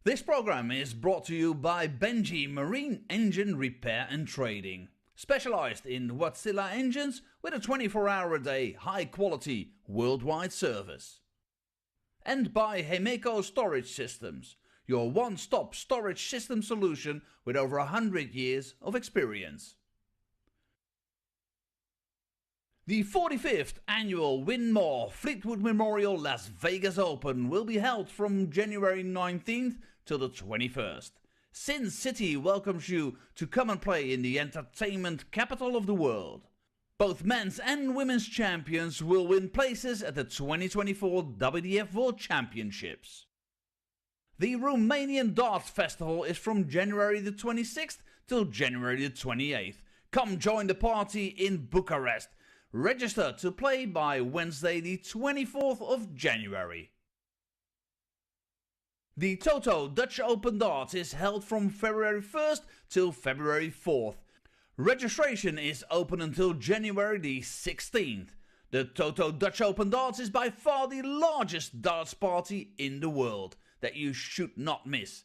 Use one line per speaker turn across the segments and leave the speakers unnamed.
This program is brought to you by Benji Marine Engine Repair and Trading, specialized in Wärtsilä engines with a 24-hour-a-day, high-quality, worldwide service. And by Hemeco Storage Systems, your one-stop storage system solution with over 100 years of experience. The 45th annual Win More Fleetwood Memorial Las Vegas Open will be held from January 19th till the 21st. Sin City welcomes you to come and play in the entertainment capital of the world. Both men's and women's champions will win places at the 2024 WDF World Championships. The Romanian Darts Festival is from January the 26th till January the 28th. Come join the party in Bucharest. Register to play by Wednesday the 24th of January. The Toto Dutch Open Darts is held from February 1st till February 4th. Registration is open until January the 16th. The Toto Dutch Open Darts is by far the largest darts party in the world that you should not miss.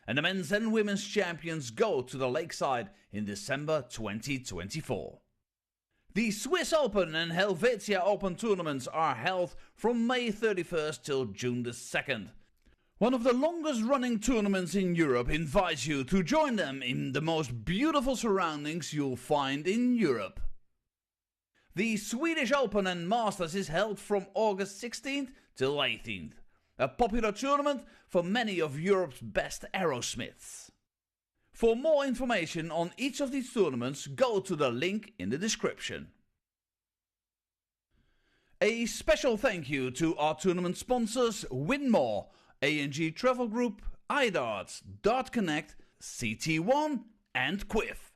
And the men's and women's champions go to the Lakeside in December 2024. The Swiss Open and Helvetia Open tournaments are held from May 31st till June the 2nd. One of the longest running tournaments in Europe invites you to join them in the most beautiful surroundings you'll find in Europe. The Swedish Open and Masters is held from August 16th till 18th. A popular tournament for many of Europe's best aerosmiths. For more information on each of these tournaments, go to the link in the description. A special thank you to our tournament sponsors Win More, A&G Travel Group, iDarts, Dart Connect, CT1 and Quiff.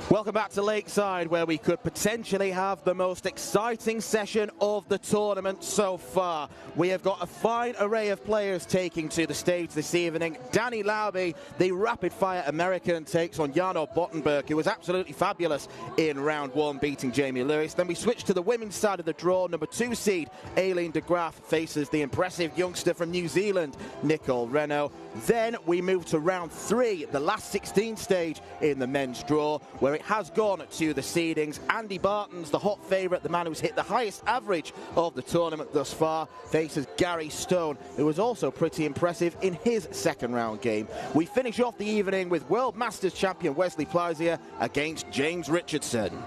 Welcome back to Lakeside, where we could potentially have the most exciting session of the tournament so far. We have got a fine array of players taking to the stage this evening. Danny Lauby, the rapid-fire American, takes on Yano Bottenberg, who was absolutely fabulous in round one, beating Jamie Lewis. Then we switch to the women's side of the draw. Number 2 seed, Aileen de Graaf, faces the impressive youngster from New Zealand, Nicole, Regnaud. Then we move to round 3, the last 16 stage in the men's draw, where it has gone to the seedings. Andy Baetens, the hot favourite, the man who's hit the highest average of the tournament thus far, faces Gary Stone, who was also pretty impressive in his second round game. We finish off the evening with World Masters champion Wesley Plaisier against James Richardson.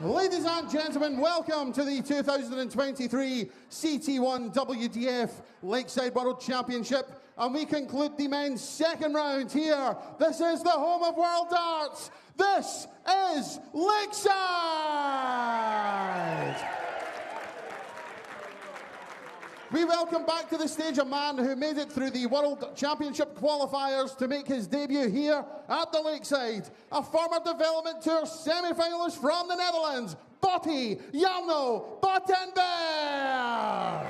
Ladies and gentlemen, welcome to the 2023 CT1 WDF Lakeside World Championship, and we conclude the men's second round here. This is the home of World Darts. This is Lakeside. We welcome back to the stage a man who made it through the World Championship qualifiers to make his debut here at the Lakeside. A former Development Tour semi-finalist from the Netherlands, Yano Bottenberg.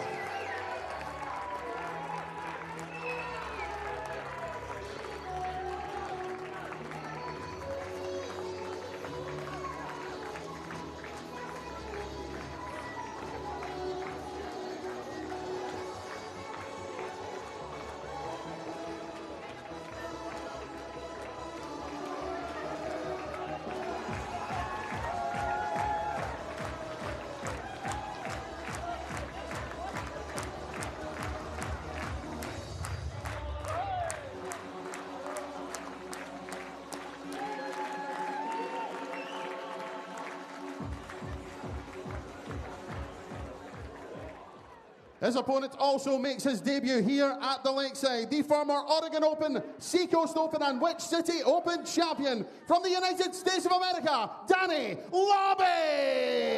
His opponent also makes his debut here at the Lakeside. The former Oregon Open, Seacoast Open and Witch City Open champion from the United States of America, Danny Lauby!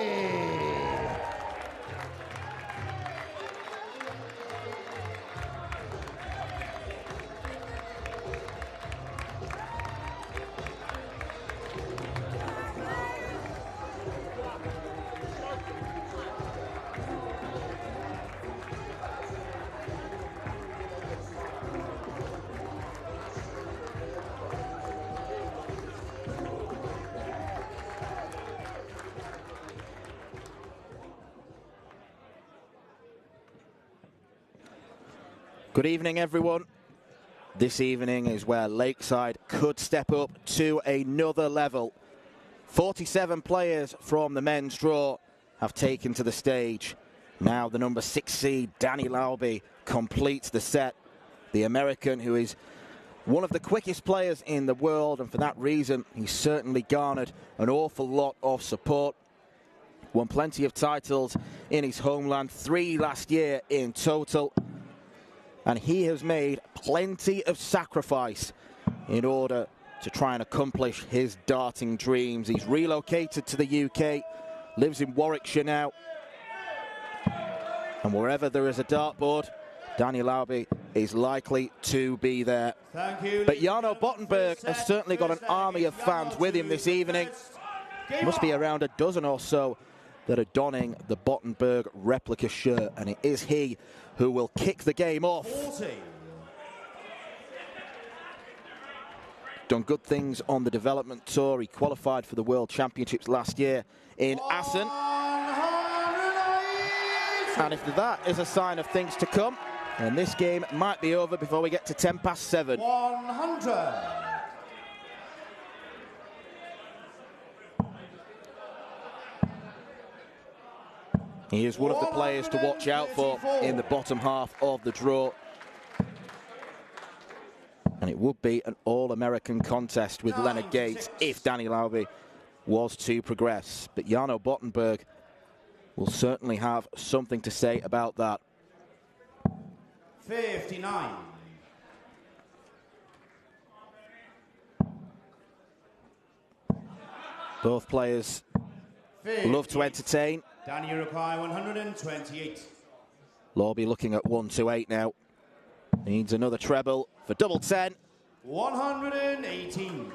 Good evening, everyone. This evening is where Lakeside could step up to another level. 47 players from the men's draw have taken to the stage. Now the number 6 seed, Danny Lauby, completes the set. The American, who is one of the quickest players in the world, and for that reason, he's certainly garnered an awful lot of support. Won plenty of titles in his homeland, 3 last year in total. And he has made plenty of sacrifice in order to try and accomplish his darting dreams. He's relocated to the UK, lives in Warwickshire now. And wherever there is a dartboard, Danny Lauby is likely to be there.
Thank you.
But Yano Bottenberg has certainly got an army of fans with him this evening. Must be around a dozen or so that are donning the Bottenberg replica shirt, and it is he who will kick the game off.
40.
Done good things on the development tour. He qualified for the World Championships last year in Assen. And if that is a sign of things to come, then this game might be over before we get to 7:10.
100.
He is one of the players to watch out for in the bottom half of the draw. And it would be an all-American contest with Leonard Gates if Danny Lauby was to progress. But Yano Bottenberg will certainly have something to say about that.
59.
Both players love to entertain.
Danny, you require 128.
Lauby looking at 128 now. Needs another treble for double 10.
118.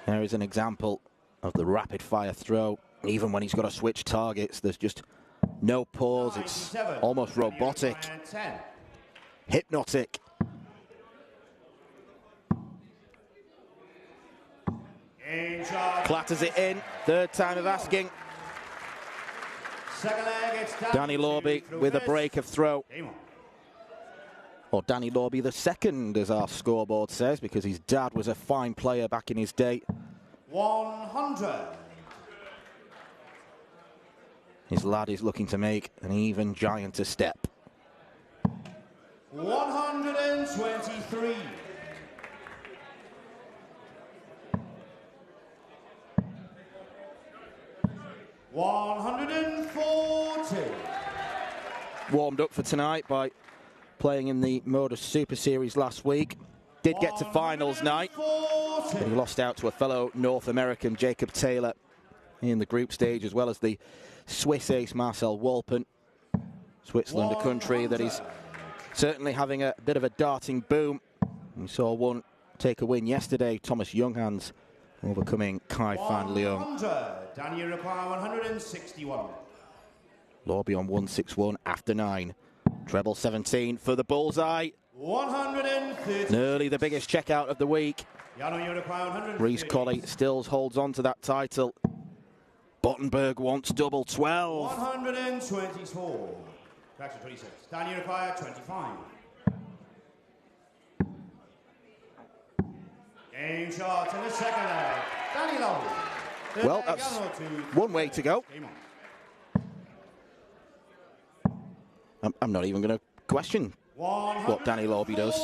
There is an example of the rapid fire throw. Even when he's got to switch targets, there's just no pause. It's almost robotic, hypnotic. Clatters it in, third time of asking. Danny Lauby with a break of throw. Or Danny Lauby the second, as our scoreboard says, because his dad was a fine player back in his day.
100.
His lad is looking to make an even gianter step.
123. 140.
Warmed up for tonight by playing in the Modus Super Series last week. Did get to finals night, but he lost out to a fellow North American, Jacob Taylor, in the group stage, as well as the Swiss ace Marcel Wolpen. Switzerland, a country that is certainly having a bit of a darting boom. We saw one take a win yesterday, Thomas Younghans overcoming Kai Fan Leung.
Danny, you require 161.
Lauby on 161 after 9. Treble 17 for the bullseye.
130.
Nearly the biggest checkout of the week.
Yano, you require 130.
Reece Colley still holds on to that title. Bottenberg wants double 12.
124. Correction, 26. Danny, you require 25. Game shot in the second leg. Danny Lauby.
Well, that's one way to go. I'm not even going to question what Danny Lauby does.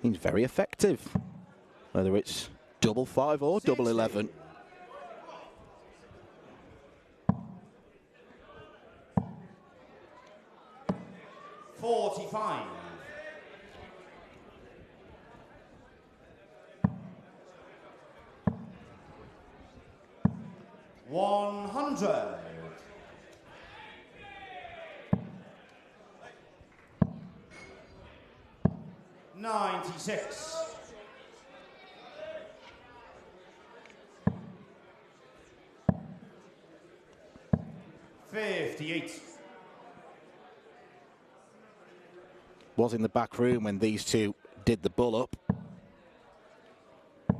He's very effective, whether it's double 5 or double 11.
45. 100. 96. 58.
Was in the back room when these two did the bull up.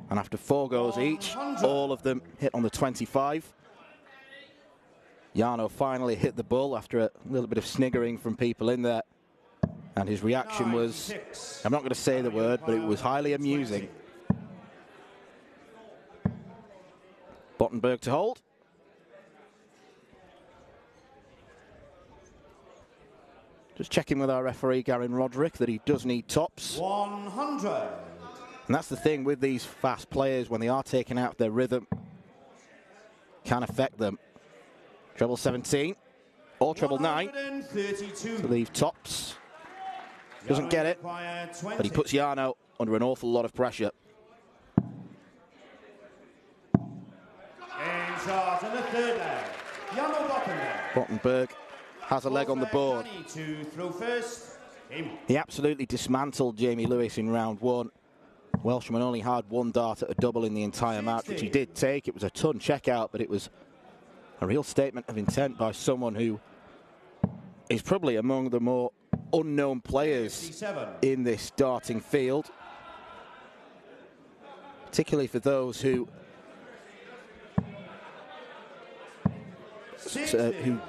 And after 4 goes each, all of them hit on the 25. Yano finally hit the bull after a little bit of sniggering from people in there. And his reaction was, I'm not going to say the word, but it was highly amusing. Bottenberg to hold. Just checking with our referee, Garen Roderick, that he does need tops.
100.
And that's the thing with these fast players, when they are taken out of their rhythm, can affect them. Treble 17 or treble 9 to leave tops. Doesn't get it, but he puts Yano under an awful lot of pressure.
In charge on the third leg, Yano
Bottenberg has a leg on the board.
To throw first.
He absolutely dismantled Jamie Lewis in round 1. Welshman only had 1 dart at a double in the entire match, which he did take. It was a ton checkout, but it was a real statement of intent by someone who is probably among the more unknown players
57.
in this darting field, particularly for those who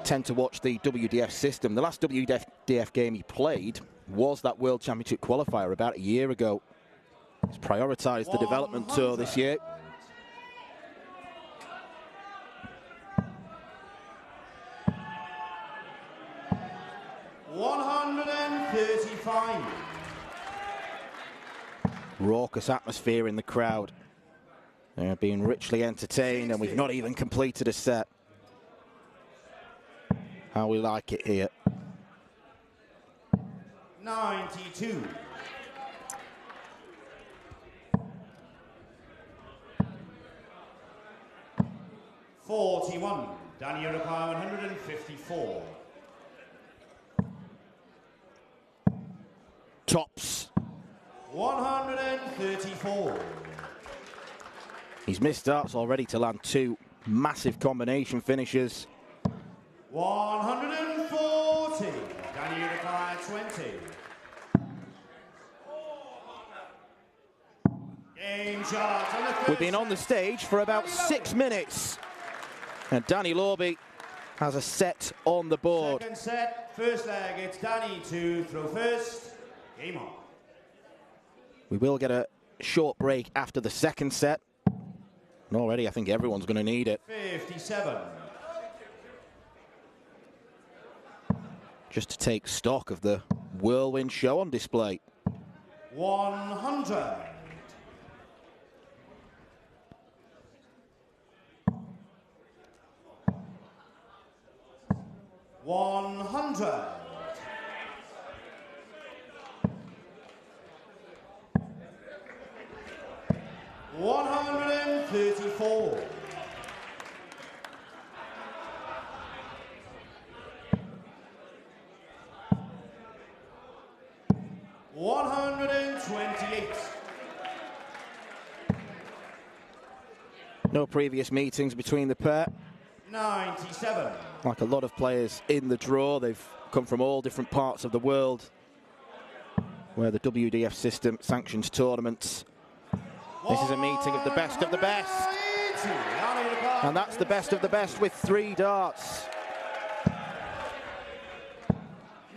tend to watch the WDF system. The last WDF game he played was that World Championship qualifier about a year ago. He's prioritised the development tour this year.
$135.
Raucous atmosphere in the crowd. They're being richly entertained, and we've not even completed a set. How we like it here.
92. 41. Danny Uruguay 154.
Tops.
134.
He's missed darts already to land 2 massive combination finishes.
140. Danny Uruguay 20. Game charge on the
We've been on the stage for about 6 minutes. And Danny Lauby has a set on the board.
Second set, first leg, it's Danny to throw first. Game on.
We will get a short break after the second set. And already I think everyone's going to need it.
57.
Just to take stock of the whirlwind show on display.
100. 100. 134. 128.
No previous meetings between the pair.
97.
Like a lot of players in the draw, they've come from all different parts of the world where the WDF system sanctions tournaments. This is a meeting of the best of the best. And that's the best of the best with 3 darts.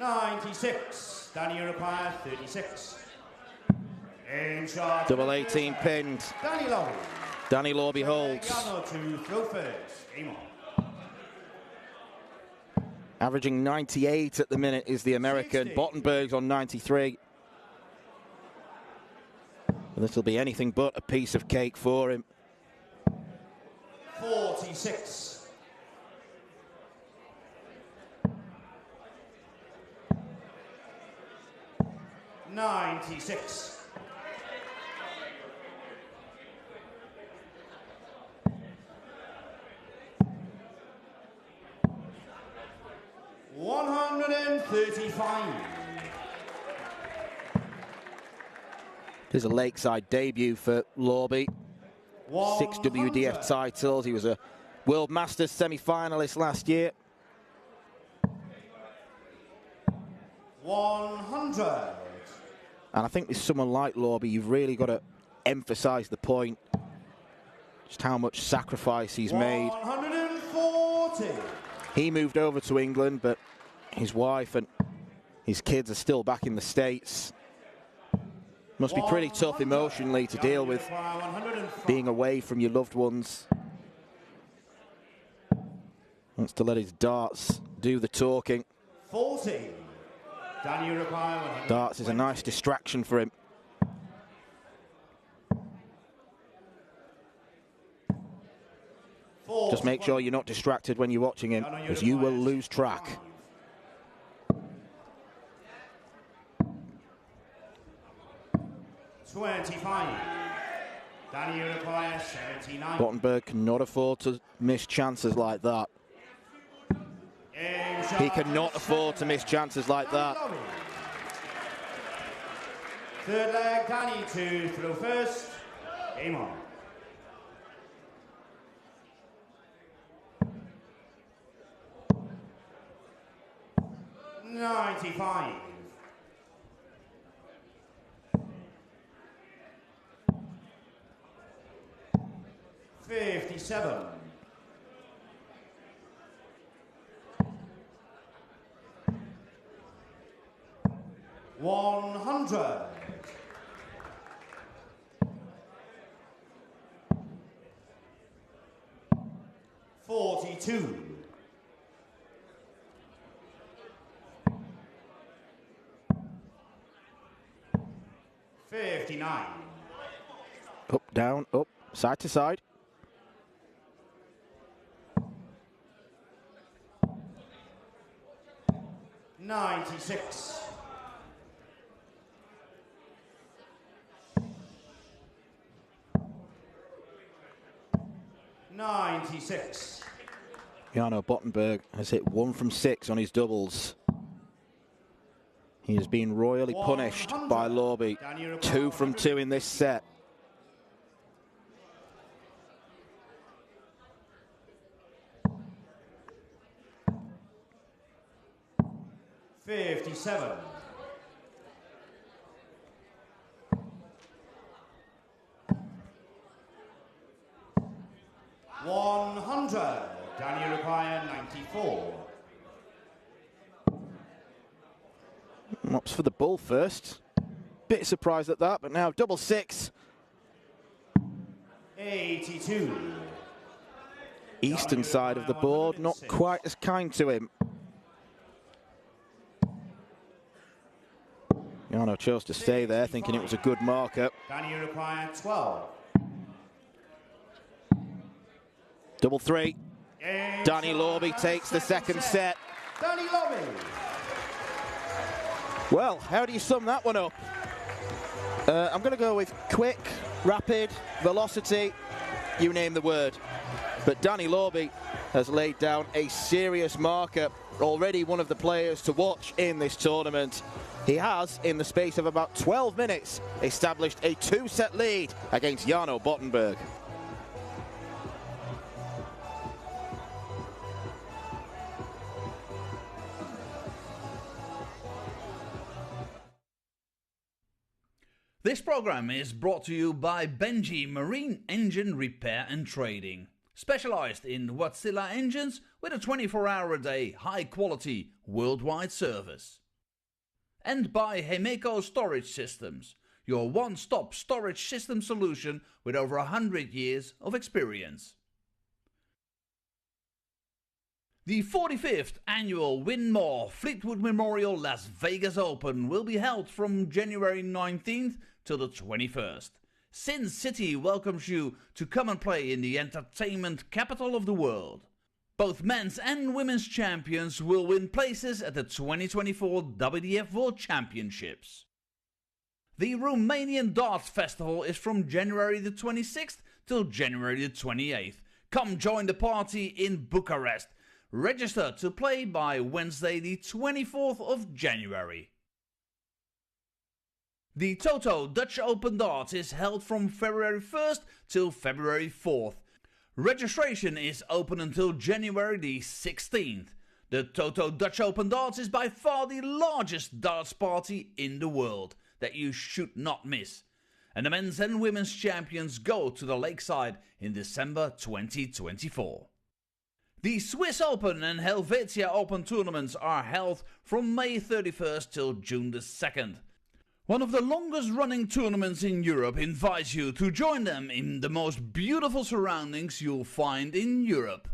96. Danny Uruguay 36. In charge.
Double 18 pinned.
Danny Lauby.
Danny Lauby holds.
Yano to throw first. Game on.
Averaging 98 at the minute is the American.
60.
Bottenberg's on 93. This will be anything but a piece of cake for him.
46. 96. $135.
Here's a lakeside debut for Lauby. 6 WDF titles. He was a World Masters semi-finalist last year.
100.
And I think with someone like Lauby, you've really got to emphasise the point, just how much sacrifice he's made.
140.
He moved over to England, but his wife and his kids are still back in the States. Must be pretty tough emotionally to deal with being away from your loved ones. Wants to let his darts do the talking.
40.
Darts is a nice distraction for him. Just make sure you're not distracted when you're watching him, because you will lose track. Bottenberg cannot afford to miss chances like that. He cannot afford to miss chances like that.
Third leg, Danny to throw first. Game on. $95. $57. $100. $42. $59.
Up, down, up, side to side. $96. $96. Yano Bottenberg has hit 1 from 6 on his doubles. He has been royally punished by Lauby. 2 from 2 in this set.
$57. $100. Danny require 94.
Opts for the bull first. Bit surprised at that, but now double 6.
82.
Eastern side of the board, not quite as kind to him. Yano chose to stay there, thinking it was a good marker.
Danny require 12.
Double 3. Danny Lauby takes the second set.
Danny Lauby.
Well, how do you sum that one up? I'm going to go with quick, rapid, velocity, you name the word. But Danny Lauby has laid down a serious marker, already one of the players to watch in this tournament. He has, in the space of about 12 minutes, established a 2-set lead against Yano Bottenberg.
This program is brought to you by Benji Marine Engine Repair and Trading, specialized in Wärtsilä engines with a 24-hour-a-day, high-quality, worldwide service. And by Hemeco Storage Systems, your one-stop storage system solution with over 100 years of experience. The 45th annual Win More Fleetwood Memorial Las Vegas Open will be held from January 19th till the 21st. Sin City welcomes you to come and play in the entertainment capital of the world. Both men's and women's champions will win places at the 2024 WDF World Championships. The Romanian Darts Festival is from January the 26th till January the 28th. Come join the party in Bucharest. Register to play by Wednesday the 24th of January. The Toto Dutch Open Darts is held from February 1st till February 4th. Registration is open until January the 16th. The Toto Dutch Open Darts is by far the largest darts party in the world that you should not miss. And the men's and women's champions go to the Lakeside in December 2024. The Swiss Open and Helvetia Open tournaments are held from May 31st till June the 2nd. One of the longest running tournaments in Europe invites you to join them in the most beautiful surroundings you'll find in Europe.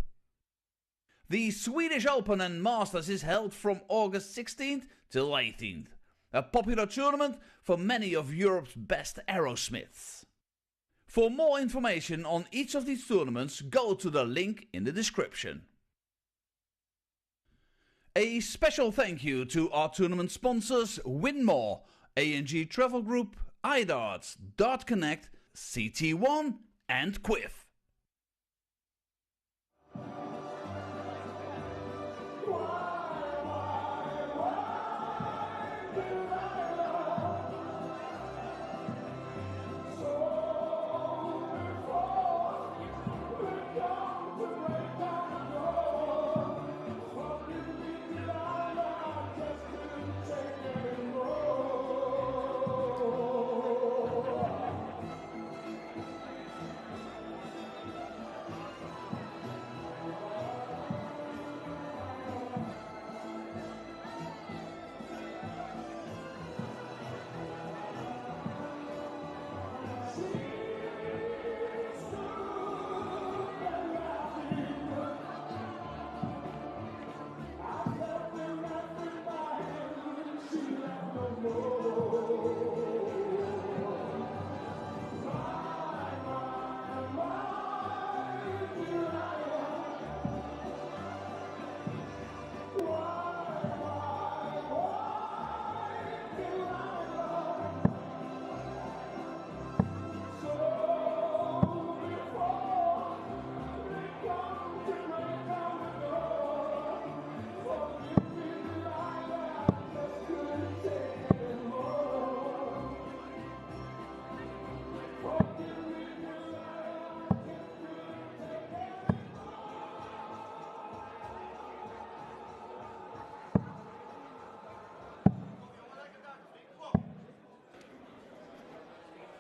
The Swedish Open and Masters is held from August 16th till 18th. A popular tournament for many of Europe's best aerosmiths. For more information on each of these tournaments, go to the link in the description. A special thank you to our tournament sponsors Winmore, A&G Travel Group, iDarts, Dart Connect, CT1 and Quiff.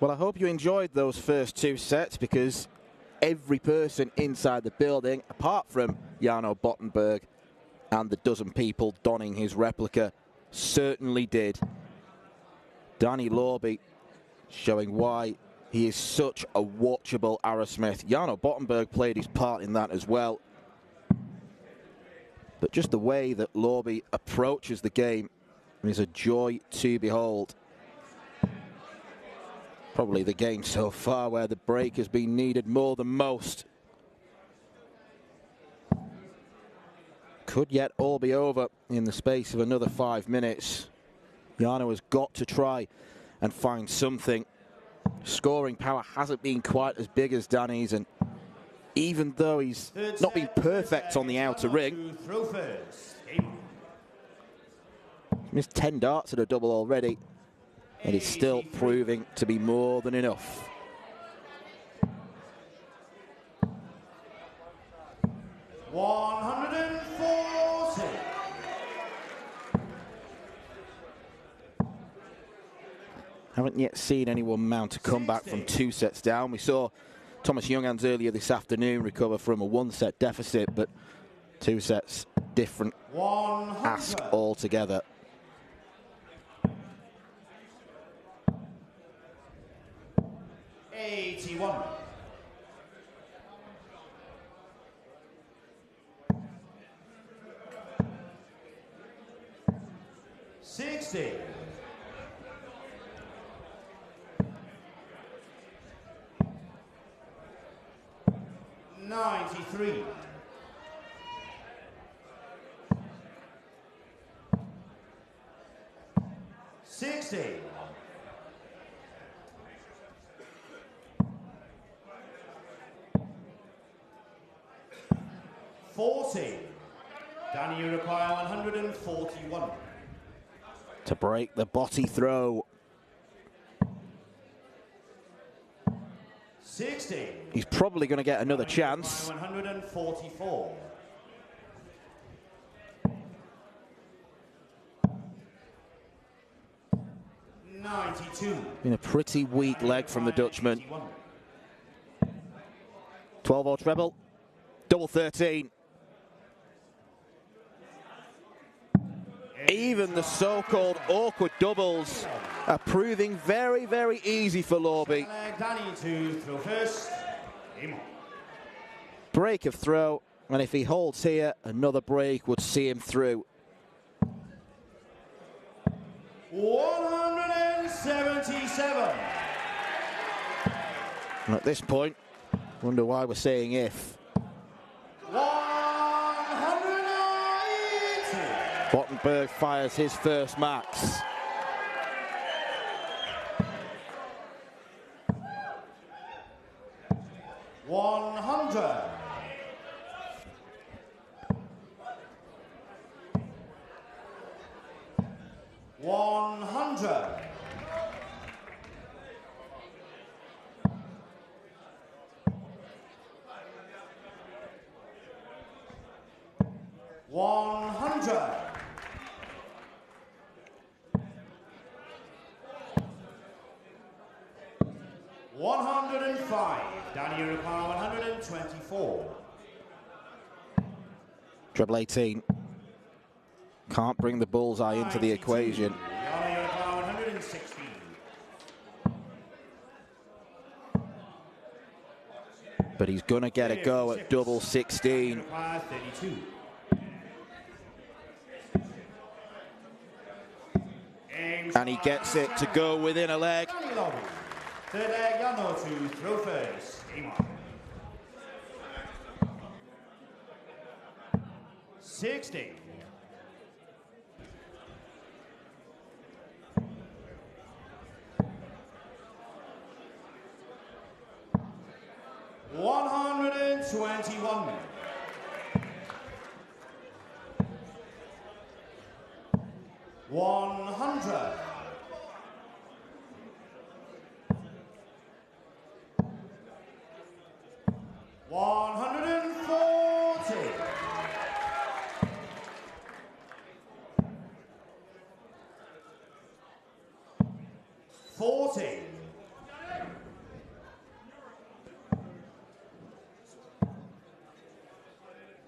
Well, I hope you enjoyed those first two sets, because every person inside the building, apart from Yano Bottenberg and the dozen people donning his replica, certainly did. Danny Lauby showing why he is such a watchable Aerosmith. Yano Bottenberg played his part in that as well. But just the way that Lauby approaches the game is a joy to behold. Probably the game so far where the break has been needed more than most. Could yet all be over in the space of another 5 minutes. Yano has got to try and find something. Scoring power hasn't been quite as big as Danny's, and even though he's not been perfect on the outer ring, missed 10 darts at a double already, and it's still proving to be more than enough. Haven't yet seen anyone mount a comeback from 2 sets down. We saw Thomas Younghans earlier this afternoon recover from a 1-set deficit, but 2 sets, different ask altogether.
$81. 60. 93. 60. 40. Danny, you require 141.
To break the body throw.
60.
He's probably going to get another chance.
144.
Been a pretty weak leg from the Dutchman. 12-0 treble. Double 13. Even the so-called awkward doubles are proving very, very easy for Lauby.
Danny to throw first.
Break of throw, and if he holds here, another break would see him through.
177.
And at this point, wonder why we're saying if.
180.
Bottenberg fires his first max.
$100. 100. 100. 105. Danny, you require 124.
Treble 18. Can't bring the bullseye into the equation.
Yano, you require 116.
But he's going to get a go at double 16.
Require 32.
And he gets it to go within a leg.
Lauby. Third leg, Yano to throw first. Game on. 60. 121. 100. 140. 40.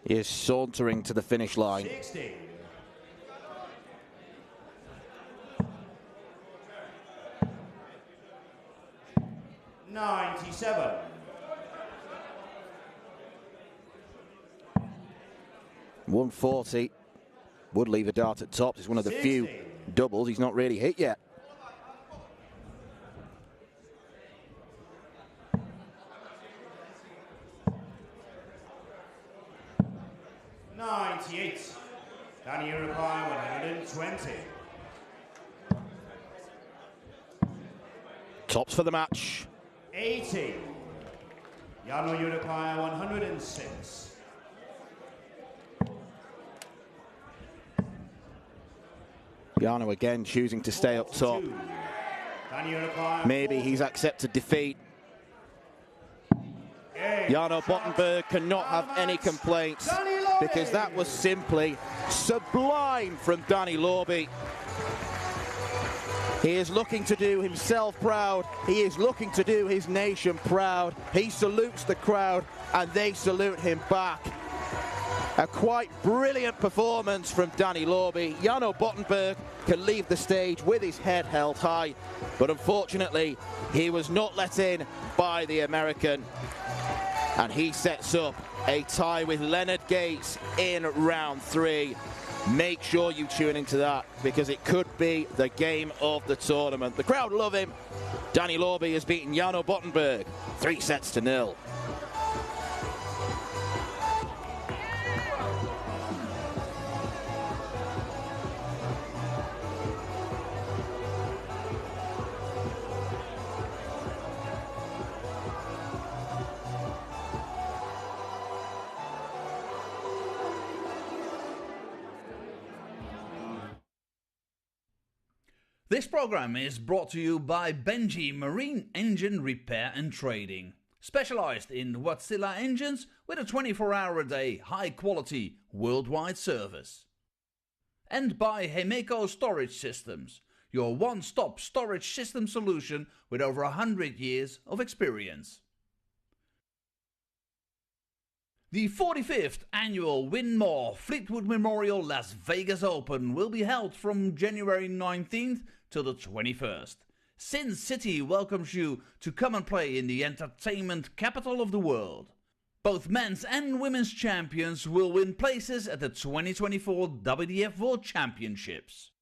He is sauntering to the finish line.
60. 97.
140 would leave a dart at tops. It's one of the few doubles he's not really hit yet.
98. Danny, you require 120.
Tops for the match.
80. Yano, you require 106.
Yano again choosing to stay up top.
Danny, you require
Maybe he's accepted defeat. Yano Bottenberg cannot have any complaints because that was simply sublime from Danny Lauby. He is looking to do himself proud. He is looking to do his nation proud. He salutes the crowd and they salute him back. A quite brilliant performance from Danny Lauby. Yano Bottenberg can leave the stage with his head held high, but unfortunately he was not let in by the American. And he sets up a tie with Leonard Gates in round 3. Make sure you tune into that because it could be the game of the tournament. The crowd love him. Danny Lauby has beaten Yano Bottenberg 3-0.
This program is brought to you by Benji Marine Engine Repair and Trading, specialized in Wärtsilä engines with a 24-hour-a-day, high-quality, worldwide service. And by Hemeco Storage Systems, your one-stop storage system solution with over 100 years of experience. The 45th annual Win More Fleetwood Memorial Las Vegas Open will be held from January 19th till the 21st. Sin City welcomes you to come and play in the entertainment capital of the world. Both men's and women's champions will win places at the 2024 WDF World Championships.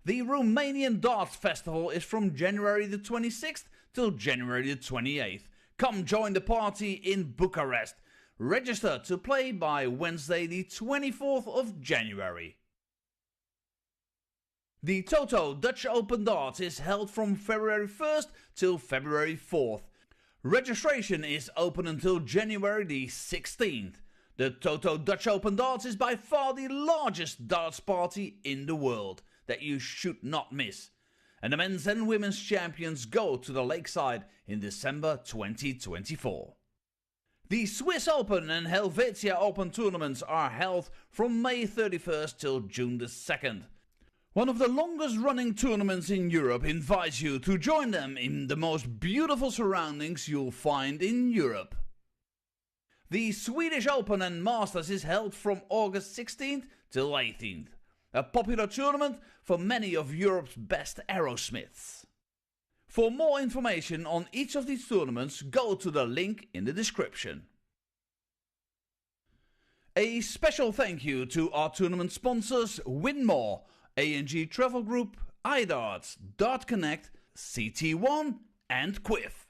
The Romanian Darts Festival is from January the 26th till January the 28th. Come join the party in Bucharest. Register to play by Wednesday the 24th of January. The Toto Dutch Open Darts is held from February 1st till February 4th. Registration is open until January the 16th. The Toto Dutch Open Darts is by far the largest darts party in the world that you should not miss. And the men's and women's champions go to the Lakeside in December 2024. The Swiss Open and Helvetia Open tournaments are held from May 31st till June the 2nd. One of the longest running tournaments in Europe invites you to join them in the most beautiful surroundings you'll find in Europe. The Swedish Open and Masters is held from August 16th till 18th, a popular tournament for many of Europe's best aerosmiths. For more information on each of these tournaments, go to the link in the description. A special thank you to our tournament sponsors Win More, A&G Travel Group, iDarts, Dart Connect, CT1 and Quiff.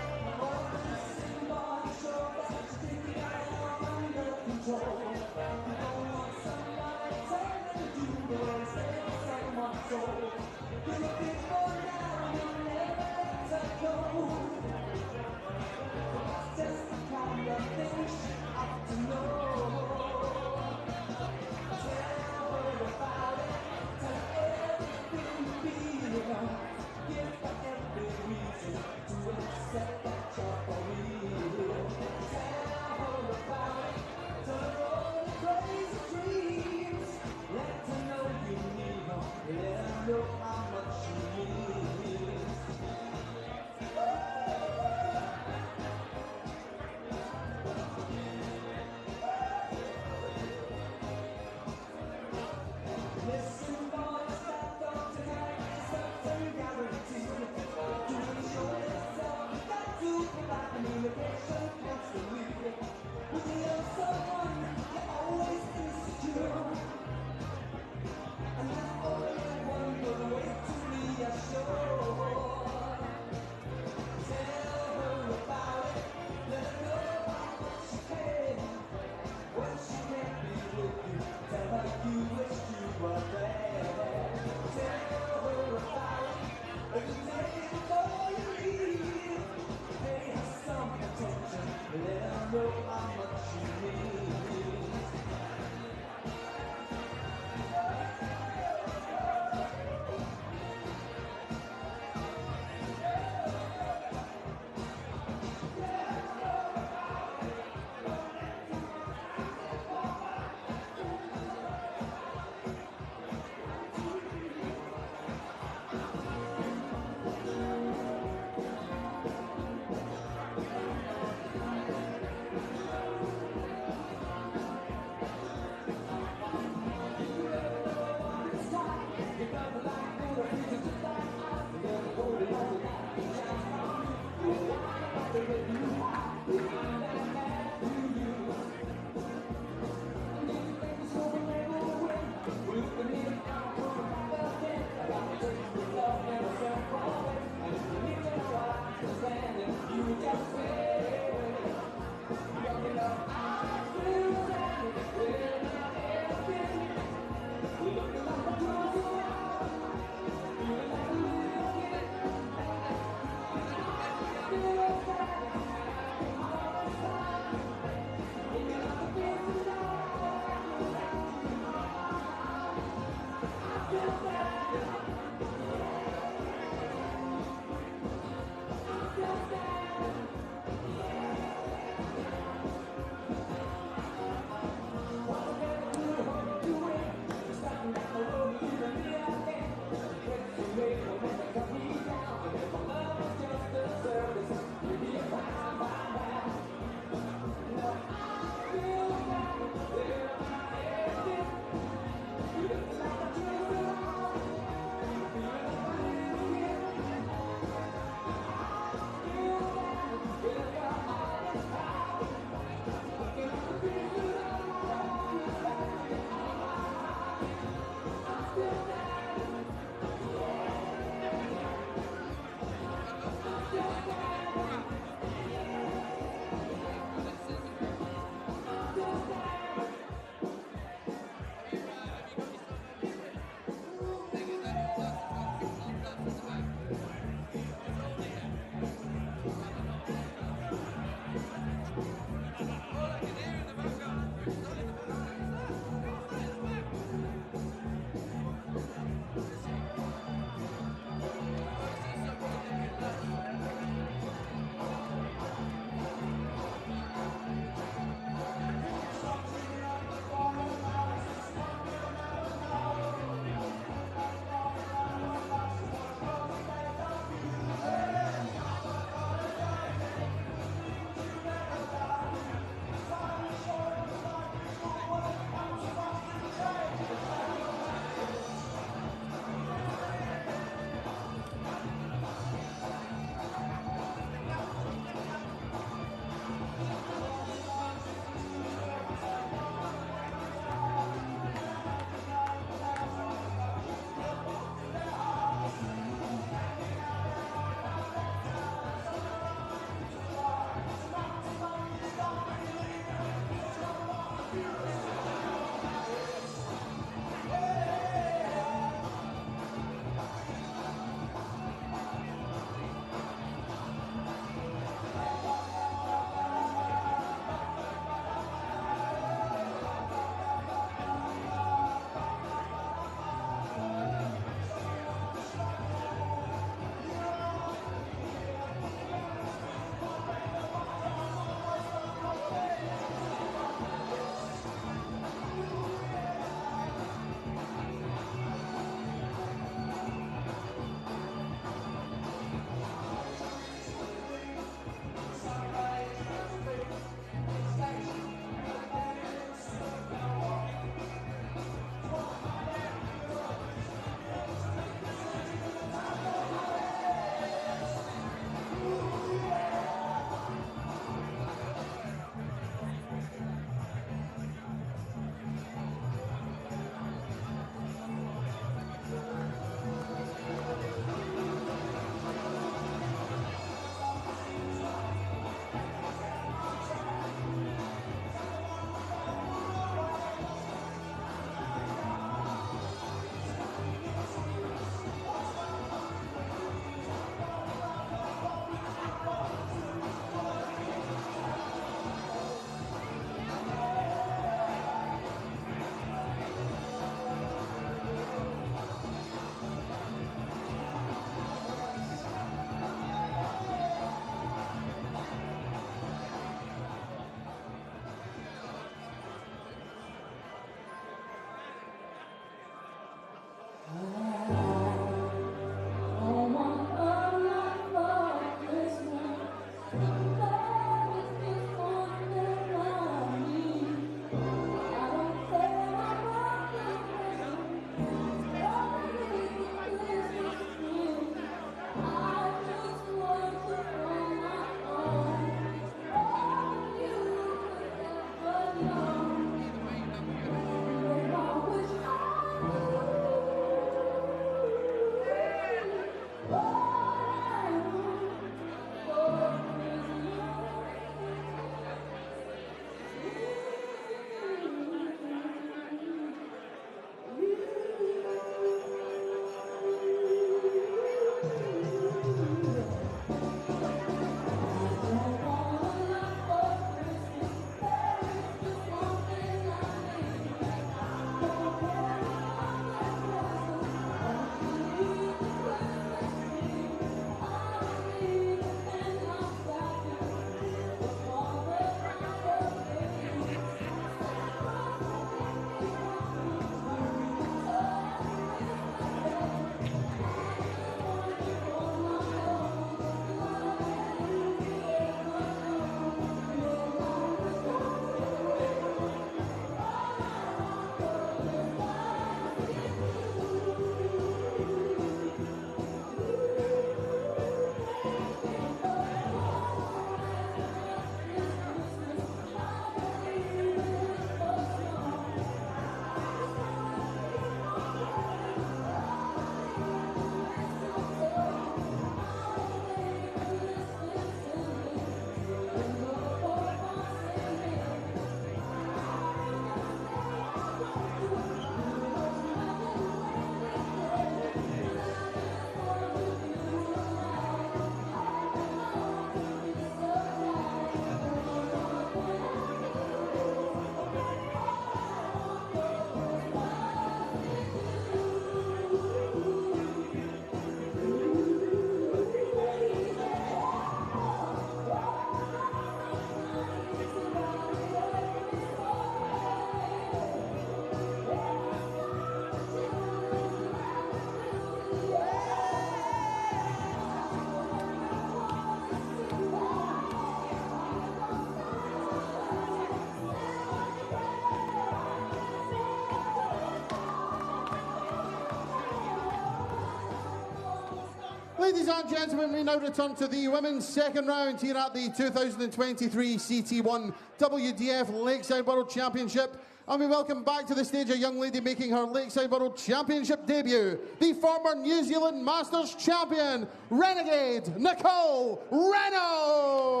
Ladies and gentlemen, we now return to the women's second round here at the 2023 CT1 WDF Lakeside World Championship. And we welcome back to the stage a young lady making her Lakeside World Championship debut, the former New Zealand Masters champion, Renegade Nicole Regnaud.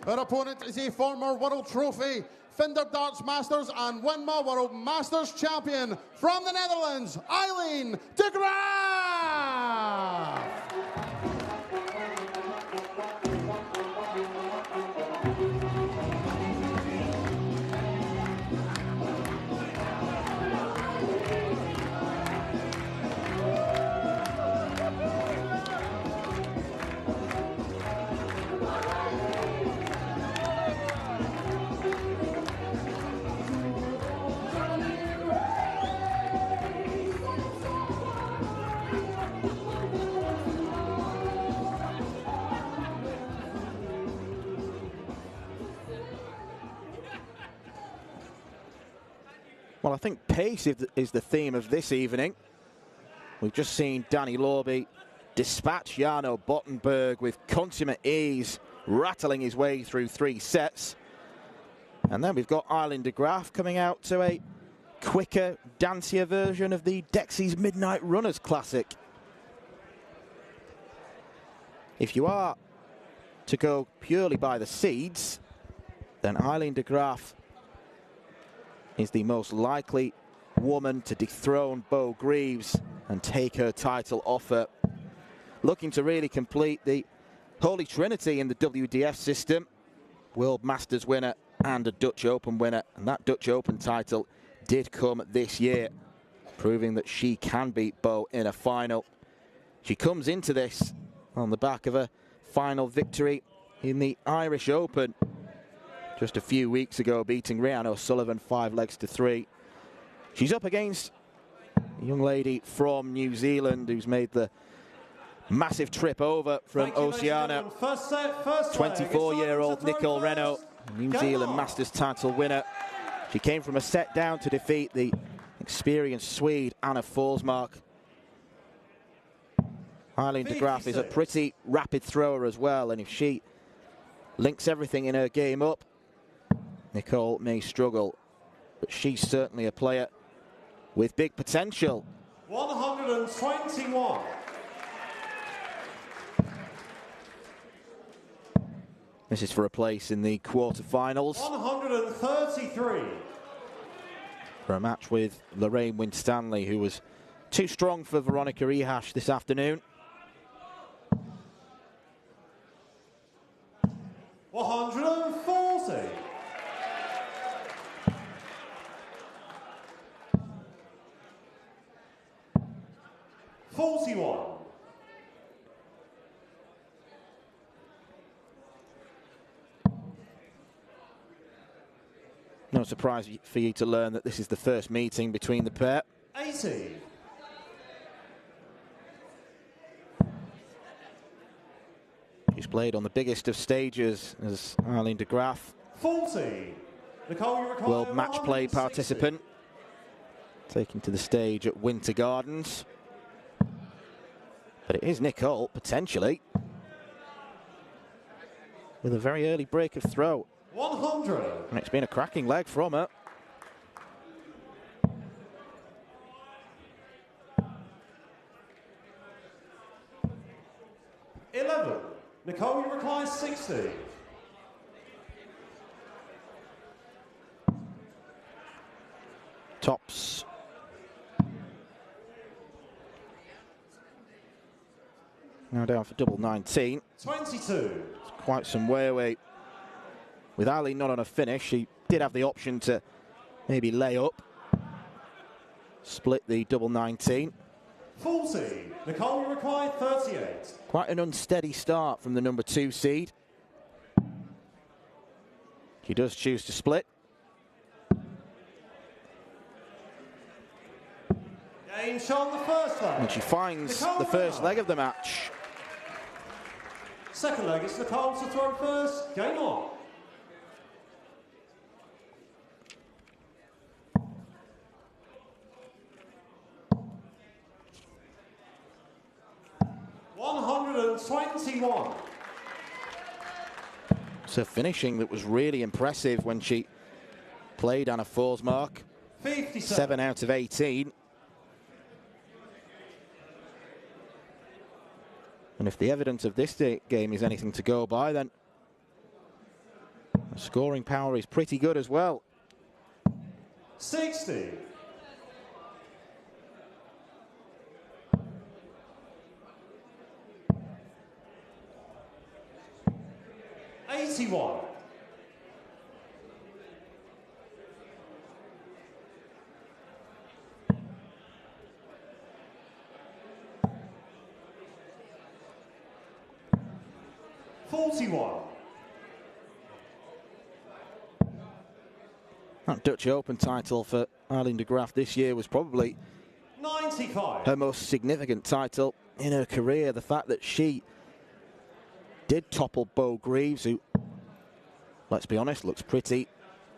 Her opponent is a former World Trophy, Fender Darts Masters and Winma World Masters champion from the Netherlands, Aileen de Graaf.
Well, I think pace is the theme of this evening. We've just seen Danny Lauby dispatch Yano Bottenberg with consummate ease, rattling his way through 3 sets. And then we've got Aileen de Graaf coming out to a quicker, dancier version of the Dexys Midnight Runners Classic. If you are to go purely by the seeds, then Aileen de Graaf is the most likely woman to dethrone Bo Greaves and take her title off her. Looking to really complete the Holy Trinity in the WDF system. World Masters winner and a Dutch Open winner. And that Dutch Open title did come this year, proving that she can beat Bo in a final. She comes into this on the back of a final victory in the Irish Open just a few weeks ago, beating Regnaud Sullivan 5-3. She's up against a young lady from New Zealand who's made the massive trip over from Oceania. 24-year-old Nicole Regnaud, New Zealand Masters title winner. She came from a set down to defeat the experienced Swede Anna Forsmark. Aileen de Graaf is a pretty rapid thrower as well, and if she links everything in her game up, Nicole may struggle, but she's certainly a player with big potential.
121.
This is for a place in the quarterfinals.
133.
For a match with Lorraine Winstanley, who was too strong for Veronica Ehash this afternoon.
140. 41.
No surprise for you to learn that this is the first meeting between the pair.
80.
She's played on the biggest of stages as Aileen de Graaf.
40. Nicole, you require
World Match Play
160.
participant. Taken to the stage at Winter Gardens. But it is Nicole, potentially, with a very early break of throw.
100.
And it's been a cracking leg from her.
Nicole, you require 60.
Tops. Now down for double 19.
22.
It's quite some way away. With Aileen not on a finish, she did have the option to maybe lay up. Split the double 19.
40. Nicole, you require 38.
Quite an unsteady start from the number 2 seed. She does choose to split.
Game shot the first leg.
And she finds the first leg of the match.
Second leg, it's Nicole to throw first. Game on. $121.
So finishing that was really impressive when she played on a 4's mark. 7 out of 18. And if the evidence of this game is anything to go by, then the scoring power is pretty good as well.
60. $81. $41.
That Dutch Open title for Aileen de Graaf this year was probably
95.
her most significant title in her career. The fact that she did topple Bo Greaves, who, let's be honest, looks pretty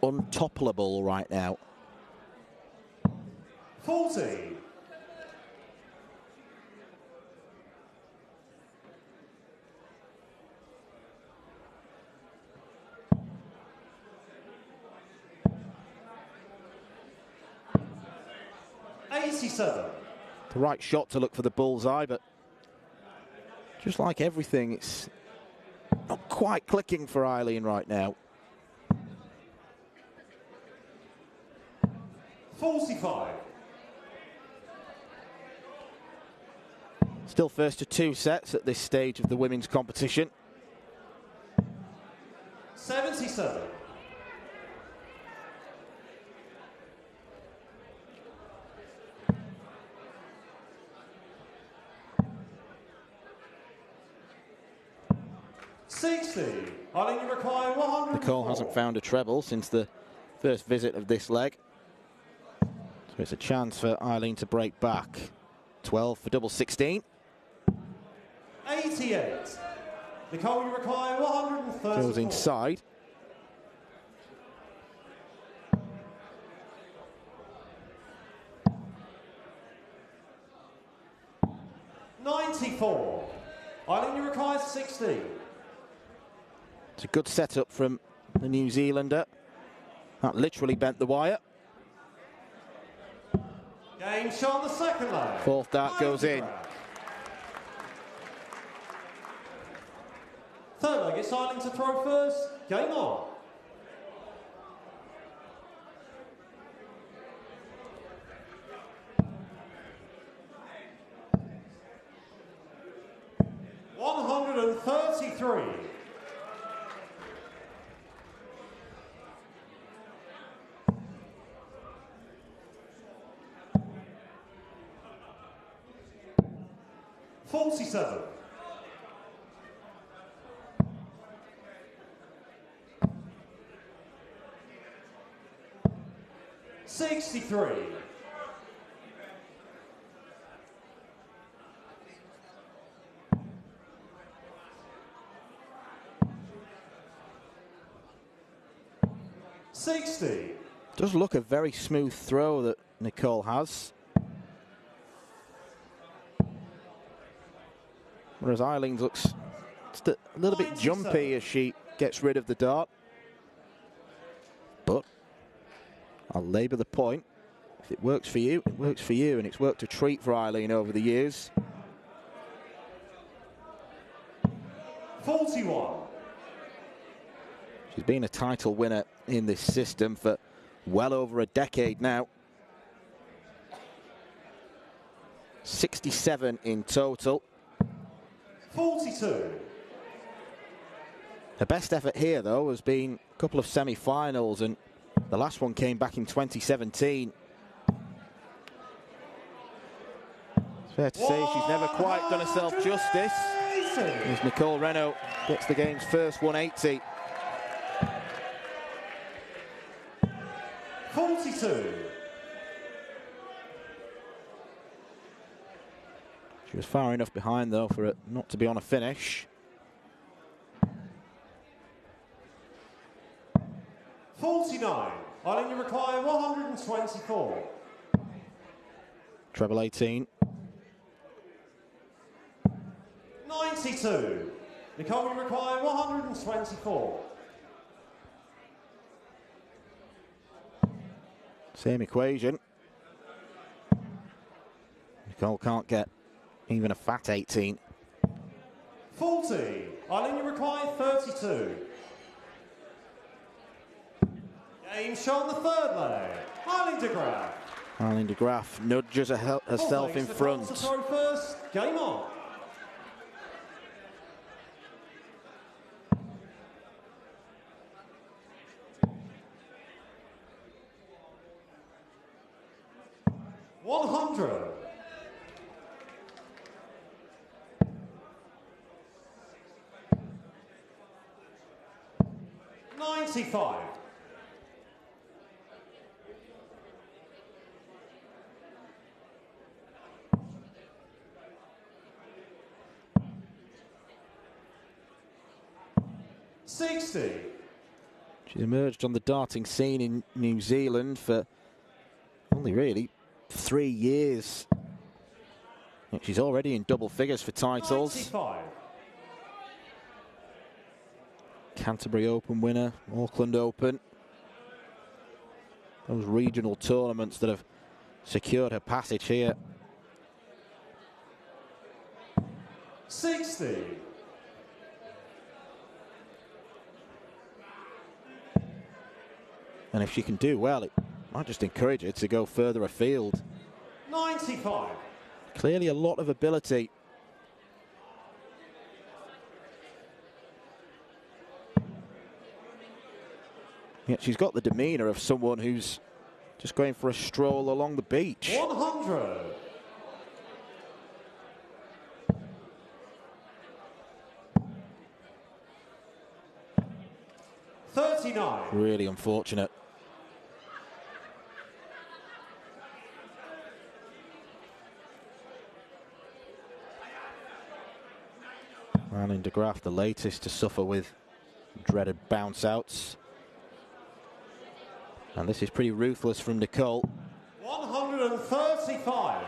untoppleable right now.
40. $87.
The right shot to look for the bullseye, but just like everything, it's not quite clicking for Aileen right now.
45.
Still first to 2 sets at this stage of the women's competition.
77. $60. Aileen, you require 100.
Nicole hasn't found a treble since the first visit of this leg. So it's a chance for Aileen to break back. 12 for double 16.
88. Nicole, you require 130.
Goes inside.
$94. Aileen, you require 60.
It's a good setup from the New Zealander. That literally bent the wire.
Game shot on the second leg.
Fourth dart goes in.
Third leg, it's Aileen to throw first. Game on. $133. $47. $63. $60.
Does look a very smooth throw that Nicole has. Whereas Aileen looks just a little bit jumpy as she gets rid of the dart. But I'll labour the point. If it works for you, it works for you. And it's worked a treat for Aileen over the years.
41.
She's been a title winner in this system for well over a decade now. 67 in total.
42.
Her best effort here, though, has been a couple of semi-finals, and the last one came back in 2017. Fair to say she's never quite done herself justice, as Nicole Regnaud gets the game's first 180.
42.
She was far enough behind, though, for it not to be on a finish.
49. Aileen, you require 124.
Treble 18.
92. Nicole, you require 124.
Same equation. Nicole can't get even a fat 18.
40. Aileen, you require 32. Game shot on the third leg. Aileen de Graaf.
Aileen de Graaf nudges herself in front.
To throw first. Game on. $100. 95. 60.
She's emerged on the darting scene in New Zealand for only really 3 years. She's already in double figures for titles.
95.
Canterbury Open winner, Auckland Open. Those regional tournaments that have secured her passage here.
60.
And if she can do well, it might just encourage her to go further afield.
95.
Clearly a lot of ability. Yet she's got the demeanour of someone who's just going for a stroll along the beach.
100. 39.
Really unfortunate. Aileen de Graaf, the latest to suffer with dreaded bounce outs. And this is pretty ruthless from Nicole.
135.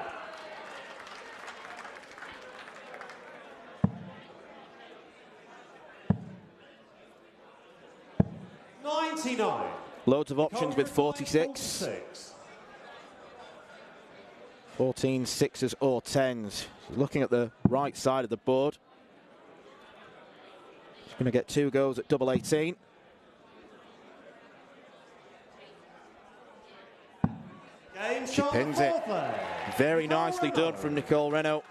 99.
Loads of options with 46. 14 sixes or tens. She's looking at the right side of the board. She's going to get 2 goes at double 18. She pins it. Very nicely done from Nicole Regnaud.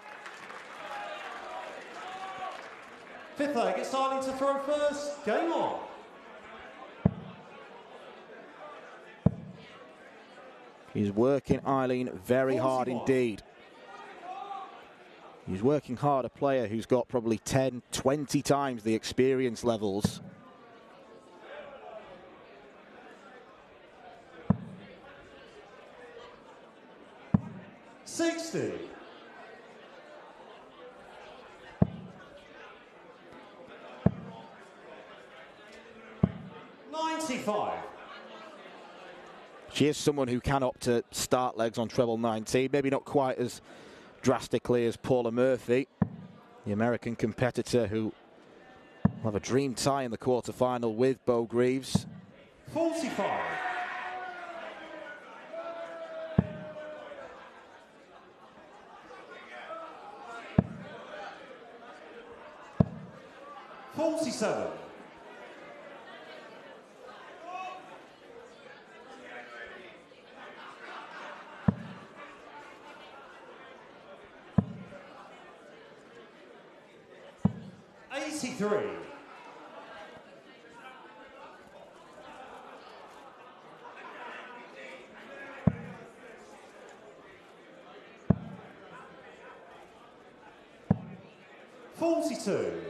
Fifth leg, it's Aileen to throw first. Game on.
He's working Aileen very hard indeed. He's working hard a player who's got probably 10, 20 times the experience levels.
$60. 95.
She is someone who can opt to start legs on treble 19, maybe not quite as drastically as Paula Murphy, the American competitor who will have a dream tie in the quarterfinal with Bo Greaves.
45. 47. 83. 42.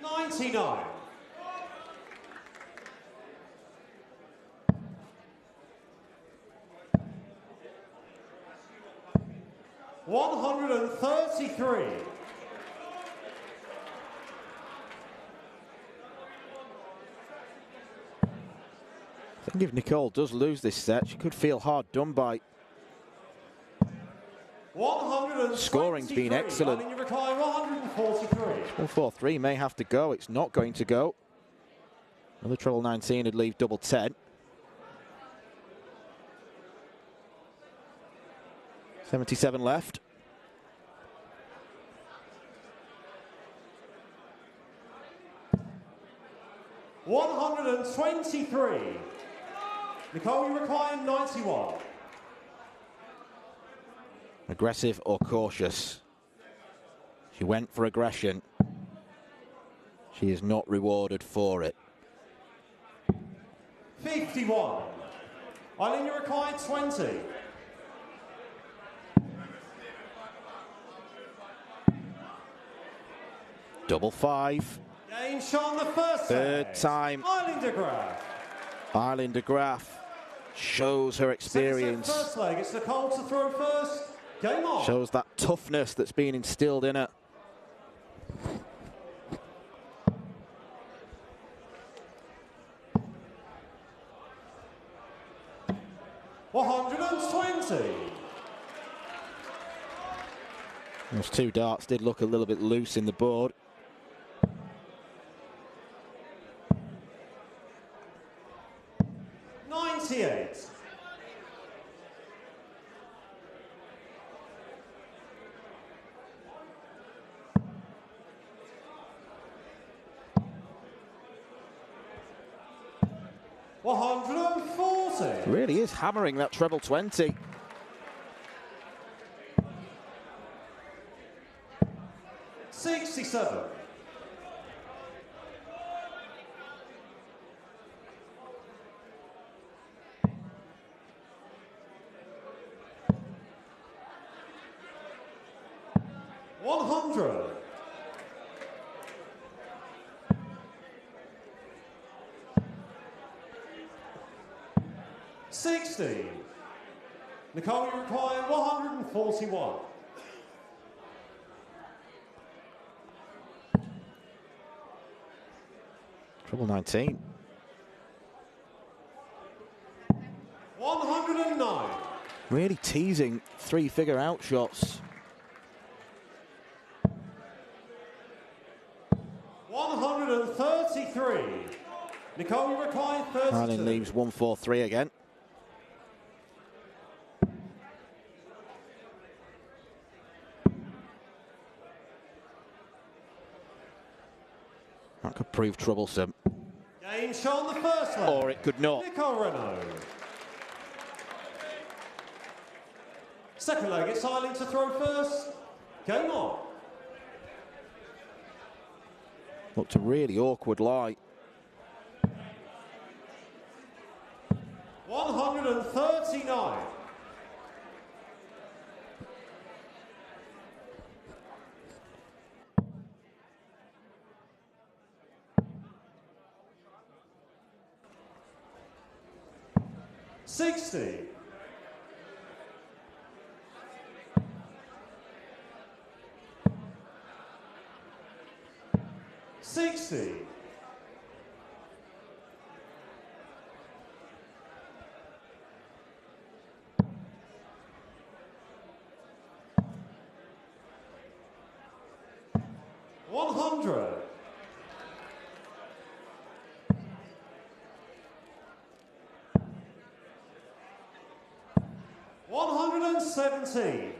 $99. 133.
I think if Nicole does lose this set, she could feel hard done by. Scoring's been excellent. 143 may have to go. It's not going to go. Another treble 19 would leave double 10. 77 left.
$123. Nicole, you require 91.
Aggressive or cautious? She went for aggression. She is not rewarded for it.
51. Aileen, you require 20.
Double 5.
Game shot the first
Third time.
Aileen de Graaf.
Aileen de Graaf shows her experience.
First leg, it's Nicole to throw first. Game on.
Shows that toughness that's been instilled in her.
$120.
Those two darts did look a little bit loose in the board.
$98. $140.
Really is hammering that treble 20.
$67. $100. $60. Nicole, you require 141.
Treble 19.
109.
Really teasing three-figure out shots.
133. Nicole, you require 32.
Aileen leaves 143 again. That could prove troublesome.
Game shot on the first leg.
Or it could not.
Nicole Regnaud. Second leg, it's Aileen to throw first. Game on.
Looked a really awkward lie.
139. $60. $60. $100. $117.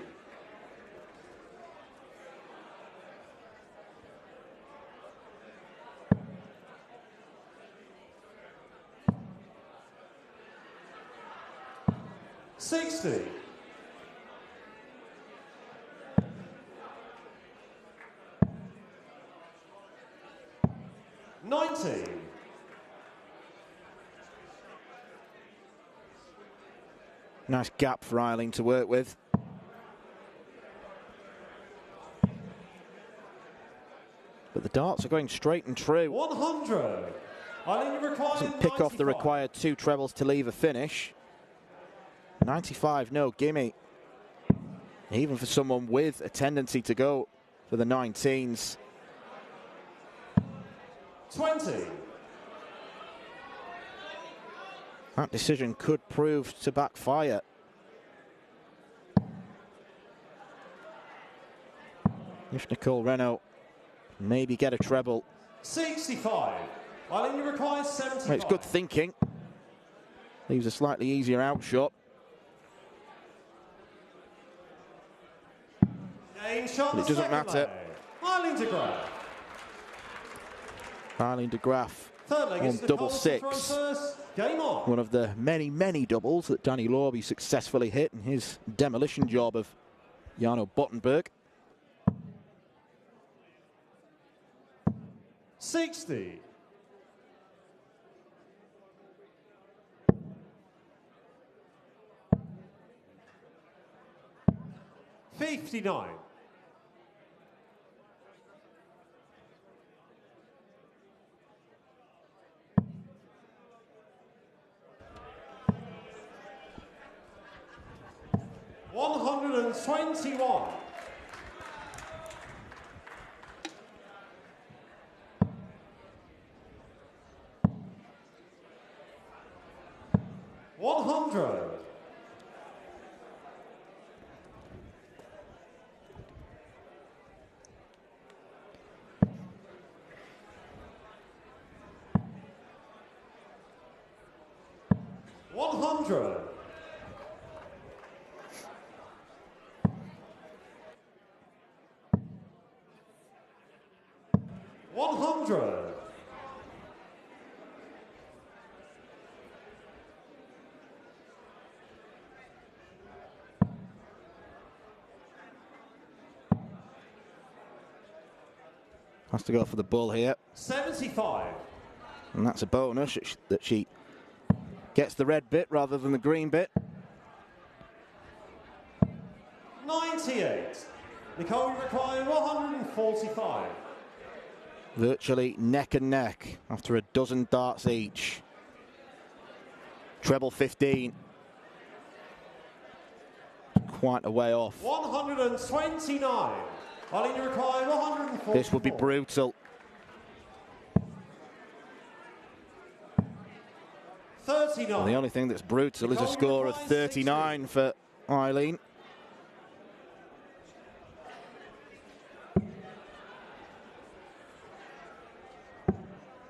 $60. 90.
Nice gap for Aileen to work with. But the darts are going straight and true.
100. Aileen required
Doesn't pick off the
95.
required 2 trebles to leave a finish. 95, no gimme. Even for someone with a tendency to go for the 19s.
20.
That decision could prove to backfire. If Nicole Regnaud maybe get a treble.
65. Aileen requires 75.
Well, it's good thinking. Leaves a slightly easier outshot.
Game shot
But it
the
doesn't
second
matter.
leg. Aileen de Graaf.
Aileen de Graaf
Third leg
on
is
double
Nicole to throw
six.
first. Game on.
One of the many, many doubles that Danny Lauby successfully hit in his demolition job of Yano Bottenberg.
60. 59. 121. 100. 100. 100.
Has to go for the bull here.
75.
And that's a bonus that she gets the red bit rather than the green bit.
98. Nicole required 145.
Virtually neck and neck after a dozen darts each. Treble 15. Quite a way off.
129. Aileen required 144.
This would be brutal.
39.
And the only thing that's brutal is a score of 39 for Aileen.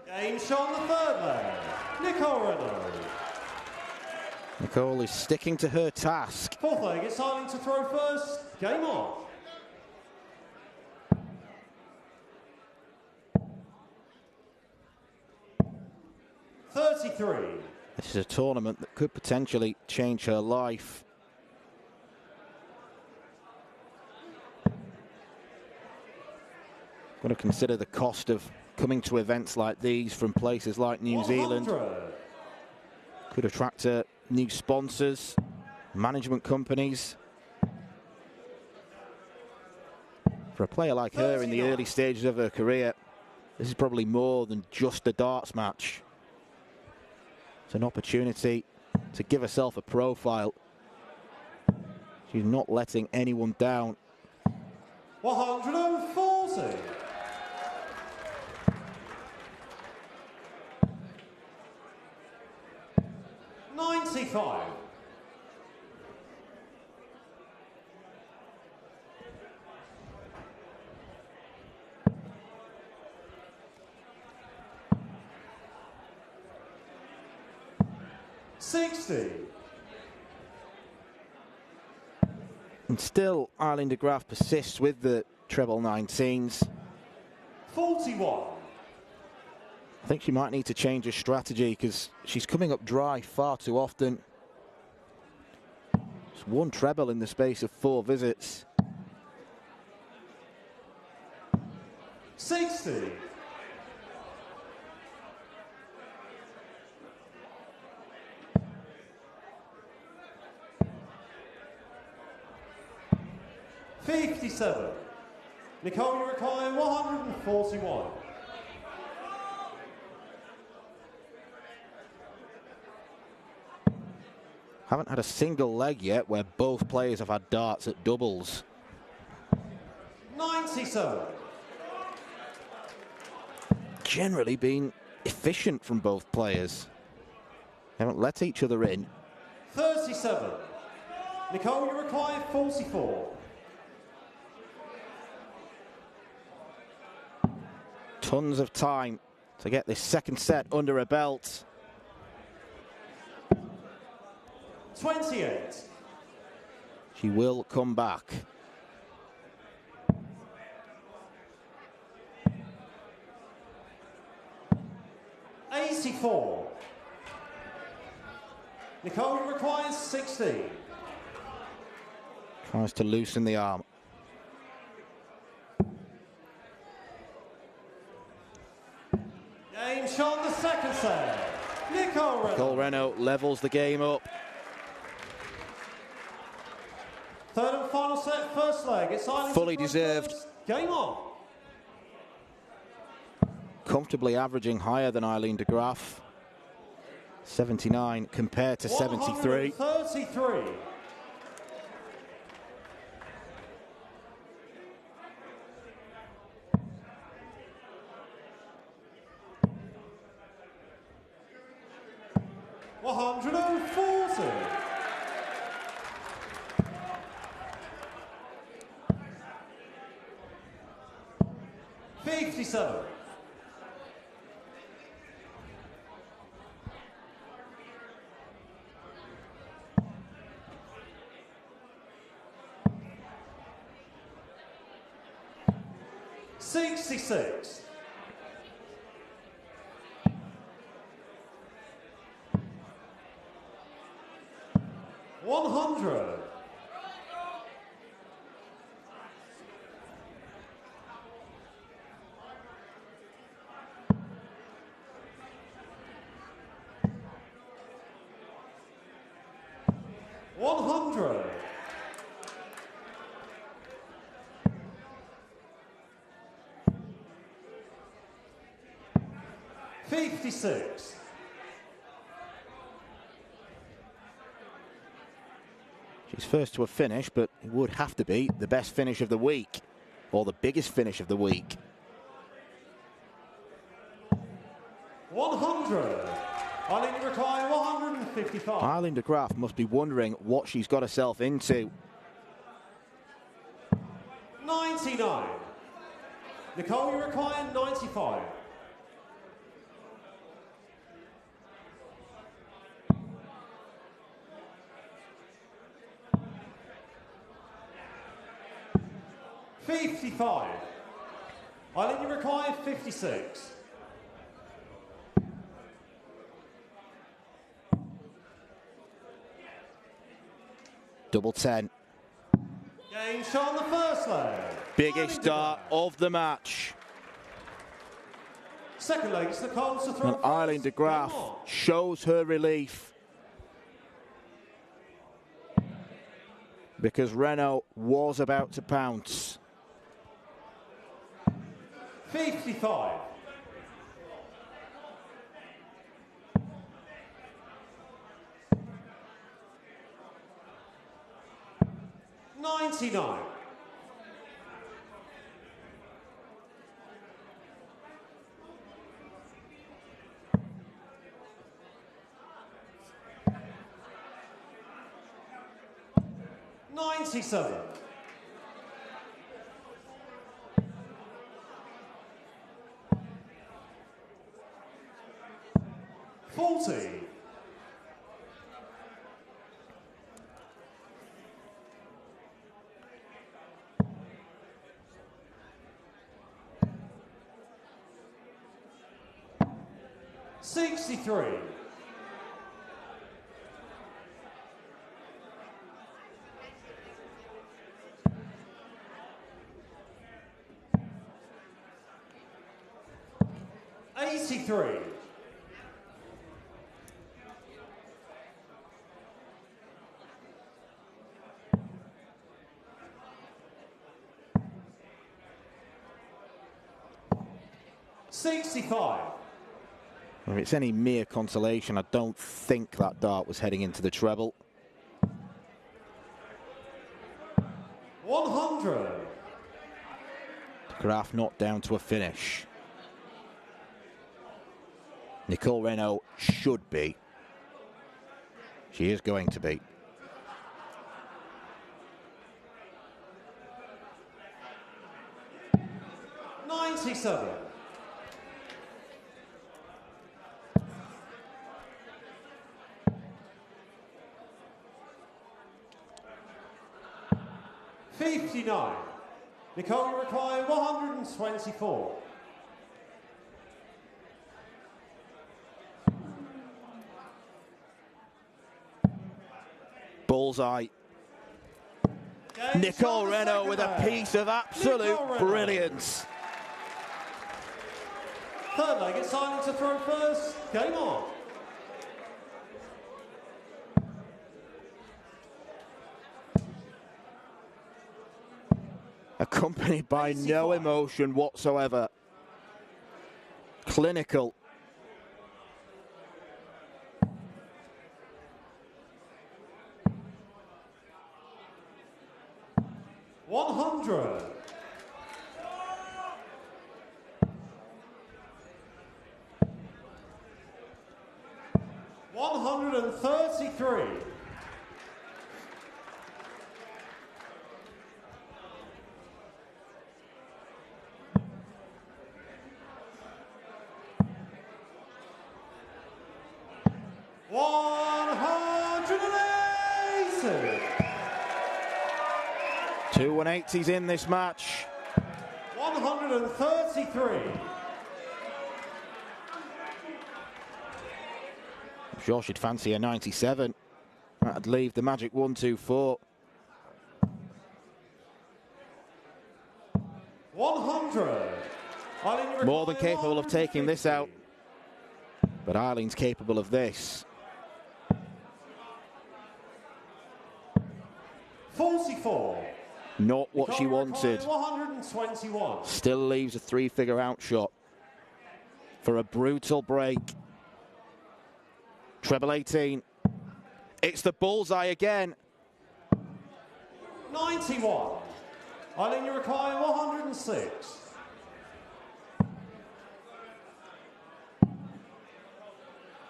Game shot on the third leg. Nicole Regnaud.
Nicole is sticking to her task.
Fourth leg, it's Aileen to throw first. Game on. 33.
This is a tournament that could potentially change her life. Got to consider the cost of coming to events like these from places like New
100.
Zealand. Could attract new sponsors, management companies. For a player like her in the early stages of her career, this is probably more than just a darts match. It's an opportunity to give herself a profile. She's not letting anyone down.
140. 95. 60.
And still, Aileen de Graaf persists with the treble 19s.
41.
I think she might need to change her strategy because she's coming up dry far too often. It's one treble in the space of 4 visits.
60. 57. Nicole, you require 141.
Haven't had a single leg yet where both players have had darts at doubles.
97.
Generally been efficient from both players. Haven't let each other in.
37. Nicole, you require 44.
Tons of time to get this second set under her belt.
28.
She will come back.
$84. Nicole, you require 60.
Tries to loosen the arm.
Game shot, the second set. Nicole
Regnaud levels the game up.
Third and final set, first leg. It's Aileen.
Fully deserved.
Game on.
Comfortably averaging higher than Aileen de Graaf. 79 compared to 73.
133. $57. $66. $100. $100. $56.
She's first to a finish, but it would have to be the best finish of the week, or the biggest finish of the week.
100. Aileen require 155.
Aileen de Graaf must be wondering what she's got herself into.
99. Nicole, you require 95. $55. Aileen, you require 56.
Double 10.
Game shot on the first leg.
Biggest dart of the match.
Second leg is Nicole to throw.
And Aileen de Graaf shows her relief, because Regnaud was about to pounce.
55. $99. $97. $40. $63. $83. 65.
If it's any mere consolation, I don't think that dart was heading into the treble.
100.
Graaf not down to a finish. Nicole Regnaud should be. She is going to be.
$97. $59. Nicole, you require 124.
Bullseye. Nicole Regnaud with a piece of absolute brilliance.
Third leg, it's Aileen to throw first. Game on.
Accompanied by no emotion whatsoever. Clinical.
$100. $133.
Two 180s in this match.
133.
I'm sure she'd fancy a 97. That'd leave the magic 124.
100.
More than capable of taking this out. But Eileen's capable of this.
44.
Not what she wanted.
121.
Still leaves a three-figure outshot for a brutal break. Treble 18. It's the bullseye again.
91. Aileen, you require 106.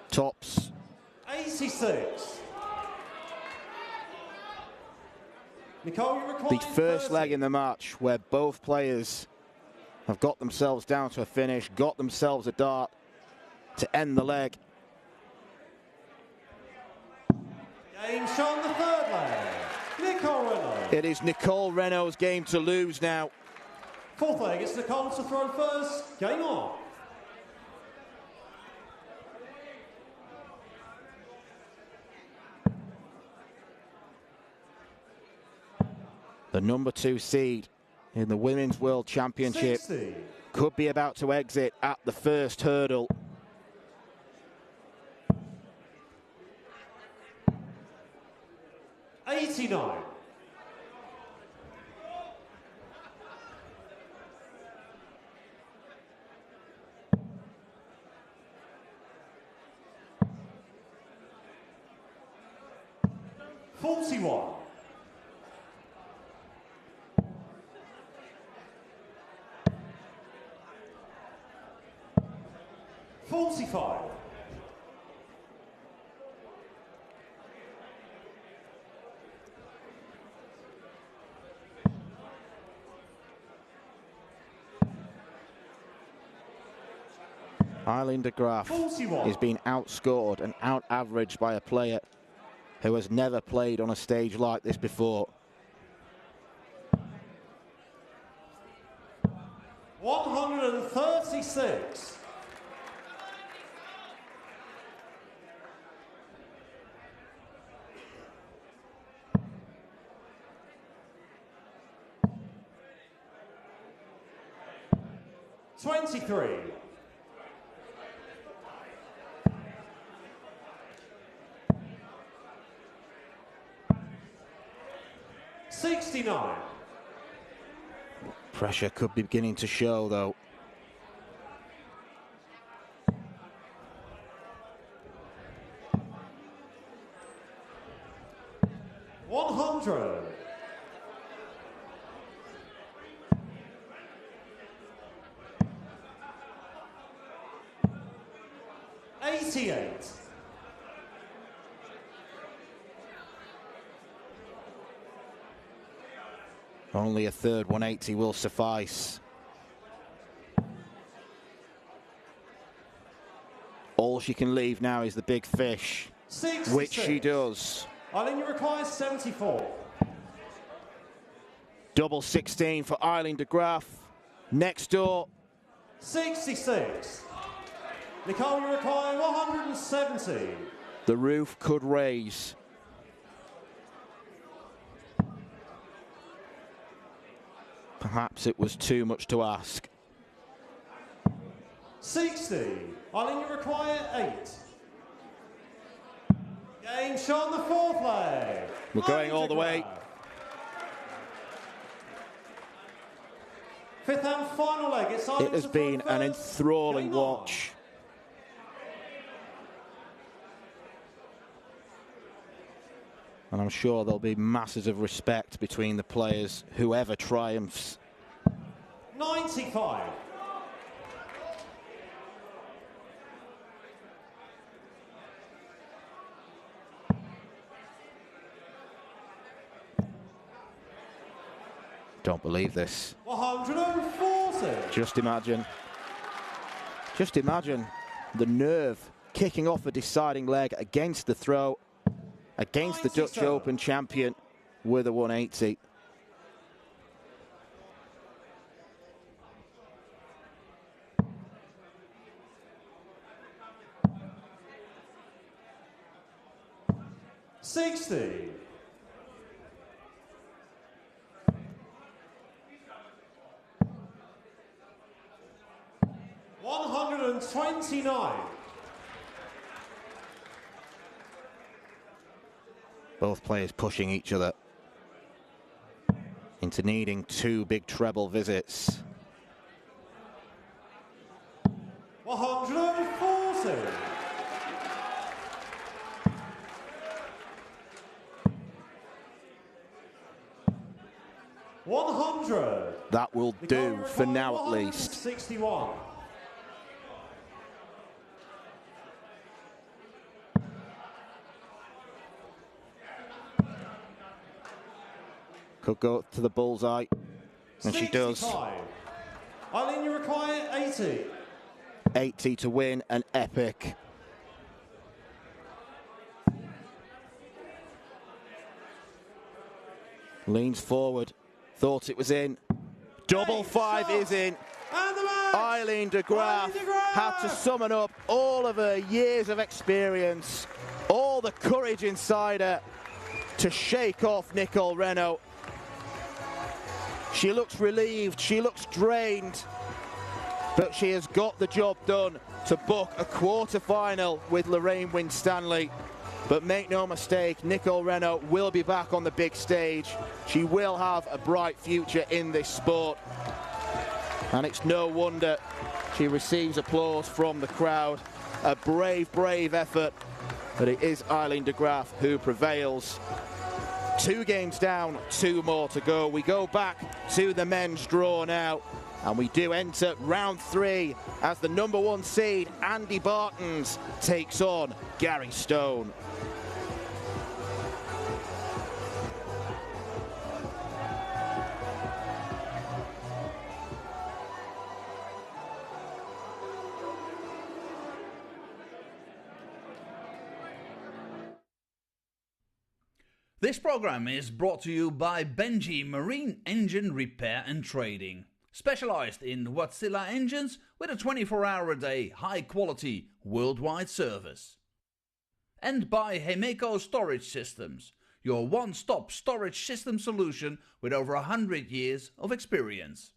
Tops.
86. Nicole, you require
The first
30.
leg in the match where both players have got themselves down to a finish, got themselves a dart to end the leg.
Game shot in the third leg. Nicole Regnaud.
It is Nicole Regnaud's game to lose now.
Fourth leg, it's Nicole to throw first. Game on.
The number 2 seed in the Women's World Championship
60.
could be about to exit at the first hurdle.
$89. $41. $45.
Aileen de Graaf
41.
is being outscored and out-averaged by a player who has never played on a stage like this before.
136. $23. $69.
Pressure could be beginning to show, though.
100. 88.
Only a third 180 will suffice. All she can leave now is the big fish,
66.
which she does.
Aileen, you require 74.
Double 16 for Aileen de Graaf. Next door,
66. Nicole, you require 170.
the roof could raise. Perhaps it was too much to ask.
60. Aileen, you require 8. Game shot on the fourth leg.
We're going all the way.
Fifth and final leg.
It has been an enthralling watch. And I'm sure there'll be masses of respect between the players, whoever triumphs.
95.
Don't believe this.
140.
Just imagine the nerve kicking off a deciding leg against the throw, against the Dutch Open champion with a 180.
$60. 129.
Both players pushing each other into needing two big treble visits.
140. 100.
That will do for now at least.
61.
Could go to the bullseye, and she does.
65. Aileen, you require 80.
80 to win an epic. Leans forward, thought it was in. Double five is in.
And the match.
Aileen de Graaf had to summon up all of her years of experience, all the courage inside her to shake off Nicole Regnaud. She looks relieved, she looks drained, but she has got the job done to book a quarter-final with Lorraine Winstanley. But make no mistake, Nicole Regnaud will be back on the big stage. She will have a bright future in this sport. And it's no wonder she receives applause from the crowd. A brave, brave effort. But it is Aileen de Graaf who prevails. 2 games down, 2 more to go. We go back to the men's draw now. And we do enter round 3 as the number 1 seed, Andy Baetens, takes on Gary Stone.
This program is brought to you by Benji Marine Engine Repair and Trading. Specialized in Wärtsilä engines with a 24-hour-a-day, high-quality, worldwide service. And by Hemeco Storage Systems, your one-stop storage system solution with over 100 years of experience.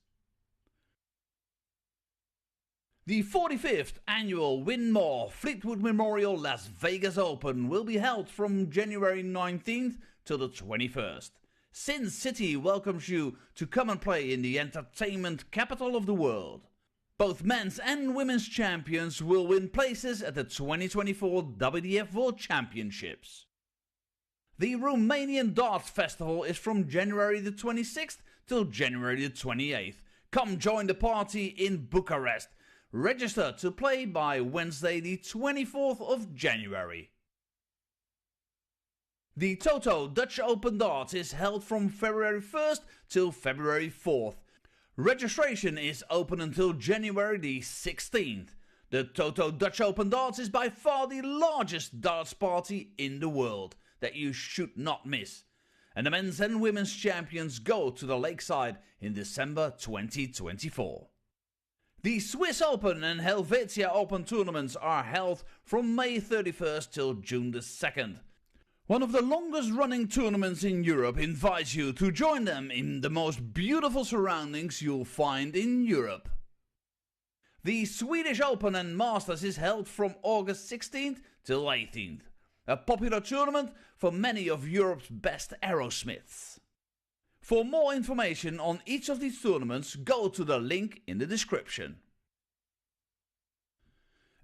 The 45th annual Win More Fleetwood Memorial Las Vegas Open will be held from January 19th till the 21st. Sin City welcomes you to come and play in the entertainment capital of the world. Both men's and women's champions will win places at the 2024 WDF World Championships. The Romanian Darts Festival is from January the 26th till January the 28th. Come join the party in Bucharest. Register to play by Wednesday the 24th of January. The Toto Dutch Open Darts is held from February 1st till February 4th. Registration is open until January the 16th. The Toto Dutch Open Darts is by far the largest darts party in the world that you should not miss. And the men's and women's champions go to the Lakeside in December 2024. The Swiss Open and Helvetia Open tournaments are held from May 31st till June the 2nd. One of the longest running tournaments in Europe invites you to join them in the most beautiful surroundings you'll find in Europe. The Swedish Open and Masters is held from August 16th till 18th. A popular tournament for many of Europe's best aerosmiths. For more information on each of these tournaments, go to the link in the description.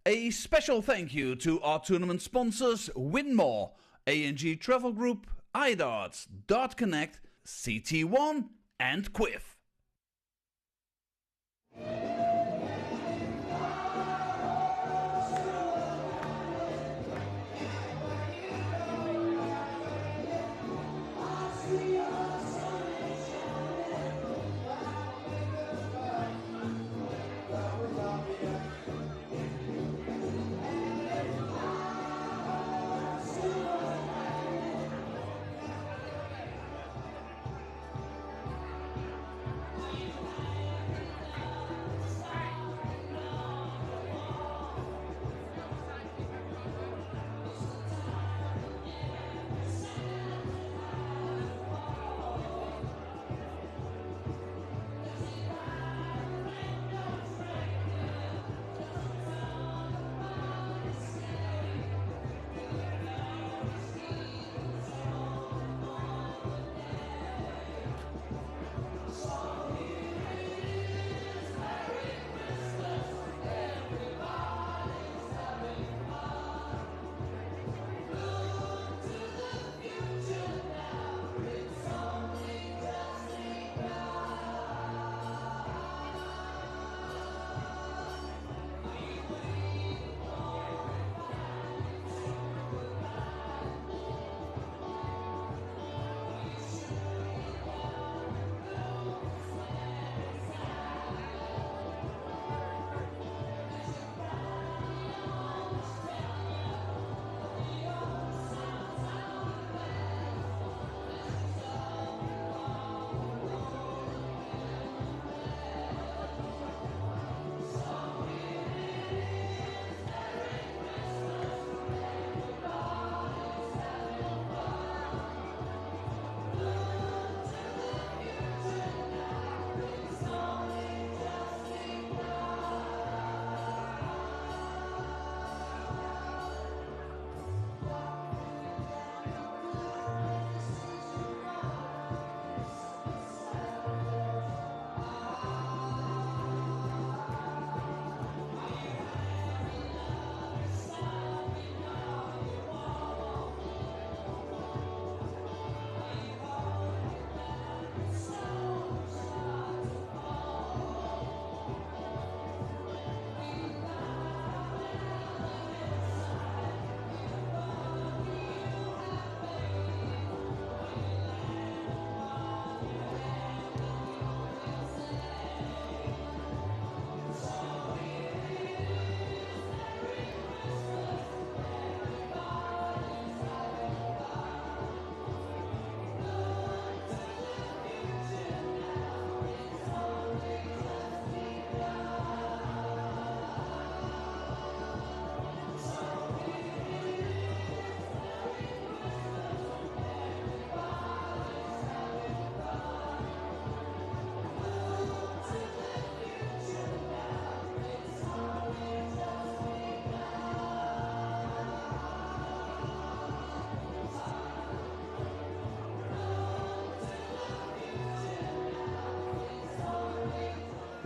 A special thank you to our tournament sponsors Winmore, A&G Travel Group, iDarts, Dart Connect, CT1 and Quiff.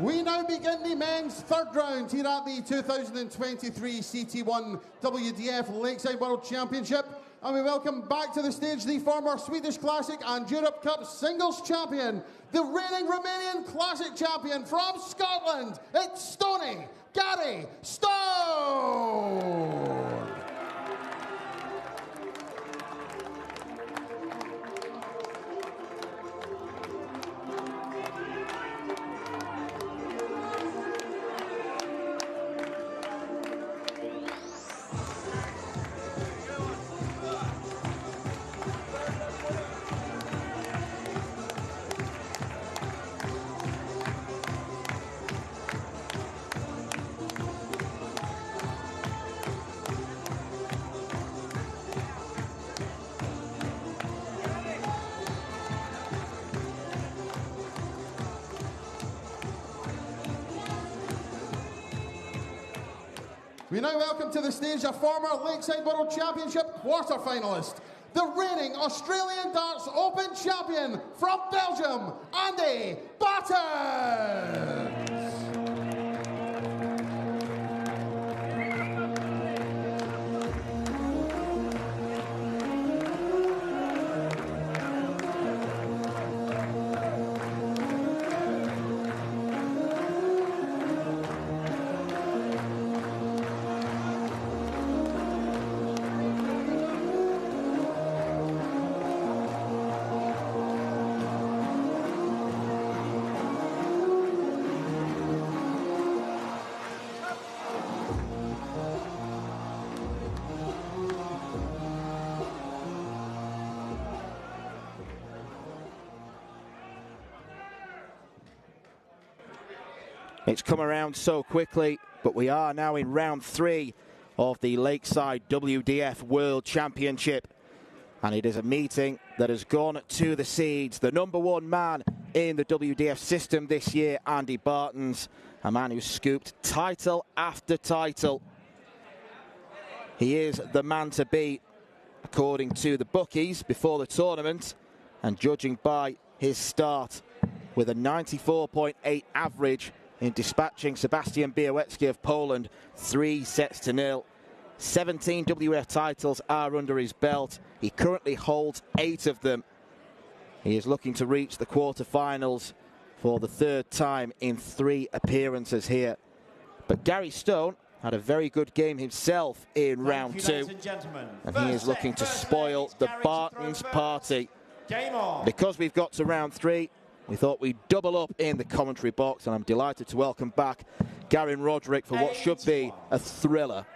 We now begin the men's third round here at the 2023 CT1 WDF Lakeside World Championship. And we welcome back to the stage the former Swedish Classic and Europe Cup singles champion, the reigning Romanian Classic champion from Scotland. It's Stoney Gary Stone. We now welcome to the stage a former Lakeside World Championship quarter-finalist, the reigning Australian Darts Open champion from Belgium, Andy Baetens.
It's come around so quickly, but we are now in round 3 of the Lakeside WDF World Championship. And it is a meeting that has gone to the seeds. The #1 man in the WDF system this year, Andy Baetens, a man who scooped title after title. He is the man to beat, according to the bookies before the tournament, and judging by his start with a 94.8 average in dispatching Sebastian Białecki of Poland 3-0. 17 WF titles are under his belt. He currently holds 8 of them. He is looking to reach the quarterfinals for the 3rd time in 3 appearances here. But Gary Stone had a very good game himself in round 2. And he is looking to spoil the Baetens party.
Game on.
Because we've got to round 3, we thought we'd double up in the commentary box, and I'm delighted to welcome back Garen Roderick for what should be a thriller.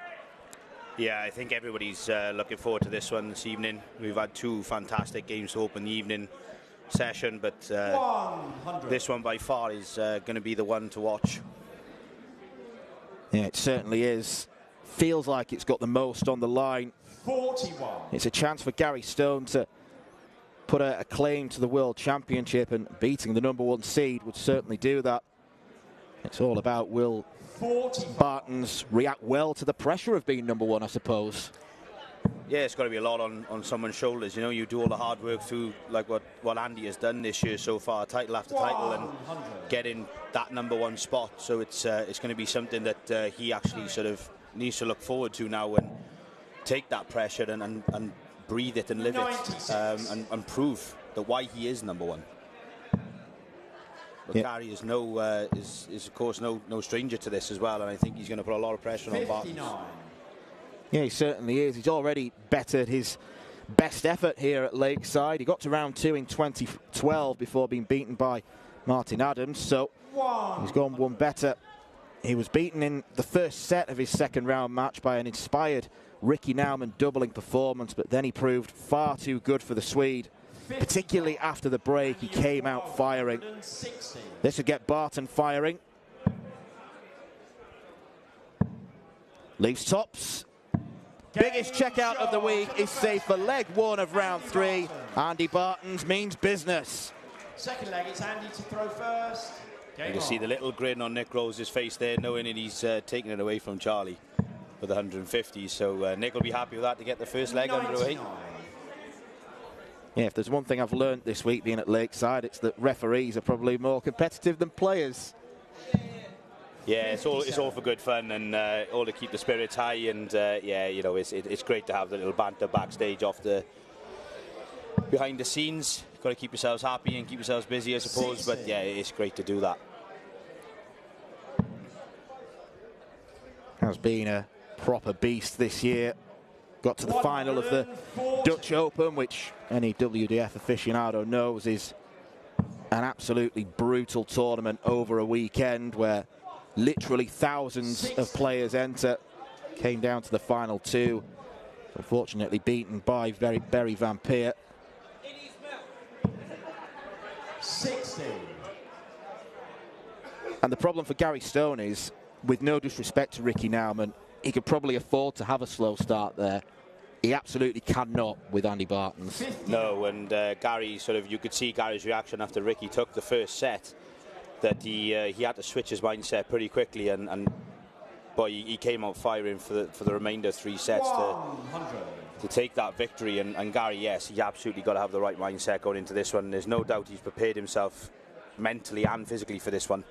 Yeah, I think everybody's looking forward to this one this evening. We've had 2 fantastic games to open the evening session, but this one by far is going to be the one to watch.
Yeah, it certainly is. Feels like it's got the most on the line.
41.
It's a chance for Gary Stone to put a claim to the World Championship, and beating the #1 seed would certainly do that. It's all about will Baetens react well to the pressure of being #1, I suppose.
Yeah, it's got to be a lot on someone's shoulders. You know, you do all the hard work through, like what Andy has done this year so far, title after title, and getting that #1 spot. So it's going to be something that he actually sort of needs to look forward to now and take that pressure and breathe it and live it, and prove that why he is #1. But Gary is of course no stranger to this as well, and I think he's going to put a lot of pressure on Baetens.
Yeah, he certainly is. He's already bettered his best effort here at Lakeside. He got to round 2 in 2012 before being beaten by Martin Adams, so he's gone one better. He was beaten in the first set of his 2nd round match by an inspired Ricky Nauman doubling performance, but then he proved far too good for the Swede. Particularly after the break, he came out firing. This would get Barton firing. Leaves tops. Biggest checkout of the week is safe for leg 1 of round 3. Andy Baetens means business.
Second leg, it's Andy to throw first.
You can see the little grin on Nick Rose's face there, knowing that he's taking it away from Charlie for the 150. So Nick will be happy with that to get the first leg underway.
Yeah, if there's one thing I've learned this week being at Lakeside, it's that referees are probably more competitive than players.
Yeah, it's all for good fun and all to keep the spirits high. And yeah, you know, it's great to have the little banter backstage off the behind the scenes. Got to keep yourselves happy and keep yourselves busy, I suppose. But yeah, it's great to do that.
Has been a proper beast this year. Got to the final of the Dutch Open, which any WDF aficionado knows is an absolutely brutal tournament over a weekend where literally thousands of players enter. Came down to the final two. Unfortunately beaten by Barry Van Peer.
60.
And the problem for Gary Stone is, with no disrespect to Ricky Nauman, he could probably afford to have a slow start there. He absolutely cannot with Andy Baetens.
No, and Gary, you could see Gary's reaction after Ricky took the first set, that he had to switch his mindset pretty quickly, and boy, he came out firing for the remainder 3 sets to take that victory. And Gary, yes, he absolutely got to have the right mindset going into this one. There's no doubt he's prepared himself mentally and physically for this one.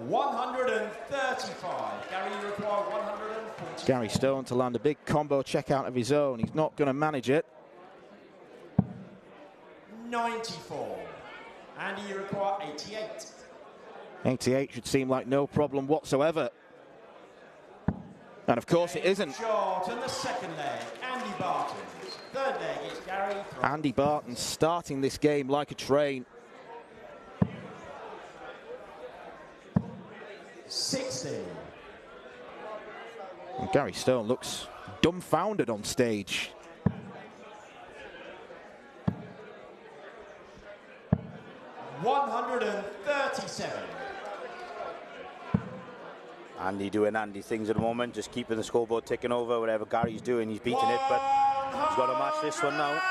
135. Gary required 140.
Gary Stone to land a big combo check out of his own. He's not going to manage it.
94. And he required 88.
88 should seem like no problem whatsoever. And of course it isn't.
Short and the second leg, Andy Baetens. Third leg is Gary.
Andy Baetens starting this game like a train.
60.
And Gary Stone looks dumbfounded on stage.
$137.
Andy doing Andy things at the moment, just keeping the scoreboard ticking over. Whatever Gary's doing, he's beating it, but he's got to match this one now.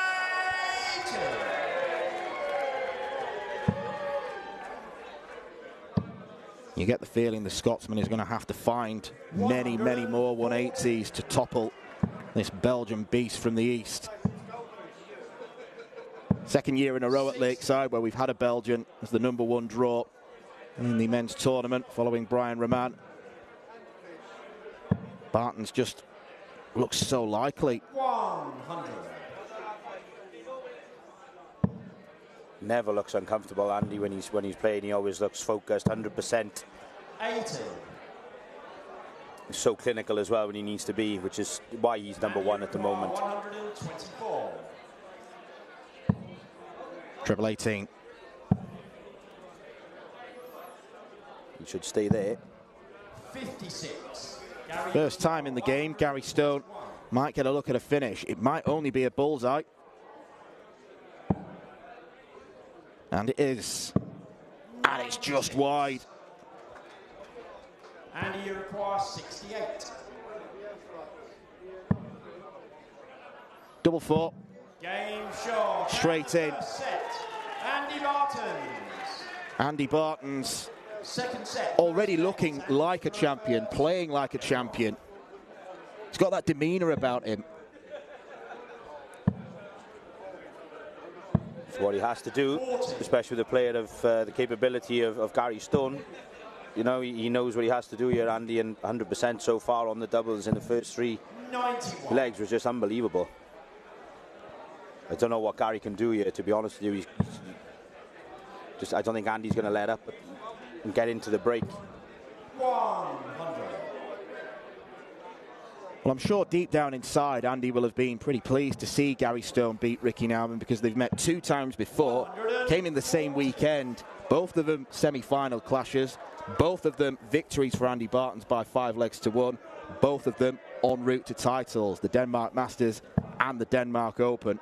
You get the feeling the Scotsman is going to have to find many, many more 180s to topple this Belgian beast from the east. Second year in a row at Lakeside where we've had a Belgian as the #1 draw in the men's tournament following Brian Raman. Baetens just looks so likely.
100.
Never looks uncomfortable, Andy, when he's playing. He always looks focused, 100%.
80.
He's so clinical as well when he needs to be, which is why he's #1 at the moment.
124.
Treble 18.
He should stay there.
56.
First time in the game, Gary Stone might get a look at a finish. It might only be a bullseye. And it is. And it's just wide.
And he requires 68.
Double 4.
Game short.
Straight in.
Set. Andy Baetens.
Andy Baetens
Second set.
already looking like a champion, playing like a champion. He's got that demeanour about him.
It's what he has to do, especially with a player of the capability of Gary Stone. You know, he knows what he has to do here, Andy, and 100% so far on the doubles in the first 3 legs was just unbelievable. I don't know what Gary can do here, to be honest with you. I don't think Andy's going to let up and get into the break.
100.
Well, I'm sure deep down inside, Andy will have been pretty pleased to see Gary Stone beat Ricky Nauman because they've met 2 times before, came in the same weekend, both of them semi-final clashes, both of them victories for Andy Baetens by 5 legs to 1, both of them en route to titles, the Denmark Masters and the Denmark Open.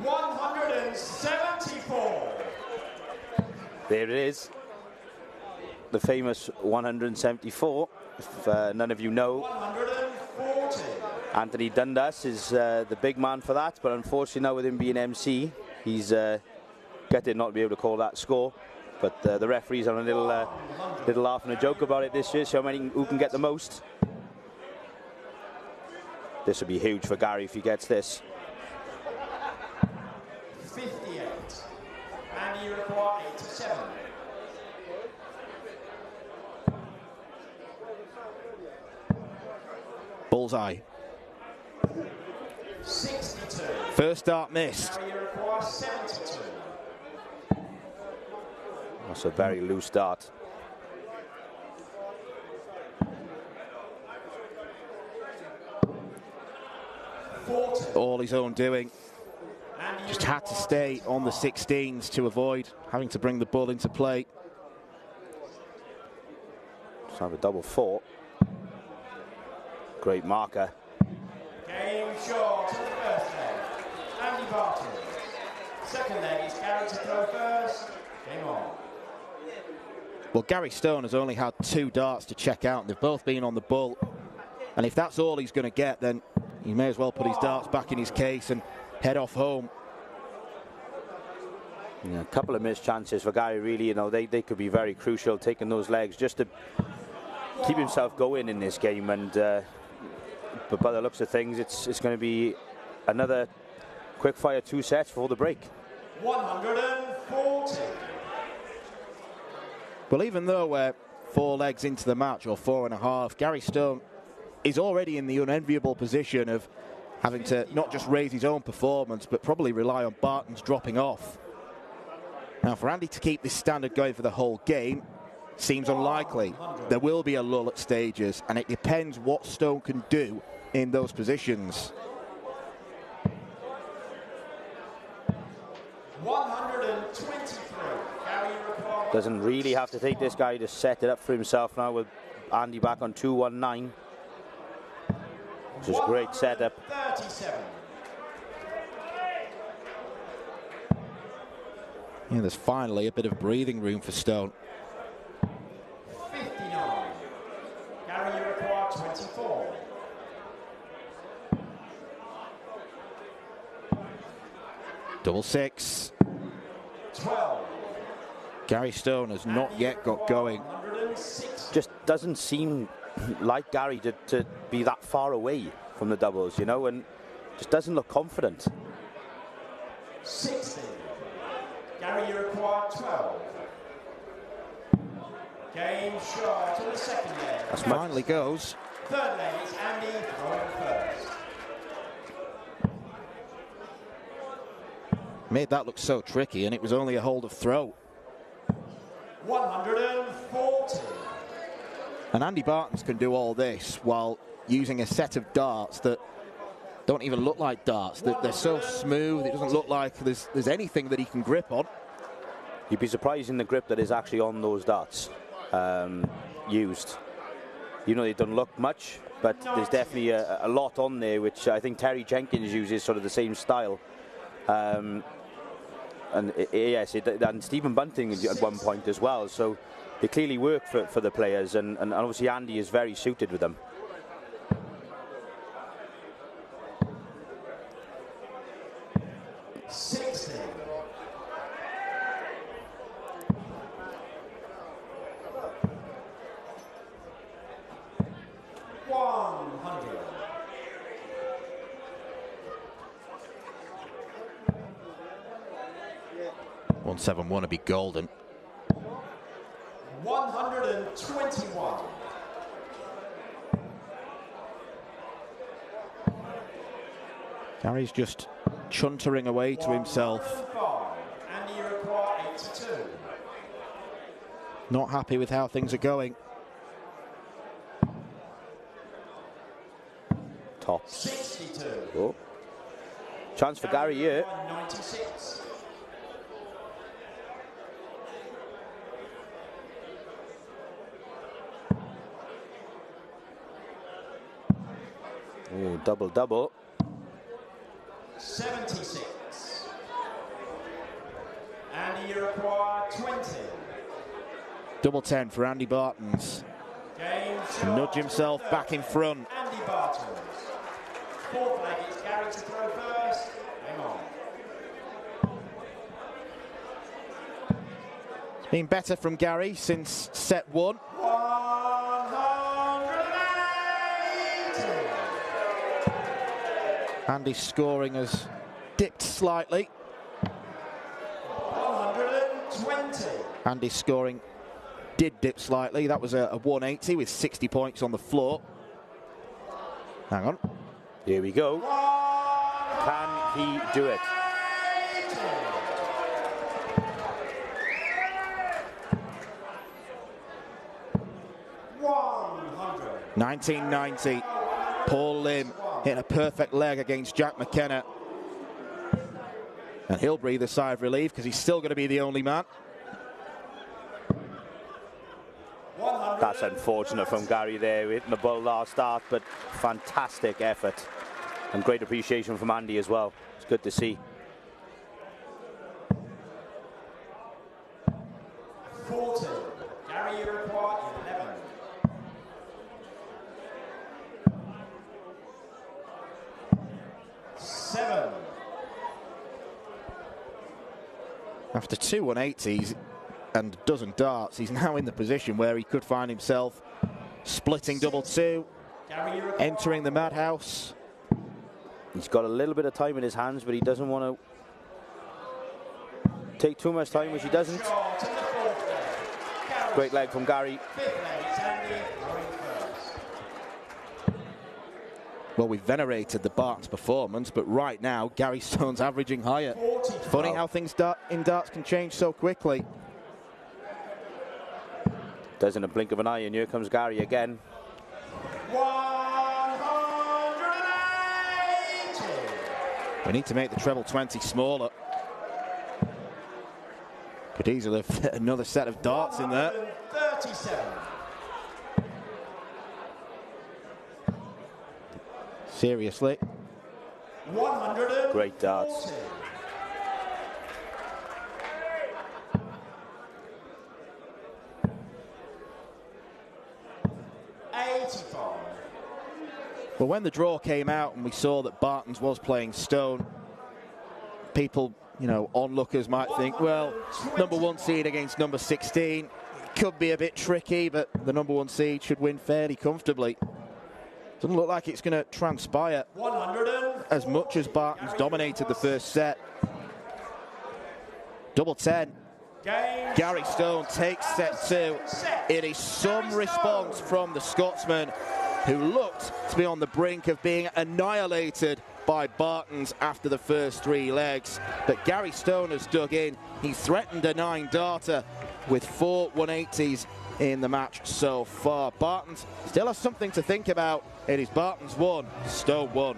174.
There it is. The famous 174. If none of you know,
140.
Anthony Dundas is the big man for that, but unfortunately now with him being MC, he's gutted not to be able to call that score. But the referees are a little laugh and a joke about it this year, so who can get the most. This would be huge for Gary if he gets this.
58. And you require 87.
Bullseye.
62.
First dart missed.
Gary, you require 72.
That's a very loose dart.
All his own doing. Just had to stay on the 16s to avoid having to bring the ball into play.
Let's have a double 4. Great marker.
Game short to the first leg. Andy Barton. Second leg is Gary to throw first. Game on.
Well, Gary Stone has only had 2 darts to check out, and they've both been on the bull. And if that's all he's going to get, then he may as well put his darts back in his case and head off home.
Yeah, a couple of missed chances for Gary, really. You know, they could be very crucial, taking those legs just to keep himself going in this game. And but by the looks of things, it's going to be another quick fire 2 sets before the break.
140.
Well, even though we're 4 legs into the match, or 4.5, Gary Stone is already in the unenviable position of having to not just raise his own performance, but probably rely on Baetens dropping off. Now, for Andy to keep this standard going for the whole game seems unlikely. There will be a lull at stages, and it depends what Stone can do in those positions.
123. Gary, required.
Doesn't really have to take this guy to set it up for himself now with Andy back on 219. Which is a great setup.
37.
Yeah, there's finally a bit of breathing room for Stone.
59. Gary, you require 24.
Double 6.
12.
Gary Stone has not yet got going.
Just doesn't seem like Gary to be that far away from the doubles, you know, and just doesn't look confident.
60. Gary, you require 12. Game short to the second leg.
That's finally goes.
Third leg is Andy throwing first.
Made that look so tricky, and it was only a hold of throw.
140.
And Andy Baetens can do all this while using a set of darts that don't even look like darts. They're so smooth, it doesn't look like there's anything that he can grip on.
You'd be surprised in the grip that is actually on those darts used. You know, they don't look much, but there's definitely a lot on there, which I think Terry Jenkins uses sort of the same style. And Stephen Bunting at one point as well. So they clearly work for the players, and obviously Andy is very suited with them.
One 7-1 would be golden.
121.
Gary's just chuntering away to himself.
Andy, you require 82.
Not happy with how things are going.
Top.
62.
Oh. Chance for Gary here.
96.
Oh, double.
76. Andy, you require 20.
Double 10 for Andy Baetens.
Game
To nudge himself back in front.
Andy Baetens. Fourth leg, it's Gary to throw first. Hang on.
It's been better from Gary since set 1.
180.
Andy's scoring has dipped slightly.
120.
Andy's scoring did dip slightly. That was a 180 with 60 points on the floor. Hang on.
Here we go. Can he do it?
$19.90. Paul Lim hitting a perfect leg against Jack McKenna. And he'll breathe a sigh of relief because he's still going to be the only man.
That's unfortunate from Gary there, hitting the ball last start, but fantastic effort. And great appreciation from Andy as well. It's good to see.
40. Gary, you require 11. Seven.
After two 180s and a dozen darts, he's now in the position where he could find himself splitting double two, entering the madhouse.
He's got a little bit of time in his hands, but he doesn't want to take too much time, which he doesn't. Great leg from Gary.
Well, we've venerated the Baetens performance, but right now, Gary Stone's averaging higher. Funny how things in darts can change so quickly.
Does in a blink of an eye, and here comes Gary again.
180.
We need to make the treble 20 smaller. Could easily fit another set of darts in there.
37.
Seriously.
100.
Great darts.
85.
Well, when the draw came out and we saw that Baetens was playing Stone, people, you know, onlookers might think, well, number one seed against number 16 could be a bit tricky, but the number one seed should win fairly comfortably. Doesn't look like it's going to transpire as much as Baetens dominated the first set. Double 10. Gary Stone takes set two. It is some response from the Scotsman, who looked to be on the brink of being annihilated by Baetens after the first three legs. But Gary Stone has dug in. He threatened a 9-darter with 4 180s in the match so far. Baetens still has something to think about. It is Baetens 1, Stone 1.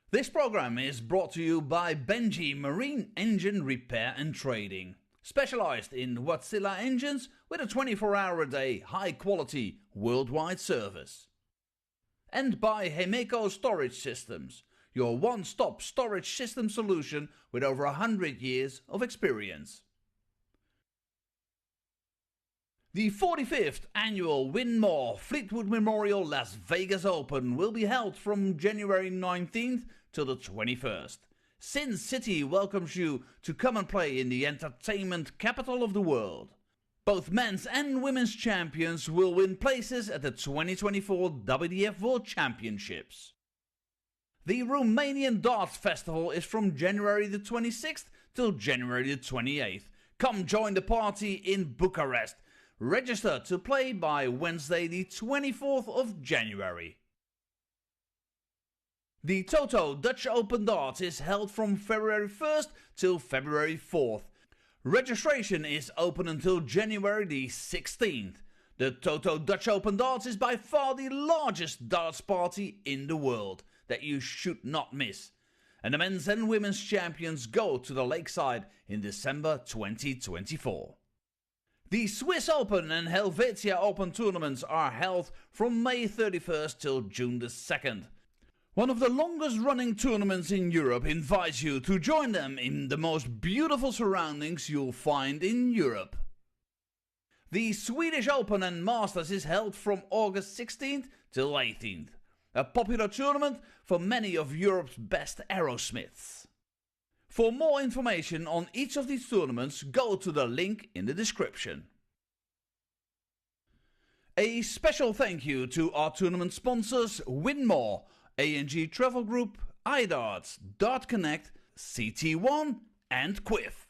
This program is brought to you by Benji Marine Engine Repair and Trading, specialized in Wärtsilä engines with a 24-hour-a-day, high-quality, worldwide service. And by Hemeco Storage Systems, your one-stop storage system solution with over 100 years of experience. The 45th annual Win More Fleetwood Memorial Las Vegas Open will be held from January 19th till the 21st. Sin City welcomes you to come and play in the entertainment capital of the world. Both men's and women's champions will win places at the 2024 WDF World Championships. The Romanian Darts Festival is from January the 26th till January the 28th. Come join the party in Bucharest. Register to play by Wednesday the 24th of January. The Toto Dutch Open Darts is held from February 1st till February 4th. Registration is open until January the 16th. The Toto Dutch Open Darts is by far the largest darts party in the world that you should not miss. And the men's and women's champions go to the Lakeside in December 2024. The Swiss Open and Helvetia Open tournaments are held from May 31st till June the 2nd. One of the longest running tournaments in Europe invites you to join them in the most beautiful surroundings you'll find in Europe. The Swedish Open and Masters is held from August 16th till 18th, a popular tournament for many of Europe's best aerosmiths. For more information on each of these tournaments, go to the link in the description. A special thank you to our tournament sponsors Winmore, A&G Travel Group, iDarts, Dart Connect, CT1 and Quiff.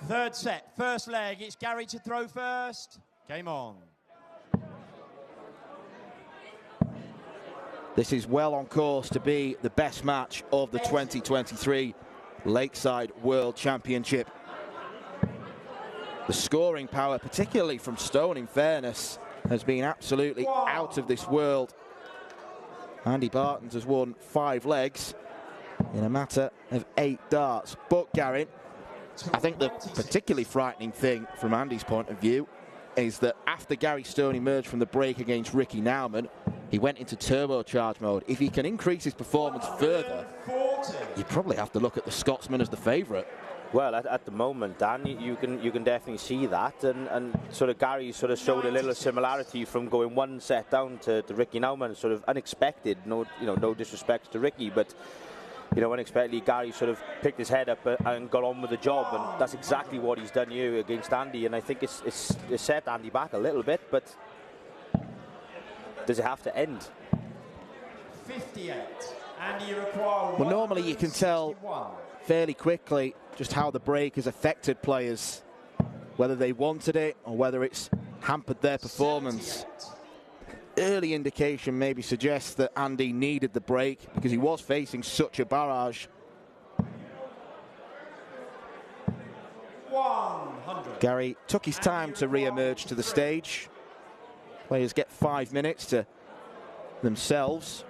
Third set, first leg, it's Gary to throw first. Game on.
This is well on course to be the best match of the 2023 Lakeside World Championship. The scoring power, particularly from Stone, in fairness, has been absolutely out of this world. Andy Baetens has won 5 legs in a matter of 8 darts. But, Gary, I think the particularly frightening thing from Andy's point of view is that after Gary Stone emerged from the break against Ricky Nauman, he went into turbocharge mode. If he can increase his performance further, you probably have to look at the Scotsman as the favourite.
Well, at the moment, Dan, you can definitely see that, and sort of Gary sort of showed a little similarity from going 1 set down to Ricky Nauman, sort of unexpected. No disrespect to Ricky, but unexpectedly Gary sort of picked his head up and got on with the job, and that's exactly what he's done here against Andy. And I think it's set Andy back a little bit, but does it have to end?
58. Andy requires.
Well, normally you can tell fairly quickly just how the break has affected players, whether they wanted it or whether it's hampered their performance.
78.
Early indication maybe suggests that Andy needed the break because he was facing such a barrage.
100.
Gary took his time to re-emerge to the stage. Players get 5 minutes to themselves.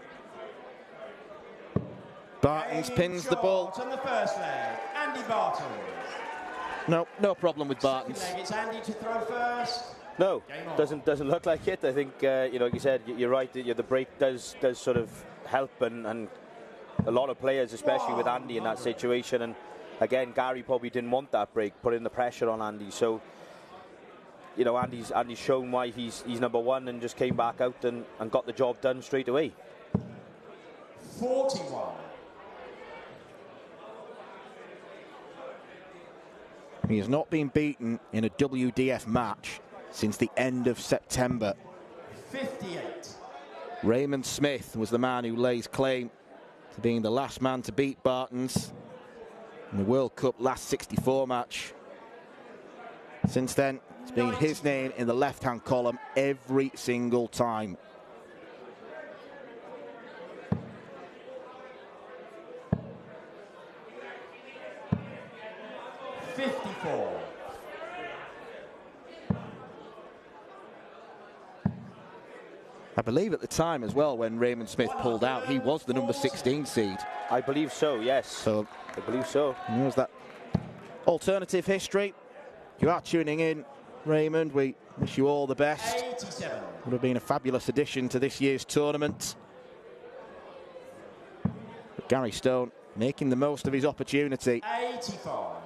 Baetens pins the ball.
On the first leg, Andy Baetens.
No problem with Baetens.
Second leg, it's Andy to throw first.
No, doesn't look like it. I think like you said, you're right. The break does sort of help, and a lot of players, especially with Andy in that situation. And again, Gary probably didn't want that break, putting the pressure on Andy. So Andy's shown why he's number one, and just came back out and got the job done straight away.
41.
He has not been beaten in a WDF match since the end of September.
58.
Raymond Smith was the man who lays claim to being the last man to beat Baetens in the World Cup last 64 match. Since then, it's been his name in the left-hand column every single time. believe at the time as well, when Raymond Smith pulled out, he was the number 16 seed.
I believe so, yes.
So
I believe so.
There's that alternative history. You are tuning in, Raymond. We wish you all the best.
87.
Would have been a fabulous addition to this year's tournament. But Gary Stone making the most of his opportunity.
85.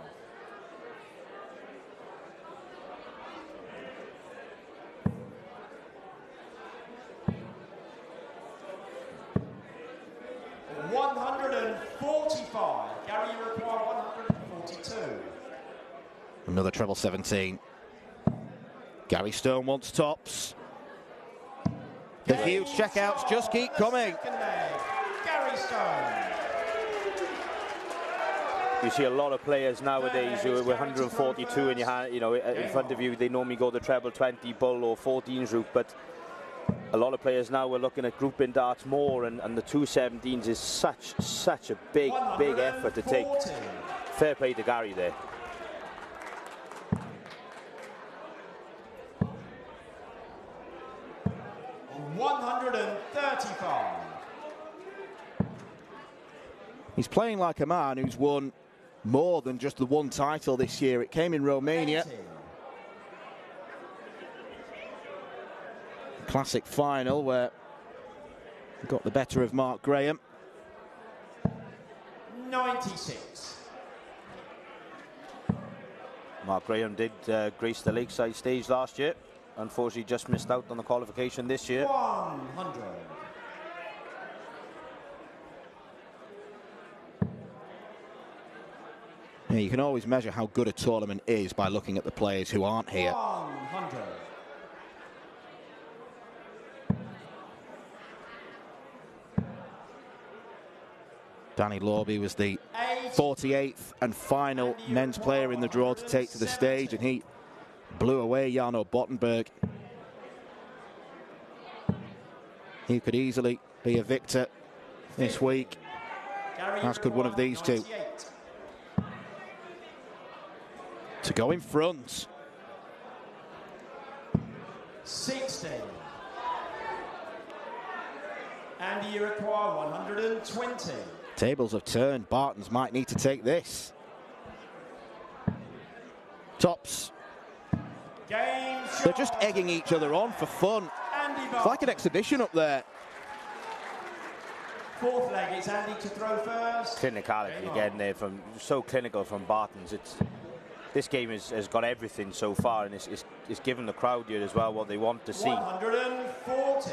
$145. Gary, you require 142.
Another treble 17. Gary Stone wants tops. The huge checkouts just keep coming.
Gary Stone.
You see a lot of players nowadays who are 142 in your hand, you know, in front of you. They normally go the treble 20 bull or 14s route, but a lot of players now are looking at grouping darts more, and the 217s is such a big effort to take. Fair play to Gary there.
$135.
He's playing like a man who's won more than just the one title this year. It came in Romania.
80.
Classic final where he got the better of Mark Graham.
96.
Mark Graham did grace the Lakeside stage last year. Unfortunately, just missed out on the qualification this year.
100.
Yeah, you can always measure how good a tournament is by looking at the players who aren't here.
100.
Danny Lauby was the 48th and final men's player in the draw to take to the stage, and he blew away Yano Bottenberg. He could easily be a victor this week, as could one of these two. To go in front.
60. And you require 120.
Tables have turned. Baetens might need to take this. Tops.
Game
They're just egging each other on for fun. It's like an exhibition up there.
Fourth leg, it's Andy to throw first.
Clinicality again there, so clinical from Baetens. This game has got everything so far, and it's given the crowd here as well what they want to see.
140.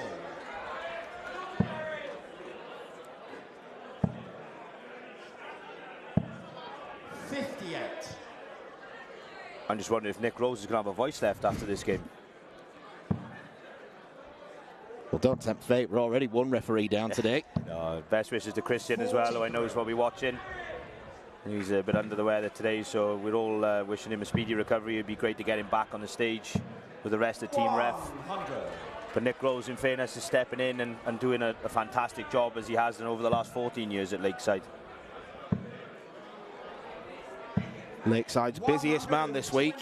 I'm just wondering if Nick Rose is going to have a voice left after this game.
Well, don't tempt fate. We're already one referee down today.
Best wishes to Christian as well, who I know is probably watching. He's a bit under the weather today, so we're all wishing him a speedy recovery. It'd be great to get him back on the stage with the rest of the team ref. But Nick Rose, in fairness, is stepping in and doing a fantastic job, as he has done over the last 14 years at Lakeside.
Lakeside's busiest man this week.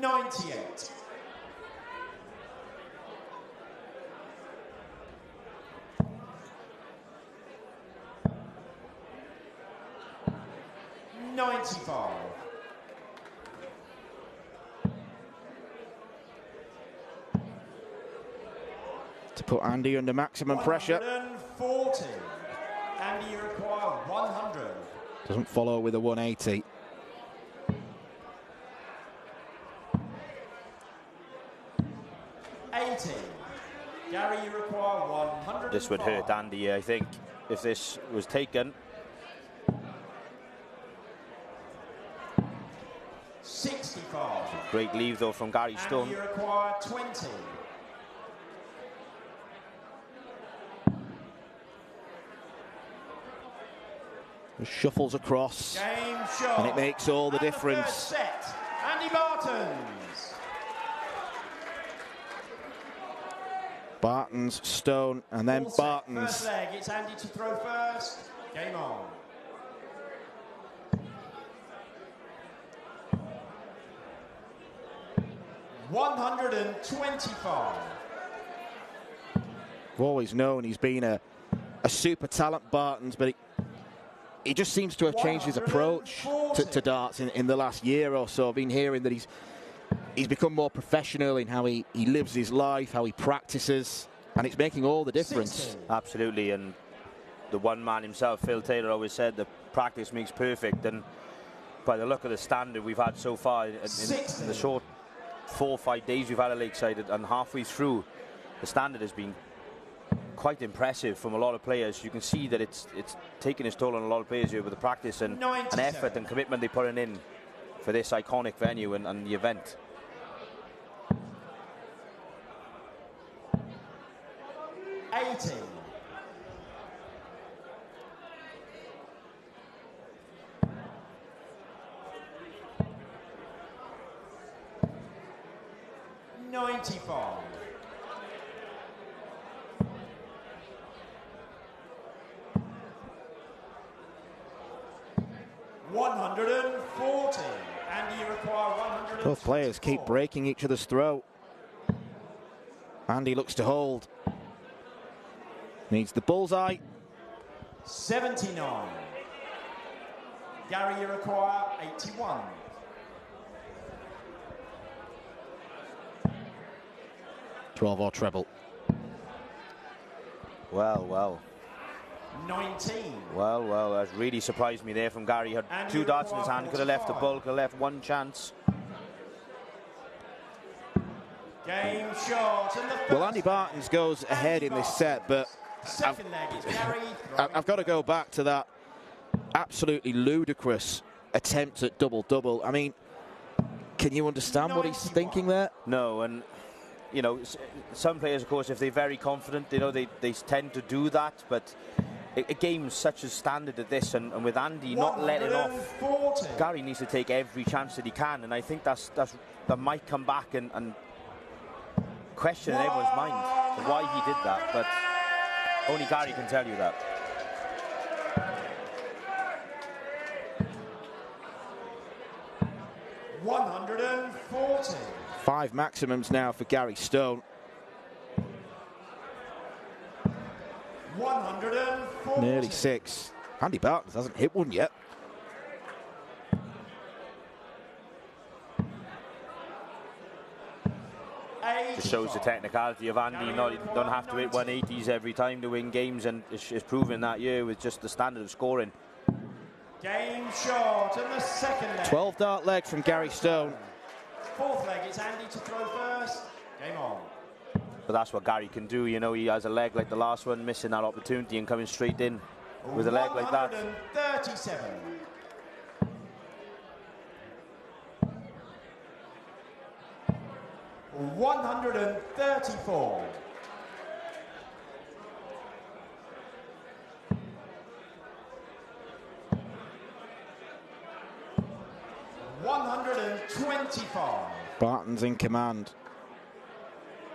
$98. $95.
To put Andy under maximum pressure.
140. Andy, you require 100.
Doesn't follow with a 180.
Gary, you require 100.
This would hurt Andy, I think, if this was taken.
65.
Great leave though from Gary Stone.
And you require 20.
Shuffles across,
Game shot.
and it makes all the difference.
The set. Andy Baetens.
Baetens, Stone, and then Baetens.
First leg, it's Andy to throw first. Game on. 125.
I've always known he's been a super talent, Baetens, but he just seems to have changed his approach to darts in the last year or so. I've been hearing that he's become more professional in how he lives his life, how he practices, and it's making all the difference.
16.
Absolutely, and the one man himself, Phil Taylor, always said that practice makes perfect, and by the look of the standard we've had so far in the short 4 or 5 days we've had at Lakeside, and halfway through, the standard has been quite impressive from a lot of players. You can see that it's taken its toll on a lot of players here with the practice and effort and commitment they're putting in for this iconic venue and the event.
$95. 140, and you require 100.
Both players keep breaking each other's throat. Andy looks to hold. Needs the bullseye.
79. Gary, you require 81.
Or treble.
Well.
19.
Well, that really surprised me there from Gary. He had
And
2 darts in his hand, could have left the
45.
bull, could have left one chance.
Game shot. And the
Well, Andy Baetens goes ahead in this set, but
second leg is Gary.
I've got to go back to that absolutely ludicrous attempt at double-double. I mean, can you understand what he's thinking there?
No, and you know, some players, of course, if they're very confident, you know, they tend to do that. But a game such as standard at this, and with Andy not letting off,
140.
Gary needs to take every chance that he can, and I think that might come back and question in everyone's mind why he did that. But only Gary can tell you that. $140.
5 maximums now for Gary Stone.
140.
Nearly 6. Andy Baetens hasn't hit one yet.
Just shows the technicality of Andy. You don't have to hit 180s every time to win games, and it's proven that year with just the standard of scoring.
Game shot and the second leg.
12 dart leg from Gary Stone.
Fourth leg, it's Andy to throw first. Game on.
But that's what Gary can do. You know, he has a leg like the last one, missing that opportunity and coming straight in with a leg like that.
137. $134. $125.
Baetens in command.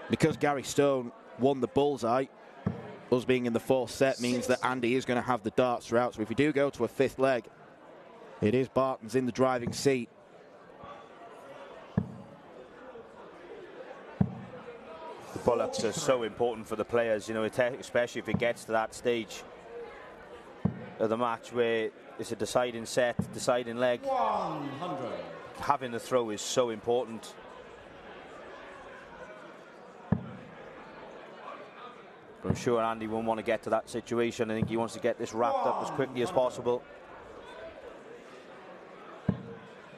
Because Gary Stone won the bullseye, us being in the 4th set means that Andy is going to have the darts throughout. So if we do go to a 5th leg, it is Baetens in the driving seat.
The pull-ups are so important for the players, you know, especially if it gets to that stage of the match where it's a deciding set, deciding leg.
100.
Having the throw is so important. But I'm sure Andy won't want to get to that situation. I think he wants to get this wrapped up as quickly as possible.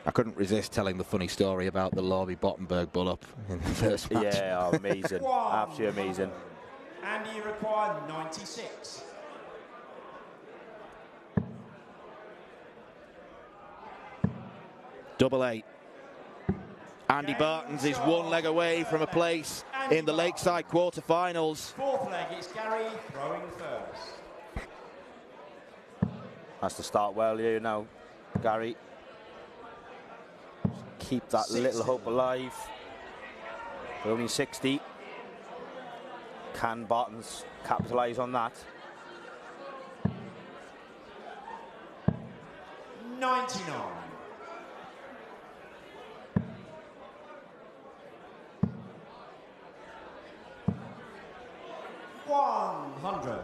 I couldn't resist telling the funny story about the Lauby Bottenberg bull-up in the first match.
Yeah, amazing. Absolutely amazing.
Andy, you require 96.
Double 8. Andy Baetens is 1 leg away from a place in the Lakeside quarterfinals.
Fourth leg, it's Gary throwing first.
Has to start well here now, Gary. Keep that
60.
little hope alive. But only 60. Can Baetens capitalise on that?
99. 100.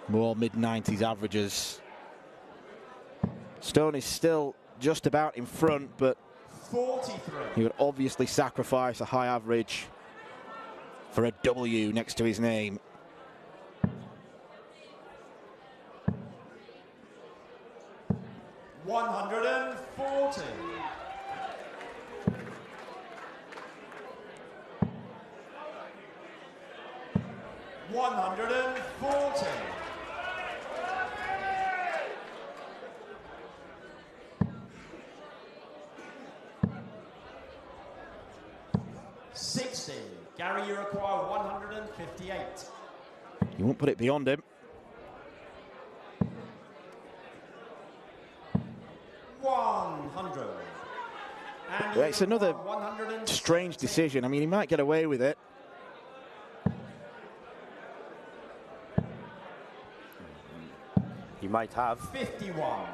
More mid-90s averages. Stone is still just about in front, but
43.
he would obviously sacrifice a high average for a W next to his name.
$140. $140. $60. Gary, you require 158.
You won't put it beyond him.
100. And
It's another strange decision. I mean, he might get away with it.
He might have.
51.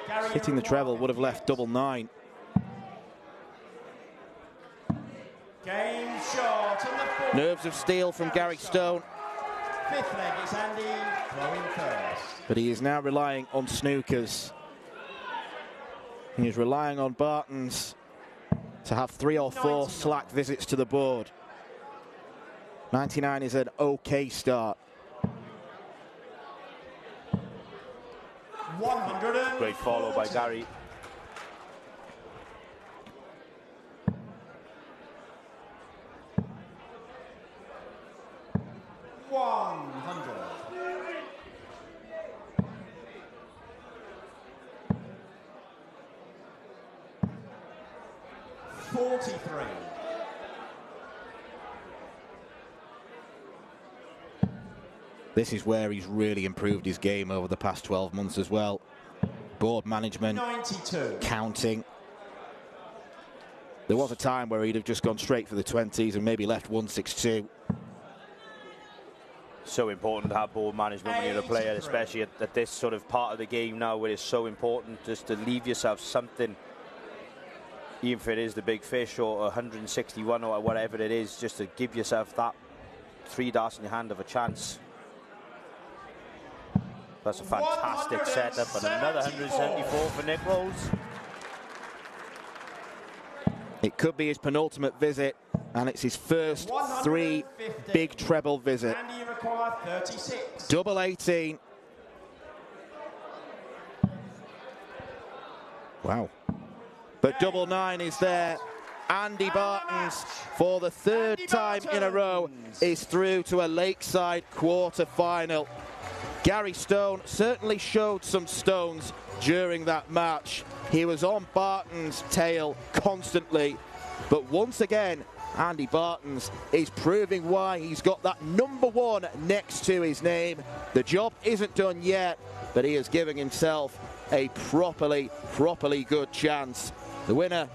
Gary,
Hitting the treble would have left double nine.
Game shot on the fourth.
Nerves of steel from Gary Stone.
Fifth leg is Andy throwing first.
But he is now relying on snookers. He is relying on Baetens to have 3 or 4
99.
slack visits to the board. 99 is an okay start.
100.
Great follow by Gary.
This is where he's really improved his game over the past 12 months as well. Board management,
92.
counting. There was a time where he'd have just gone straight for the 20s and maybe left 162.
So important to have board management when you're a player, especially at this sort of part of the game now where it's so important just to leave yourself something, even if it is the big fish or 161 or whatever it is, just to give yourself that 3 darts in your hand of a chance. That's a fantastic setup, and another 174 for Nicole.
It could be his penultimate visit, and it's his first 3 big treble visit.
And you require 36.
Double 18. Wow. But double 9 is there. Andy Baetens, for the 3rd time in a row, is through to a Lakeside quarter-final. Gary Stone certainly showed some stones during that match. He was on Baetens' tail constantly. But once again, Andy Baetens is proving why he's got that number 1 next to his name. The job isn't done yet, but he is giving himself a properly good chance. The winner,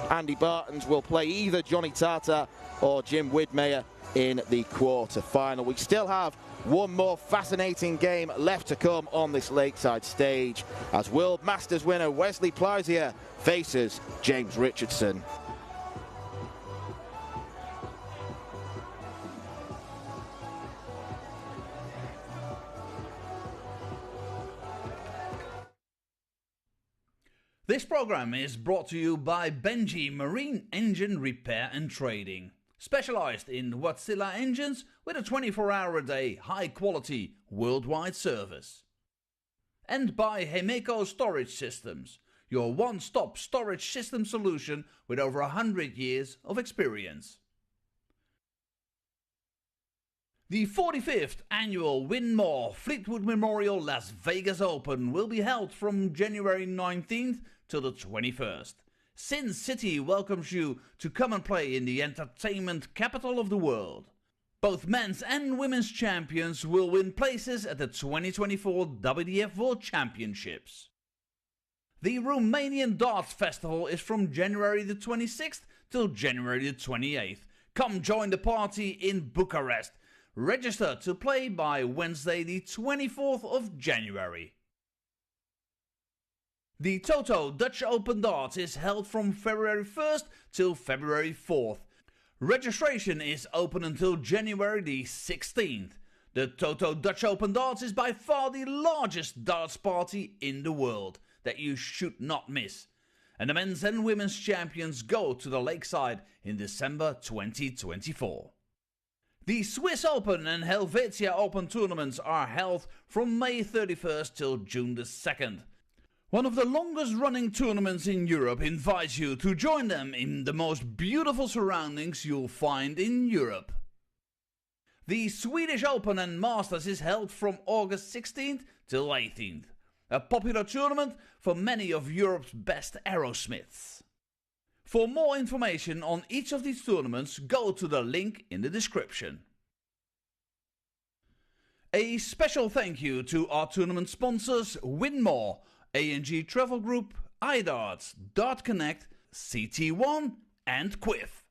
Andy Baetens, will play either Johnny Tata or Jim Widmeyer in the quarter-final. We still have one more fascinating game left to come on this Lakeside stage as World Masters winner Wesley Plaisier faces James Richardson.
This program is brought to you by Benji Marine Engine Repair and Trading. Specialized in Wärtsilä engines with a 24-hour-a-day, high-quality, worldwide service. And by Hemeco Storage Systems, your one-stop storage system solution with over 100 years of experience. The 45th annual Win More Fleetwood Memorial Las Vegas Open will be held from January 19th till the 21st. Sin City welcomes you to come and play in the entertainment capital of the world. Both men's and women's champions will win places at the 2024 WDF World Championships. The Romanian Darts Festival is from January the 26th till January the 28th. Come join the party in Bucharest. Register to play by Wednesday the 24th of January. The Toto Dutch Open Darts is held from February 1st till February 4th. Registration is open until January the 16th. The Toto Dutch Open Darts is by far the largest darts party in the world that you should not miss. And the men's and women's champions go to the Lakeside in December 2024. The Swiss Open and Helvetia Open tournaments are held from May 31st till June the 2nd. One of the longest running tournaments in Europe invites you to join them in the most beautiful surroundings you'll find in Europe. The Swedish Open and Masters is held from August 16th till 18th, a popular tournament for many of Europe's best aerosmiths. For more information on each of these tournaments, go to the link in the description. A special thank you to our tournament sponsors Winmore, A&G Travel Group, iDarts, Dart Connect, CT1 and Quiff.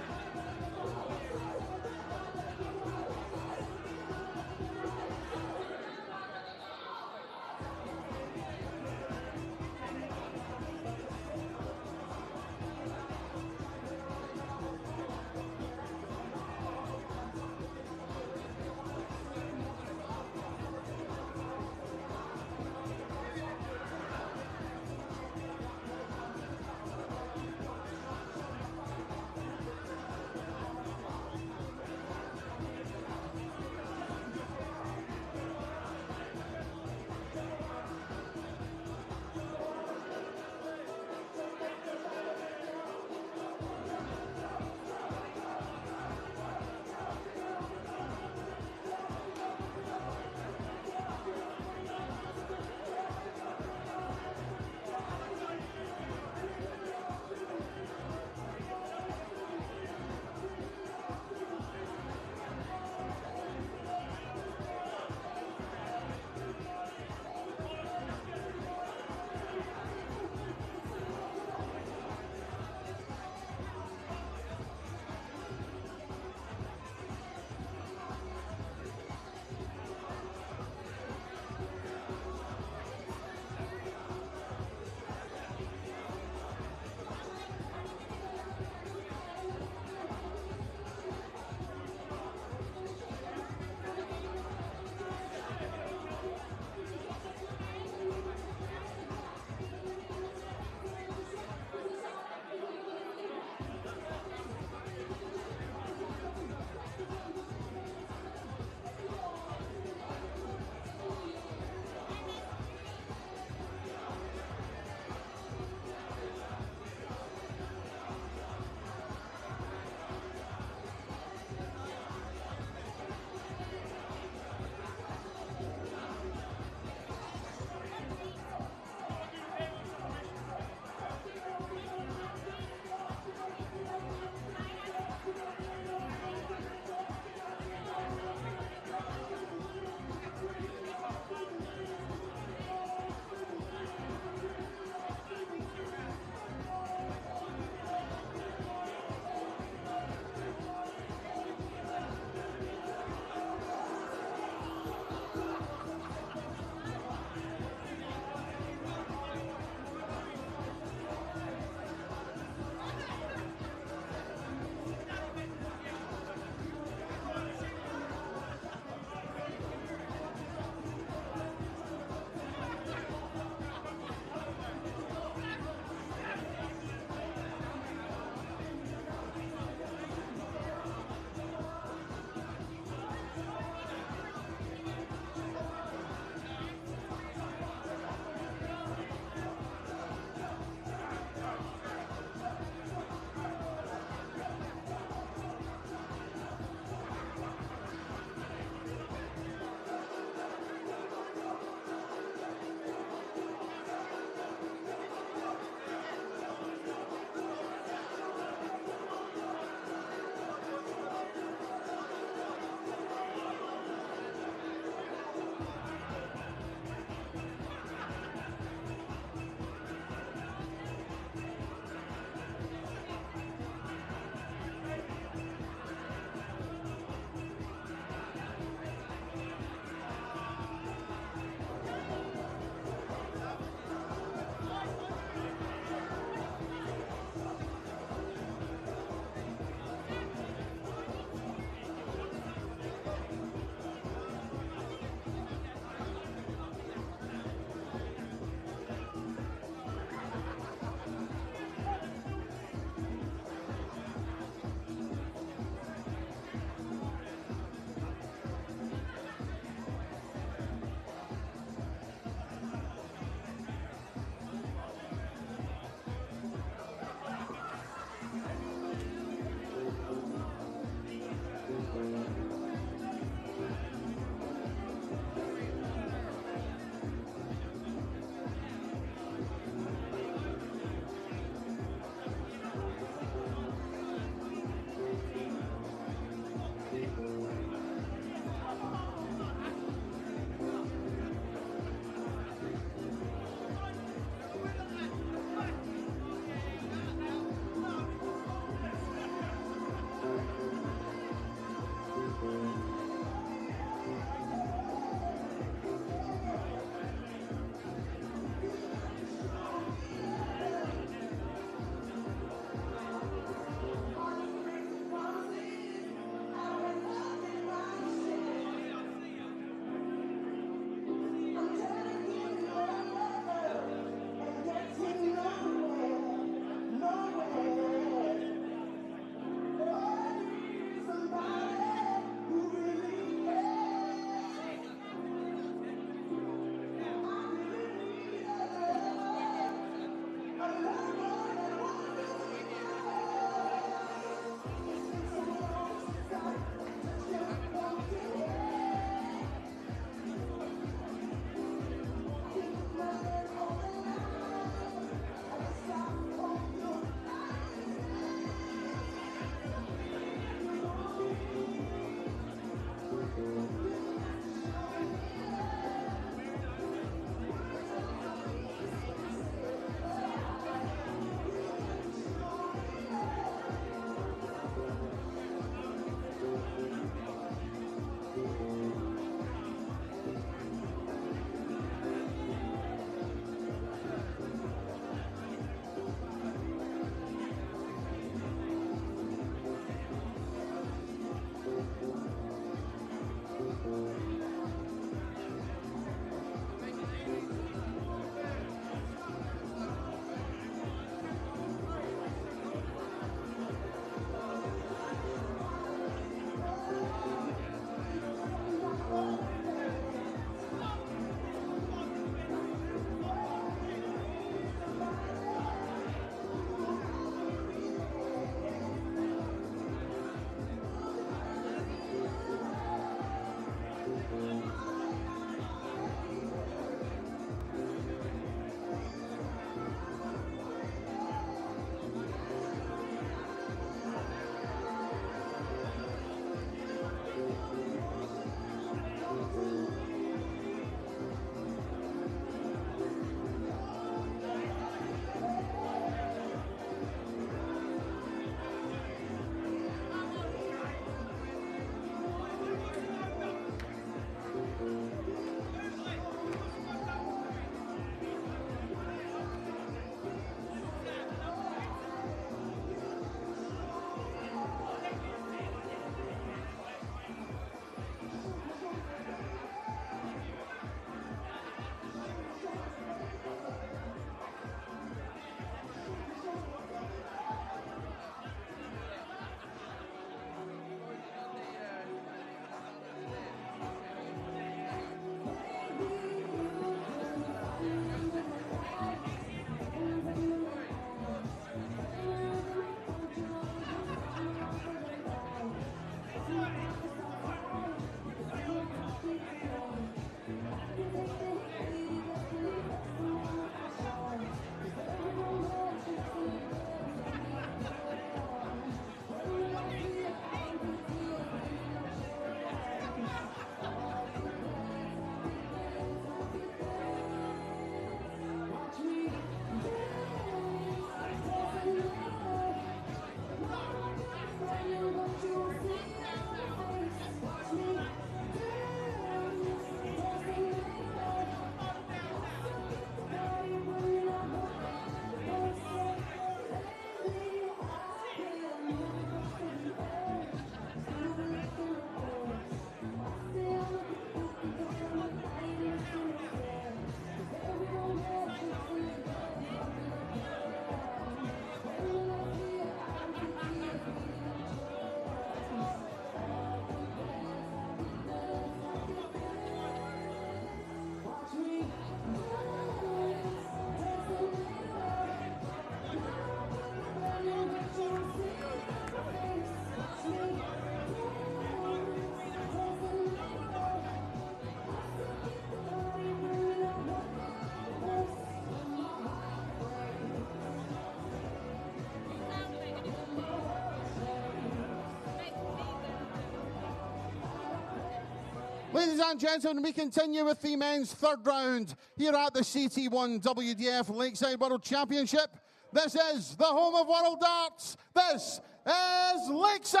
Ladies and gentlemen, we continue with the men's third round here at the CT1 WDF Lakeside World Championship. This is the home of World Darts. This is Lakeside.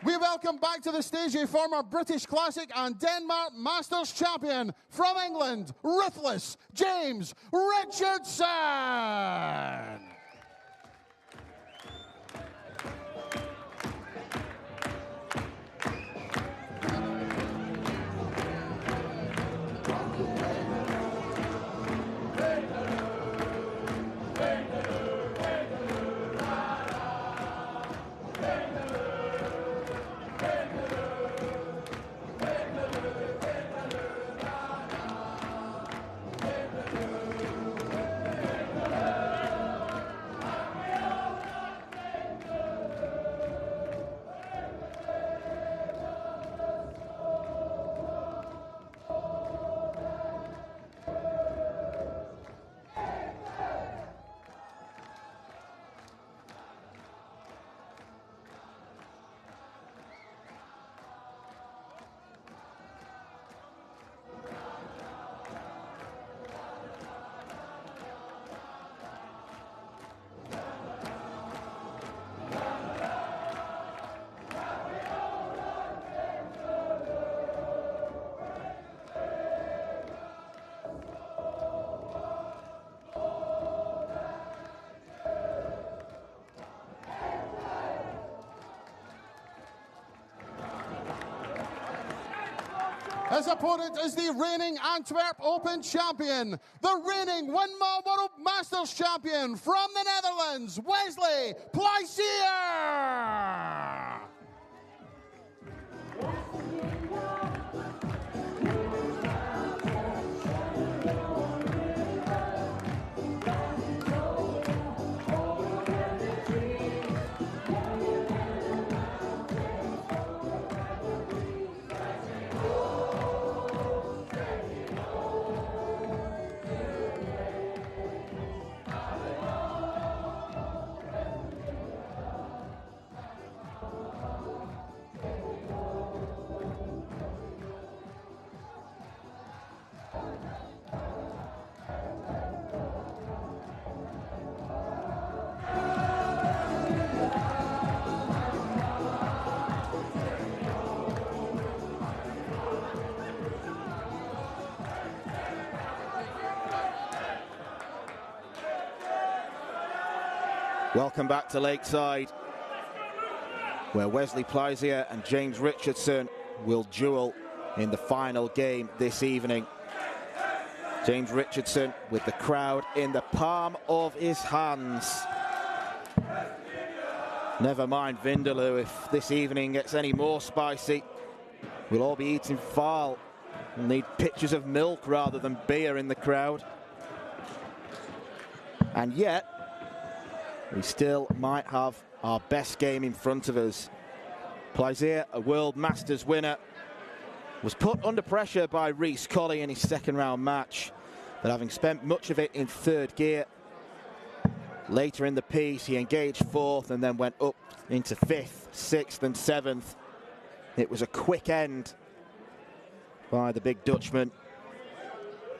We welcome back to the stage a former British Classic and Denmark Masters champion from England, Ruthless James Richardson. His opponent is the reigning Antwerp Open champion, the reigning Windmill World Masters champion from the Netherlands, Wesley Plaisier.
Welcome back to Lakeside, where Wesley Plaisier and James Richardson will duel in the final game this evening. James Richardson with the crowd in the palm of his hands. Never mind Vindaloo, if this evening gets any more spicy, we'll all be eating fowl. We'll need pitchers of milk rather than beer in the crowd. And yet, we still might have our best game in front of us. Plaisier, a World Masters winner, was put under pressure by Rhys Colley in his second round match, but having spent much of it in third gear, later in the piece he engaged fourth and then went up into fifth, sixth and seventh. It was a quick end by the big Dutchman.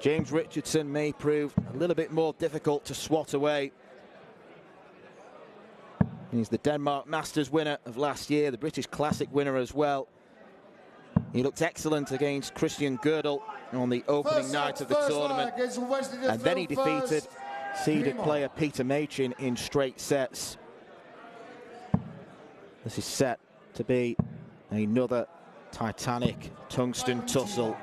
James Richardson may prove a little bit more difficult to swat away. He's the Denmark Masters winner of last year, the British Classic winner as well. He looked excellent against Christian Girdle on the opening night of the tournament. And then he defeated seeded player Peter Machin in straight sets. This is set to be another titanic tungsten tussle.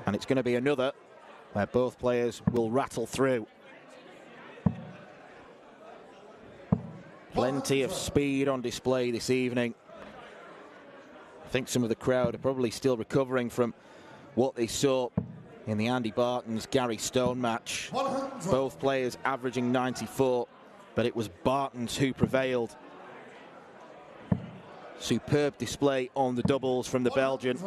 And it's going to be another where both players will rattle through. Plenty of speed on display this evening. I think some of the crowd are probably still recovering from what they saw in the Andy Baetens-Gary Stone match. Both players averaging 94, but it was Baetens who prevailed. Superb display on the doubles from the Belgian.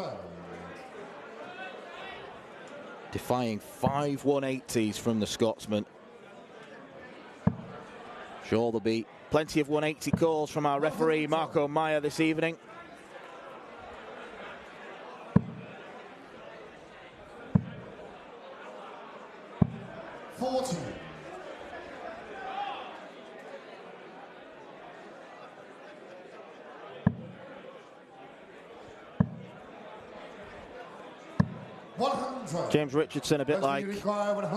defying 5 180s from the Scotsman. Sure, there'll be plenty of 180 calls from our referee, Marco Meyer, this evening. James Richardson, a bit like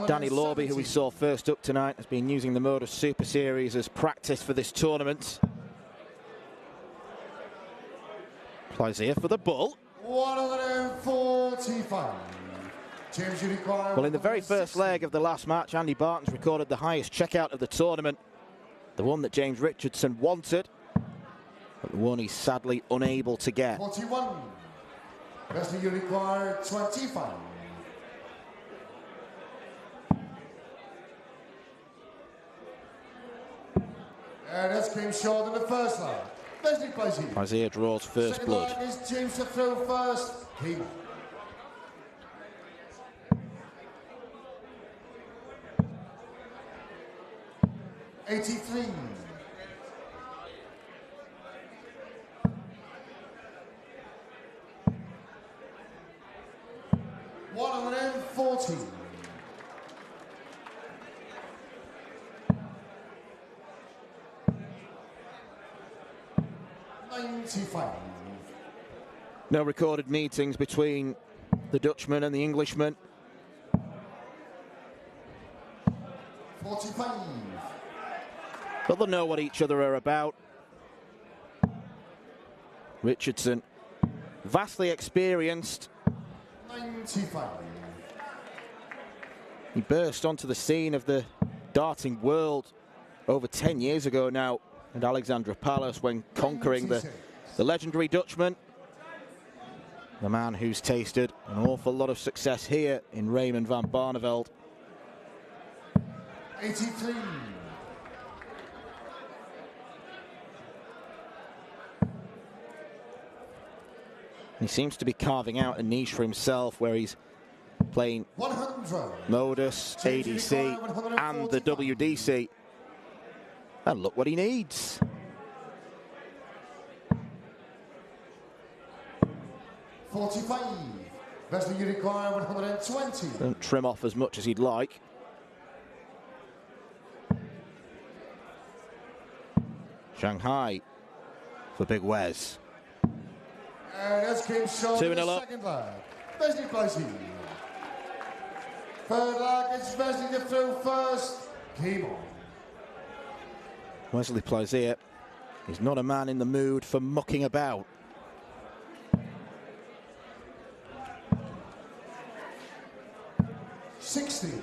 Danny Lauby, who we saw first up tonight, has been using the Modus Super Series as practice for this tournament. Plaisier for the bull.
145.
Well, in the very first leg of the last match, Andy Baetens recorded the highest checkout of the tournament. The one that James Richardson wanted, but the one he's sadly unable to get.
41. Wesley, you require 25. And that's came short in the first leg. Wesley Plaisier.
Plaisier draws first
Second
blood.
leg is James to throw first. Keep. $83. $140. $95.
No recorded meetings between the Dutchman and the Englishman.
45.
But they'll know what each other are about. Richardson, vastly experienced.
95.
He burst onto the scene of the darting world over 10 years ago now at Alexandra Palace when conquering the legendary Dutchman. The man who's tasted an awful lot of success here in Raymond van Barneveld.
83.
He seems to be carving out a niche for himself where he's playing
100.
Modus, ADC and the WDC. And look what he needs.
$45. Wesley, you require 120.
Don't trim off as much as he'd like. Shanghai for Big Wes.
And that's came short in
2-0
the
up.
second leg. Wesley Plaisier. Third leg, it's Wesley to throw first. Keep on.
Wesley Plaisier is not a man in the mood for mucking about.
$60.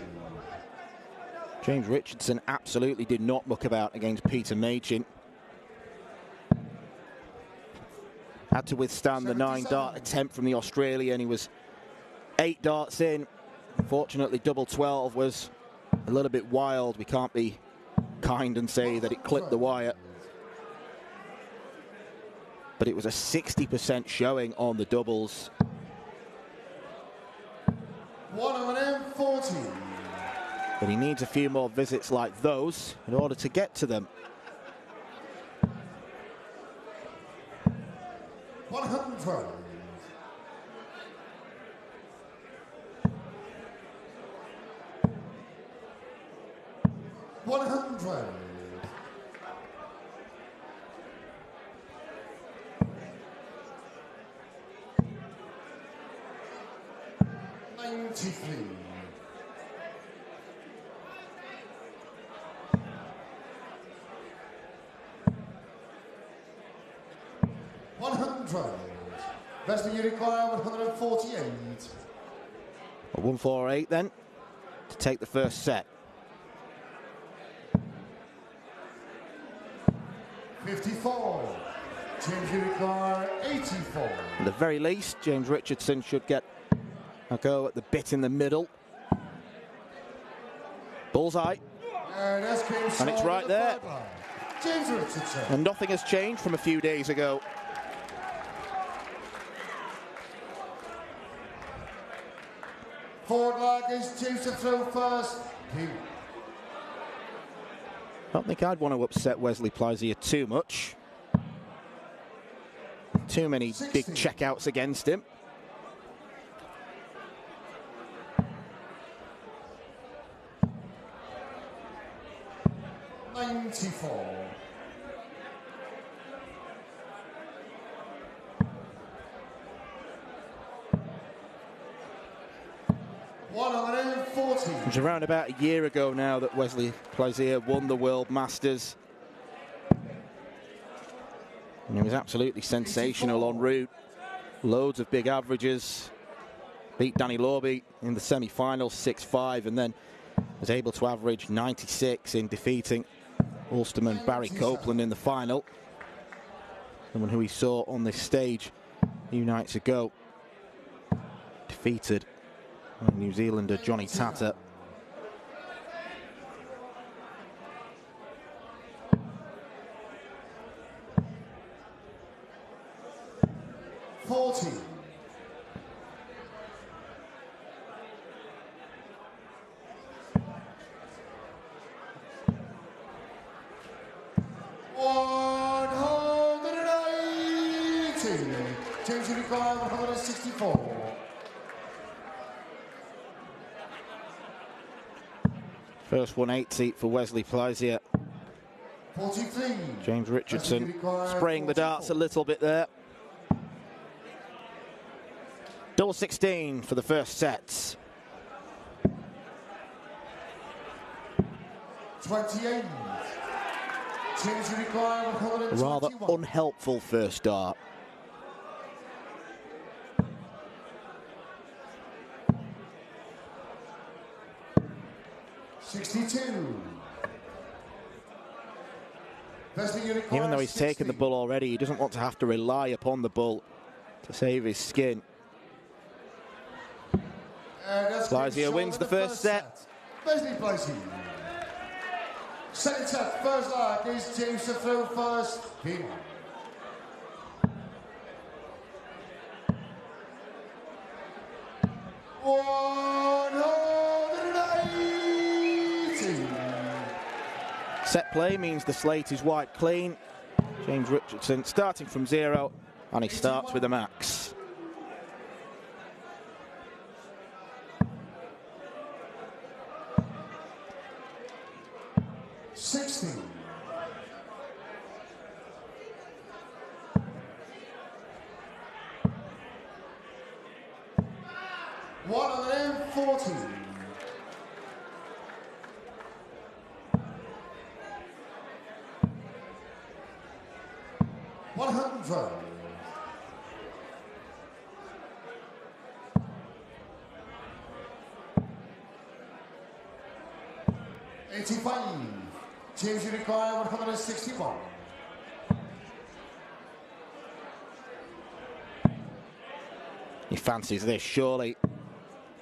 James Richardson absolutely did not muck about against Peter Machin. Had to withstand the 9-dart attempt from the Australian. He was 8 darts in. Unfortunately, double 12 was a little bit wild. We can't be kind and say that it clipped the wire. But it was a 60% showing on the doubles.
140.
But he needs a few more visits like those in order to get to them.
100. $100. $93. $100. Wesley, you require 148.
148 then to take the first set.
54. James, you require 84.
At the very least, James Richardson should get a go at the bit in the middle. Bullseye.
And
it's right there.
James Richardson.
And nothing has changed from a few days ago.
Forward leg is due to throw first.
I don't think I'd want to upset Wesley Plaisier too much. Too many
60.
big checkouts against him.
$94. $140.
It was around about a year ago now that Wesley Plaisier won the World Masters. And he was absolutely sensational en route. Loads of big averages. Beat Danny Lauby in the semi-finals 6-5, and then was able to average 96 in defeating Ulsterman Barry Copeland in the final. Someone who we saw on this stage a few nights ago. Defeated New Zealander Johnny Tatter.
$40. Change to require 164.
First 180 for Wesley Plaisier.
43.
James Richardson spraying the darts a little bit there. Double 16 for the first sets.
28. Change to require
A
121.
rather unhelpful first dart. Even though he's taken the bull already, he doesn't want to have to rely upon the bull to save his skin. Plaisier wins the first set.
Wesley Plaisier. Second set, first leg is James to throw first. Game on.
Set play means the slate is wiped clean. James Richardson starting from 0, and he starts with a max.
$60. $140. $100. $85. James, you require 161.
He fancies this, surely.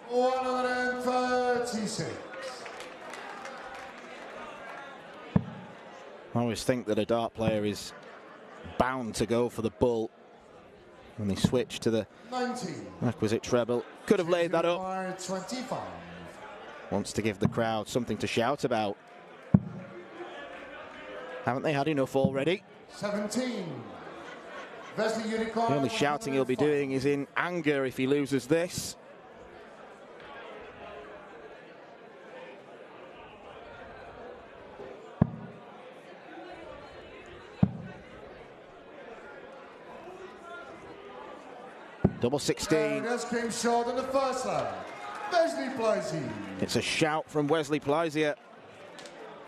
136.
I always think that a dart player is bound to go for the bull when they switch to the
90.
requisite treble. Could have laid that up.
25.
Wants to give the crowd something to shout about. Haven't they had enough already?
17. Wesley, you require
The only shouting he'll be doing is in anger if he loses this. Double 16.
That's came short in the first leg. Wesley Plaisier.
It's a shout from Wesley Plaisier.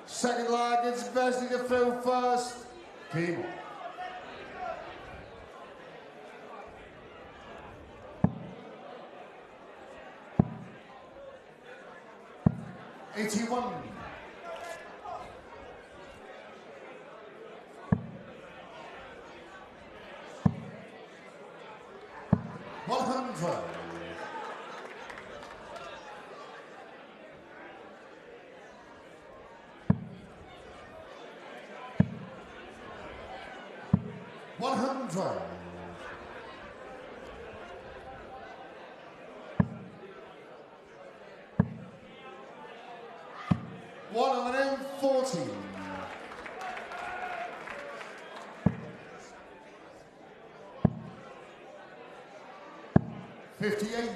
Second leg, it's Wesley to throw first. Game on. $81. $100. $100. 58.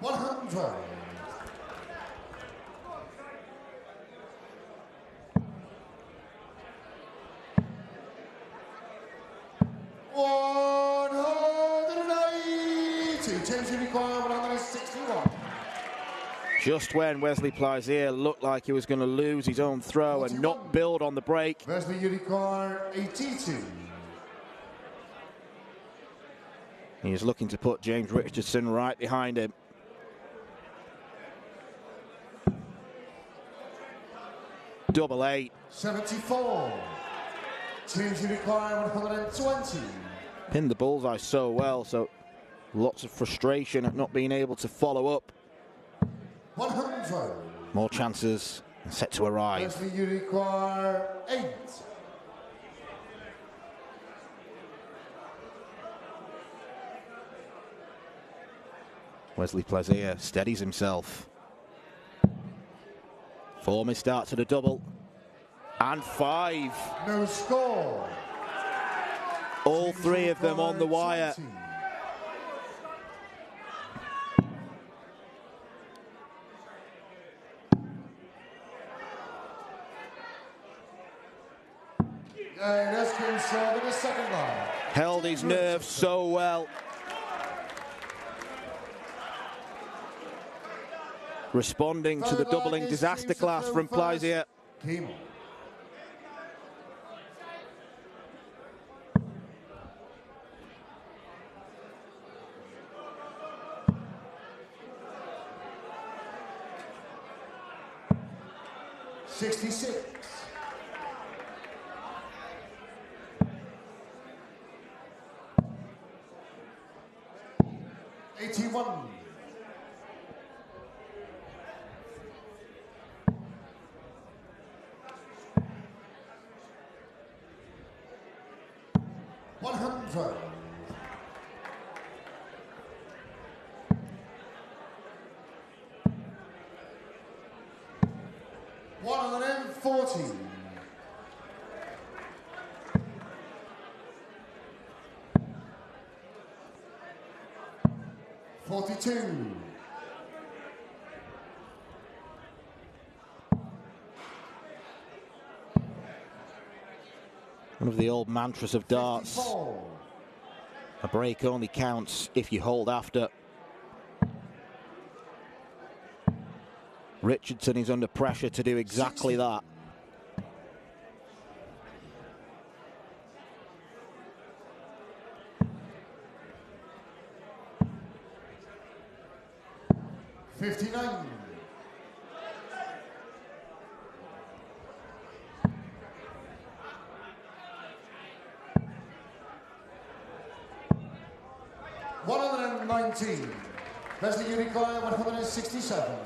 $100. Change you require 161.
Just when Wesley Plaisier looked like he was going to lose his own throw 41. And not build on the break.
Wesley, you require 82.
He's looking to put James Richardson right behind him. Double 8.
74. Change you require 120.
Pinned the bullseye so well, so lots of frustration at not being able to follow up.
100.
More chances set to arrive.
Wesley, you require 8.
Wesley Plaisier steadies himself. 4 missed starts at a double. And 5.
No score.
All 3 of them on the wire.
20. That's control in the second line.
Held his nerve so well. Responding to the doubling disaster class from Plaisier.
Game on. $66. 81. 100. 140. 42.
1 of the old mantras of darts.
54.
A break only counts if you hold after. Richardson is under pressure to do exactly
60.
that.
$59. 119. Wesley, you require 167.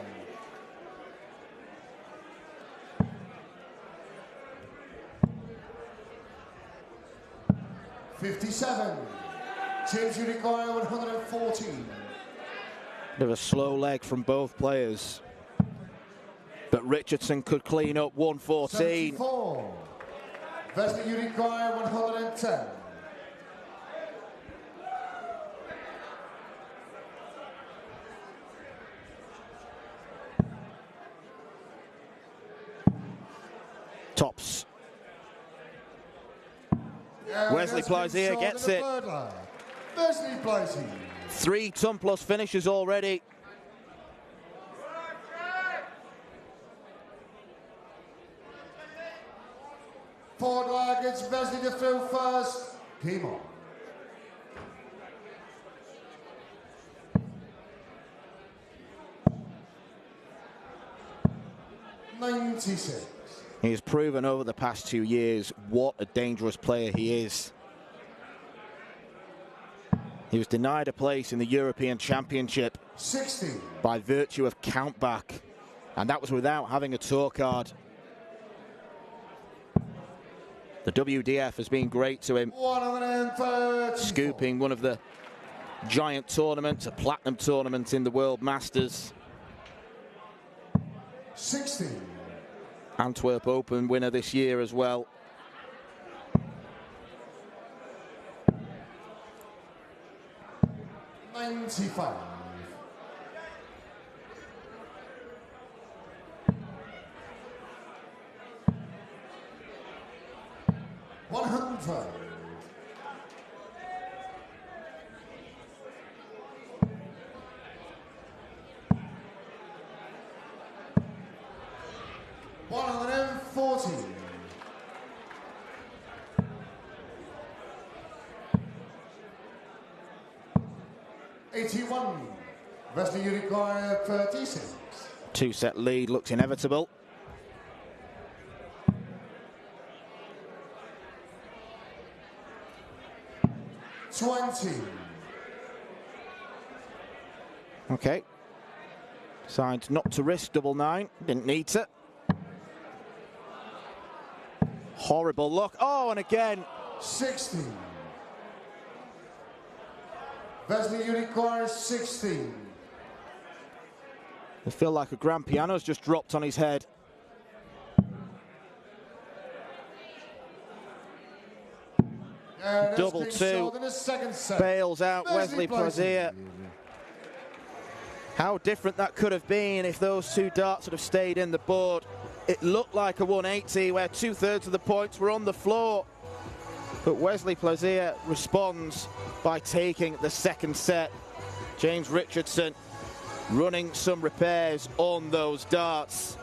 57. James, you require 114.
Bit of a slow leg from both players. But Richardson could clean up 114.
74. Wesley, you require 110.
Tops. Wesley Plaisier gets it.
Wesley Plaisier.
3 ton plus finishes already.
Forward leg, it's Wesley to throw first. Game on. $96.
He has proven over the past 2 years what a dangerous player he is. He was denied a place in the European Championship
60.
by virtue of countback, and that was without having a tour card. The WDF has been great to him,
134.
scooping one of the giant tournaments, a platinum tournament in the World Masters.
60.
Antwerp Open winner this year as well.
$95. $100. $140. $81. Wesley, you require 36.
Two-set lead looks inevitable.
$20.
Okay. Decides not to risk double nine. Didn't need to. Horrible look. Oh, and again.
60. Wesley, you require 16.
I feel like a grand piano's just dropped on his head. Double two. Bails out Wesley Plaisier. How different that could have been if those two darts had have stayed in the board. It looked like a 180 where 2/3 of the points were on the floor. But Wesley Plaisier responds by taking the second set. James Richardson running some repairs on those darts.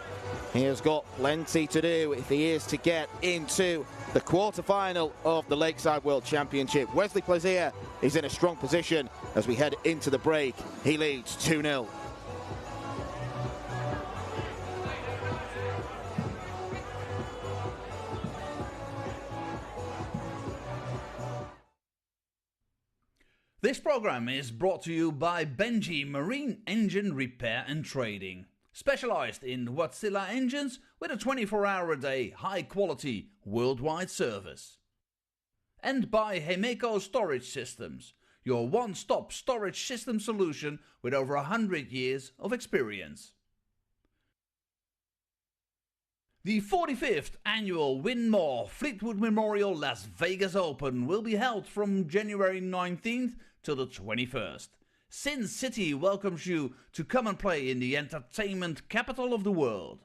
He has got plenty to do if he is to get into the quarter-final of the Lakeside World Championship. Wesley Plaisier is in a strong position as we head into the break. He leads 2-0.
This program is brought to you by Benji Marine Engine Repair and Trading. Specialized in Wärtsilä engines with a 24-hour-a-day, high-quality, worldwide service. And by Hemeco Storage Systems, your one-stop storage system solution with over 100 years of experience. The 45th annual Win More Fleetwood Memorial Las Vegas Open will be held from January 19th till the 21st. Sin City welcomes you to come and play in the entertainment capital of the world.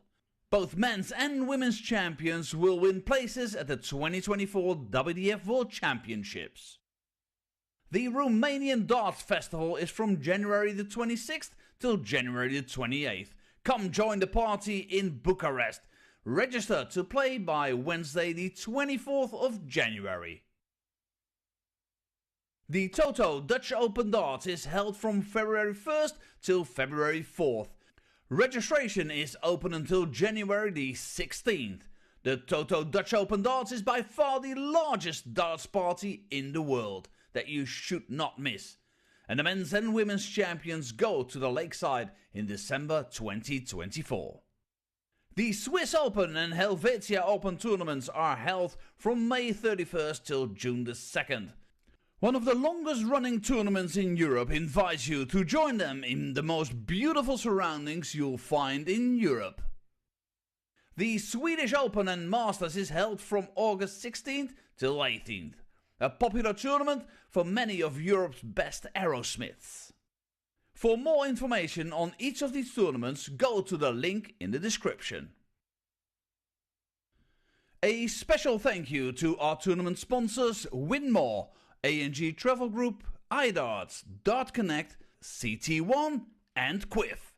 Both men's and women's champions will win places at the 2024 WDF World Championships. The Romanian Darts Festival is from January the 26th till January the 28th. Come join the party in Bucharest. Register to play by Wednesday the 24th of January. The Toto Dutch Open Darts is held from February 1st till February 4th. Registration is open until January the 16th. The Toto Dutch Open Darts is by far the largest darts party in the world that you should not miss. And the men's and women's champions go to the Lakeside in December 2024. The Swiss Open and Helvetia Open tournaments are held from May 31st till June the 2nd. One of the longest running tournaments in Europe invites you to join them in the most beautiful surroundings you'll find in Europe. The Swedish Open and Masters is held from August 16th till 18th. A popular tournament for many of Europe's best aerosmiths. For more information on each of these tournaments, go to the link in the description. A special thank you to our tournament sponsors Win More, A&G Travel Group, iDarts, Dart Connect, CT1 and Quiff.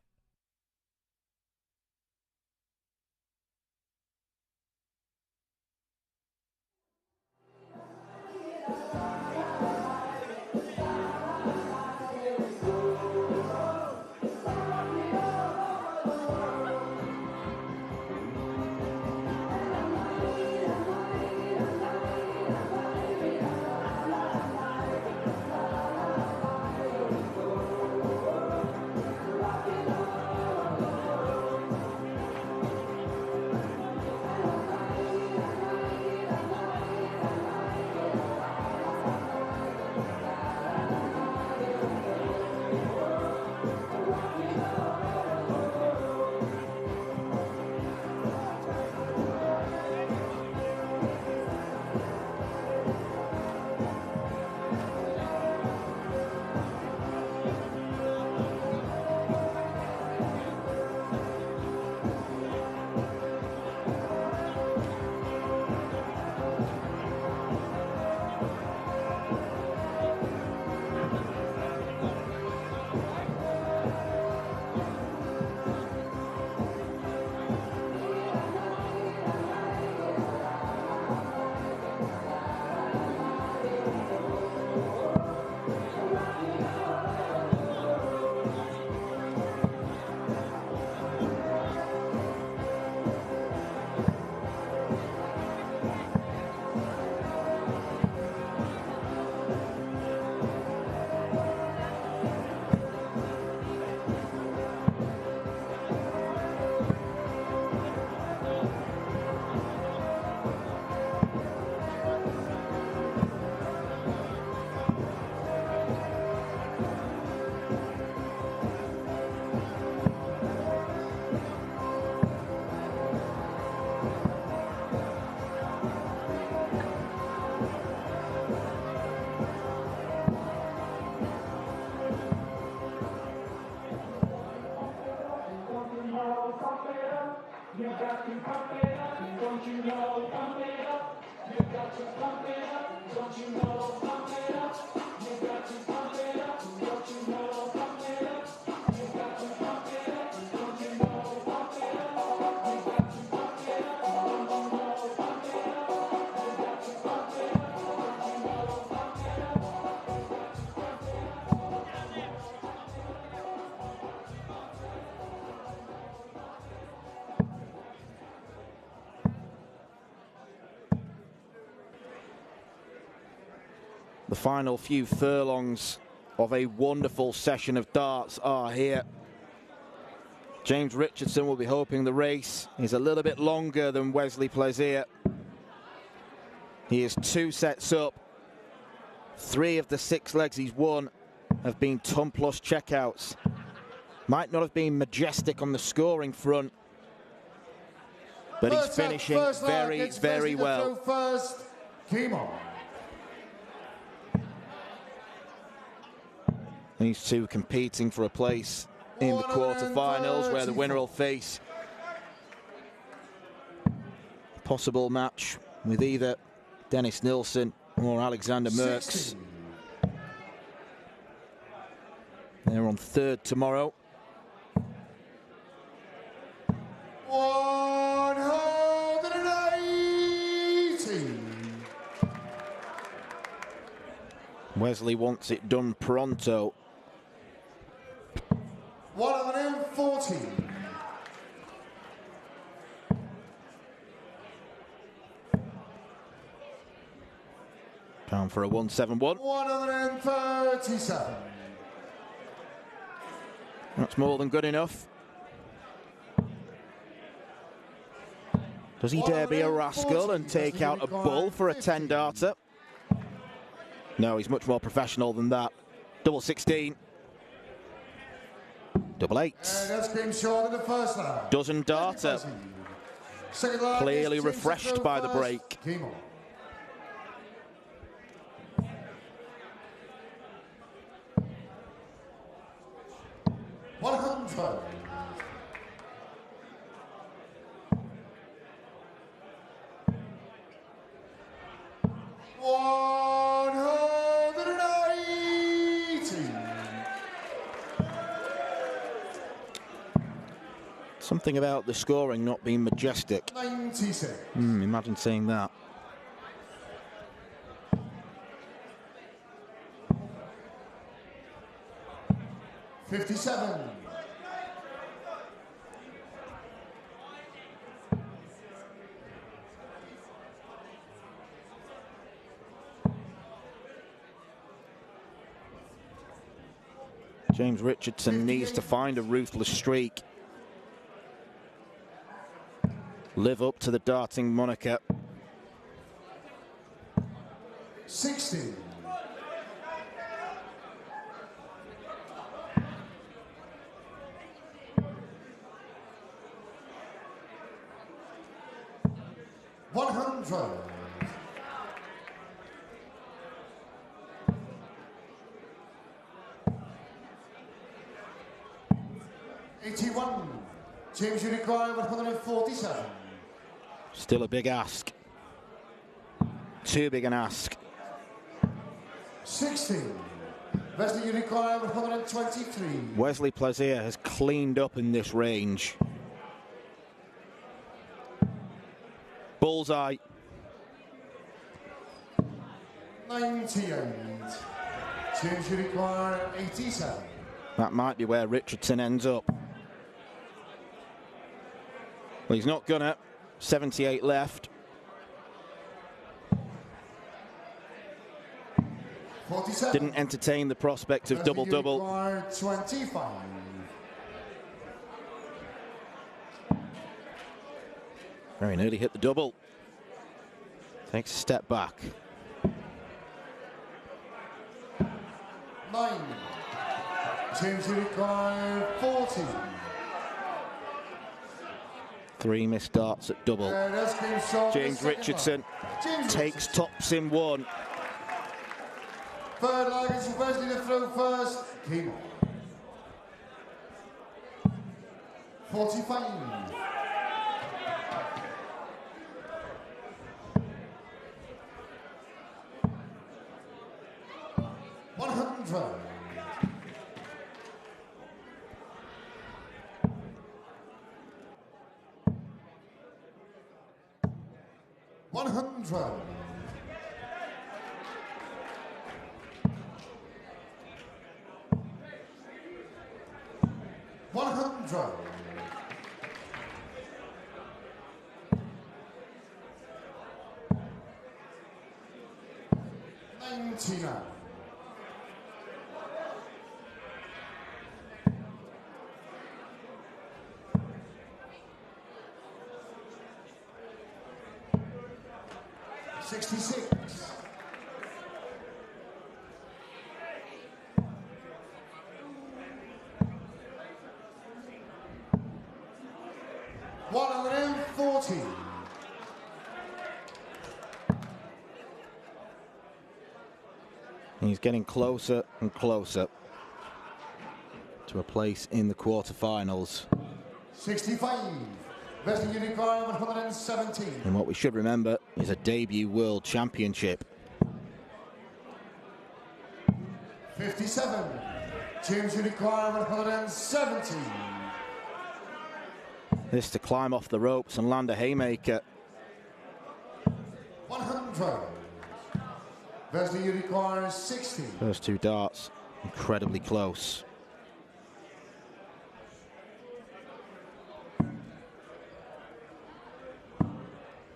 The final few furlongs of a wonderful session of darts are here. James Richardson will be hoping the race is a little bit longer than Wesley Plaisier. He is 2 sets up. 3 of the 6 legs he's won have been ton plus checkouts. Might not have been majestic on the scoring front, but he's finishing very, very well.
First, game on.
These two competing for a place in the quarterfinals, where the winner will face a possible match with either Dennis Nilsson or Alexander Merckx. They're on 3rd tomorrow.
180.
Wesley wants it done pronto.
140.
Down for a 171.
137.
That's more than good enough. Does he dare be a rascal and take out a bull for a 10-darter? No, he's much more professional than that. Double 16. Double 8.
That's been short in the first round.
Dozen darter. Clearly refreshed by the break.
100.
Something about the scoring not being majestic.
96.
Imagine saying that.
$57.
James Richardson needs to find a ruthless streak. Live up to the darting moniker.
60. $100. $81. James, you require 147.
Still a big ask. Too big an ask.
60. Wesley, you require 123.
Wesley Plaisier has cleaned up in this range. Bullseye.
98. James, you require 87.
That might be where Richardson ends up. Well, he's not gonna. 78 left.
47.
Didn't entertain the prospect of double-double.
25.
Very nearly hit the double. Takes a step back.
9. James, you require 40.
3 missed darts at double. James Richardson takes tops in 1.
Third leg is Wesley to throw first. Keep on. 45. 100. 100. 100. 99. 66. 140.
He's getting closer and closer to a place in the quarterfinals.
65. Wesley Unicorn 117.
And what we should remember is a debut World Championship.
57. James Unicorn 117.
This to climb off the ropes and land a haymaker.
100. Wesley Unicorn 60.
First two darts, incredibly close.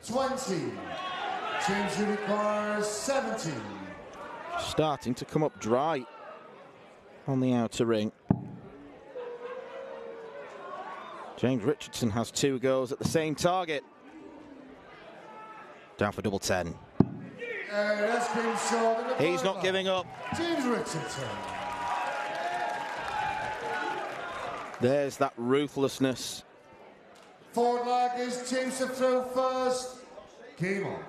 20. James Unicorn 17.
Starting to come up dry on the outer ring. James Richardson has two goes at the same target. Down for double 10.
That's been short in the
He's not giving up.
James Richardson.
There's that ruthlessness.
Forward leg is James to throw first. Game on.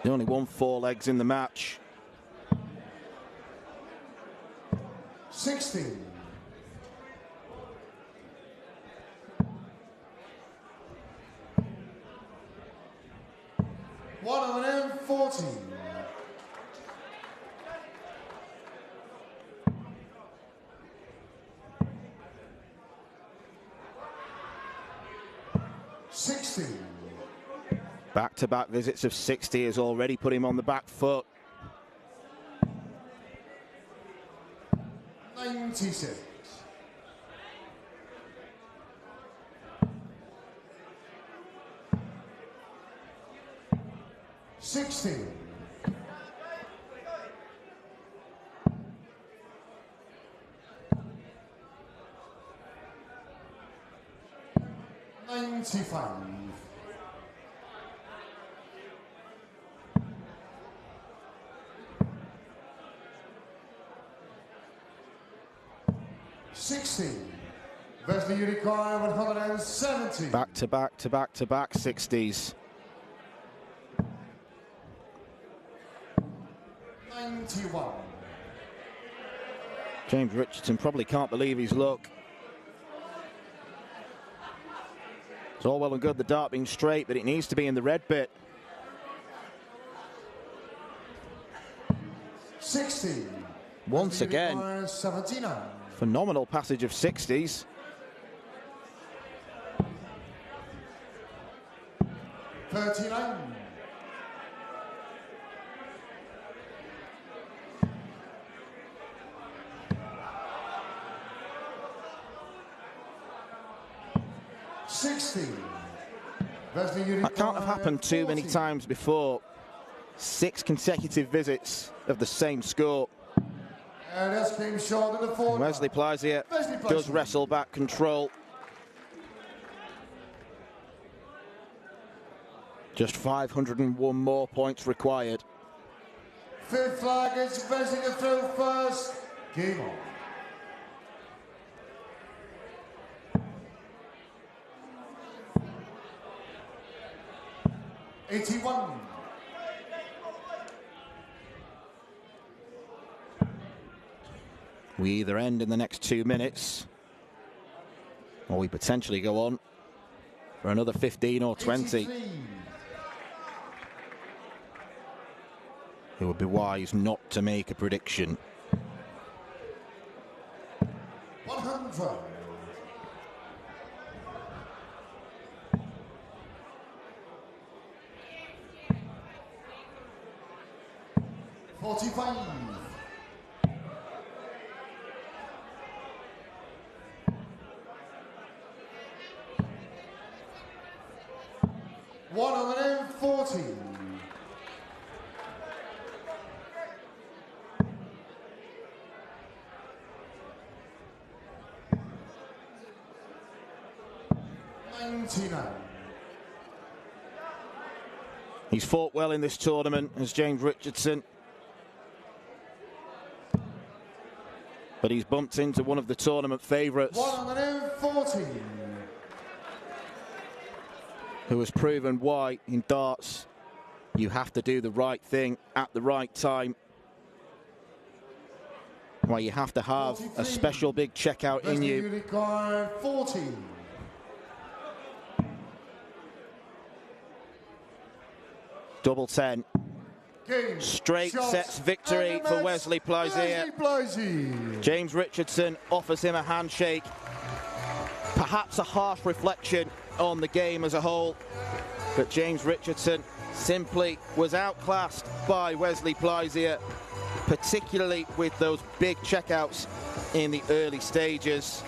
He only won 4 legs in the match.
60. 140. 60.
Back-to-back visits of 60 has already put him on the back foot.
96. 60. 95. 60. Wesley Unicorn 170.
Back-to-back 60s.
91.
James Richardson probably can't believe his luck. It's all well and good the dart being straight, but it needs to be in the red bit.
60.
Once again,
79.
phenomenal passage of 60s.
39. 60.
That can't have happened too many times before. 6 consecutive visits of the same score.
And that's been short in the forward.
Wesley Plaisier does wrestle back control. Just 501 more points required.
Fifth flag is Wesley to throw first. Game on. '81.
We either end in the next 2 minutes, or we potentially go on for another 15 or 20.
83.
It would be wise not to make a prediction.
100. 45. 140. 99.
He's fought well in this tournament as James Richardson, but he's bumped into one of the tournament favourites,
140.
who has proven why in darts you have to do the right thing at the right time, why you have to have
43.
a special big checkout in you.
Unit card 40.
Double 10.
Game.
Straight
Shots.
sets victory
And the
for
match,
Wesley Plaisier.
Plaisier.
James Richardson offers him a handshake. Perhaps a harsh reflection on the game as a whole, but James Richardson simply was outclassed by Wesley Plaisier, particularly with those big checkouts in the early stages.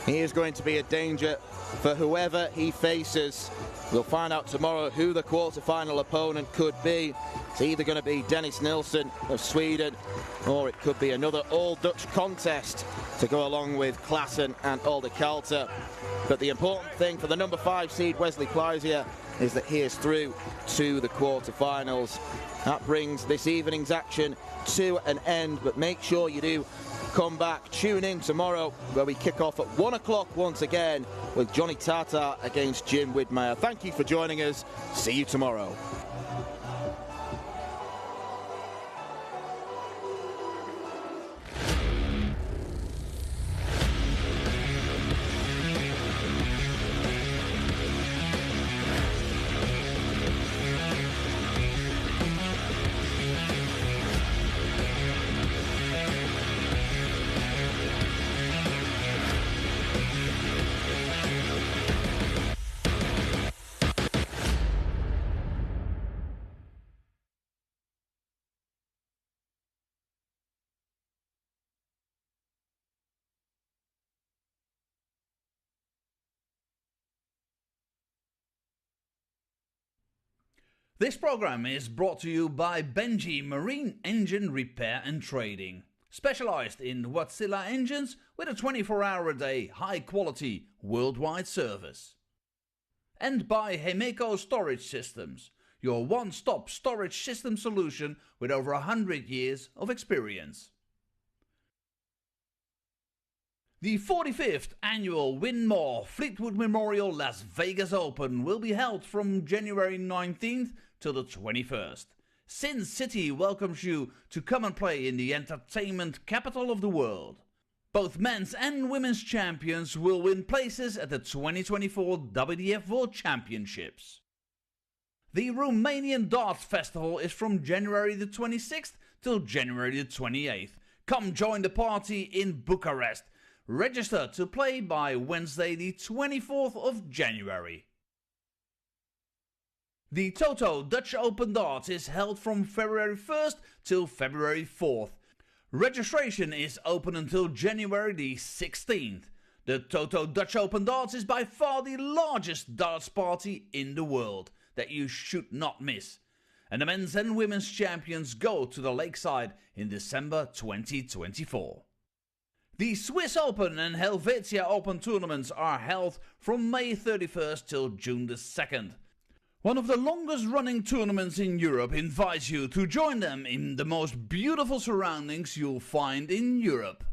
He is going to be a danger for whoever he faces. We'll find out tomorrow who the quarter-final opponent could be. It's either going to be Dennis Nilsson of Sweden, or it could be another all-Dutch contest to go along with Klaassen and Alderkalter. But the important thing for the number 5 seed Wesley Plaisier is that he is through to the quarter-finals. That brings this evening's action to an end, but make sure you do come back, tune in tomorrow, where we kick off at 1 o'clock once again with Johnny Tata against Jim Widmeyer. Thank you for joining us. See you tomorrow.
This program is brought to you by Benji Marine Engine Repair and Trading, specialized in Wärtsilä engines with a 24-hour-a-day, high-quality, worldwide service. And by Hemeco Storage Systems, your one-stop storage system solution with over 100 years of experience. The 45th annual Win More Fleetwood Memorial Las Vegas Open will be held from January 19th till the 21st. Sin City welcomes you to come and play in the entertainment capital of the world. Both men's and women's champions will win places at the 2024 WDF World Championships. The Romanian Darts Festival is from January the 26th till January the 28th. Come join the party in Bucharest. Register to play by Wednesday the 24th of January. The Toto Dutch Open Darts is held from February 1st till February 4th. Registration is open until January the 16th. The Toto Dutch Open Darts is by far the largest darts party in the world that you should not miss. And the men's and women's champions go to the Lakeside in December 2024. The Swiss Open and Helvetia Open tournaments are held from May 31st till June the 2nd. One of the longest running tournaments in Europe invites you to join them in the most beautiful surroundings you'll find in Europe.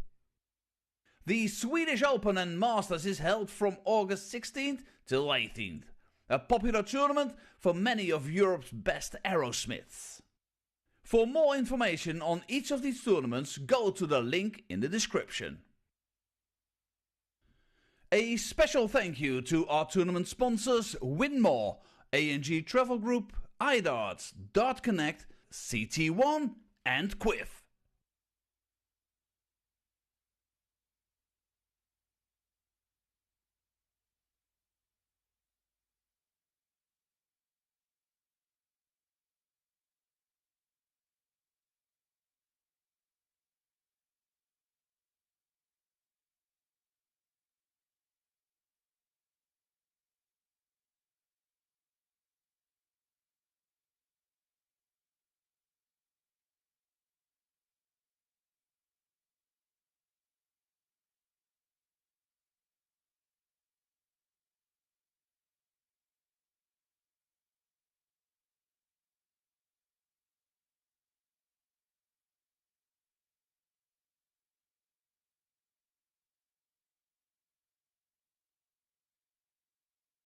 The Swedish Open and Masters is held from August 16th till 18th, a popular tournament for many of Europe's best aerosmiths. For more information on each of these tournaments, go to the link in the description. A special thank you to our tournament sponsors Winmore, A&G Travel Group, iDarts, Dart Connect, CT1 and Quiff.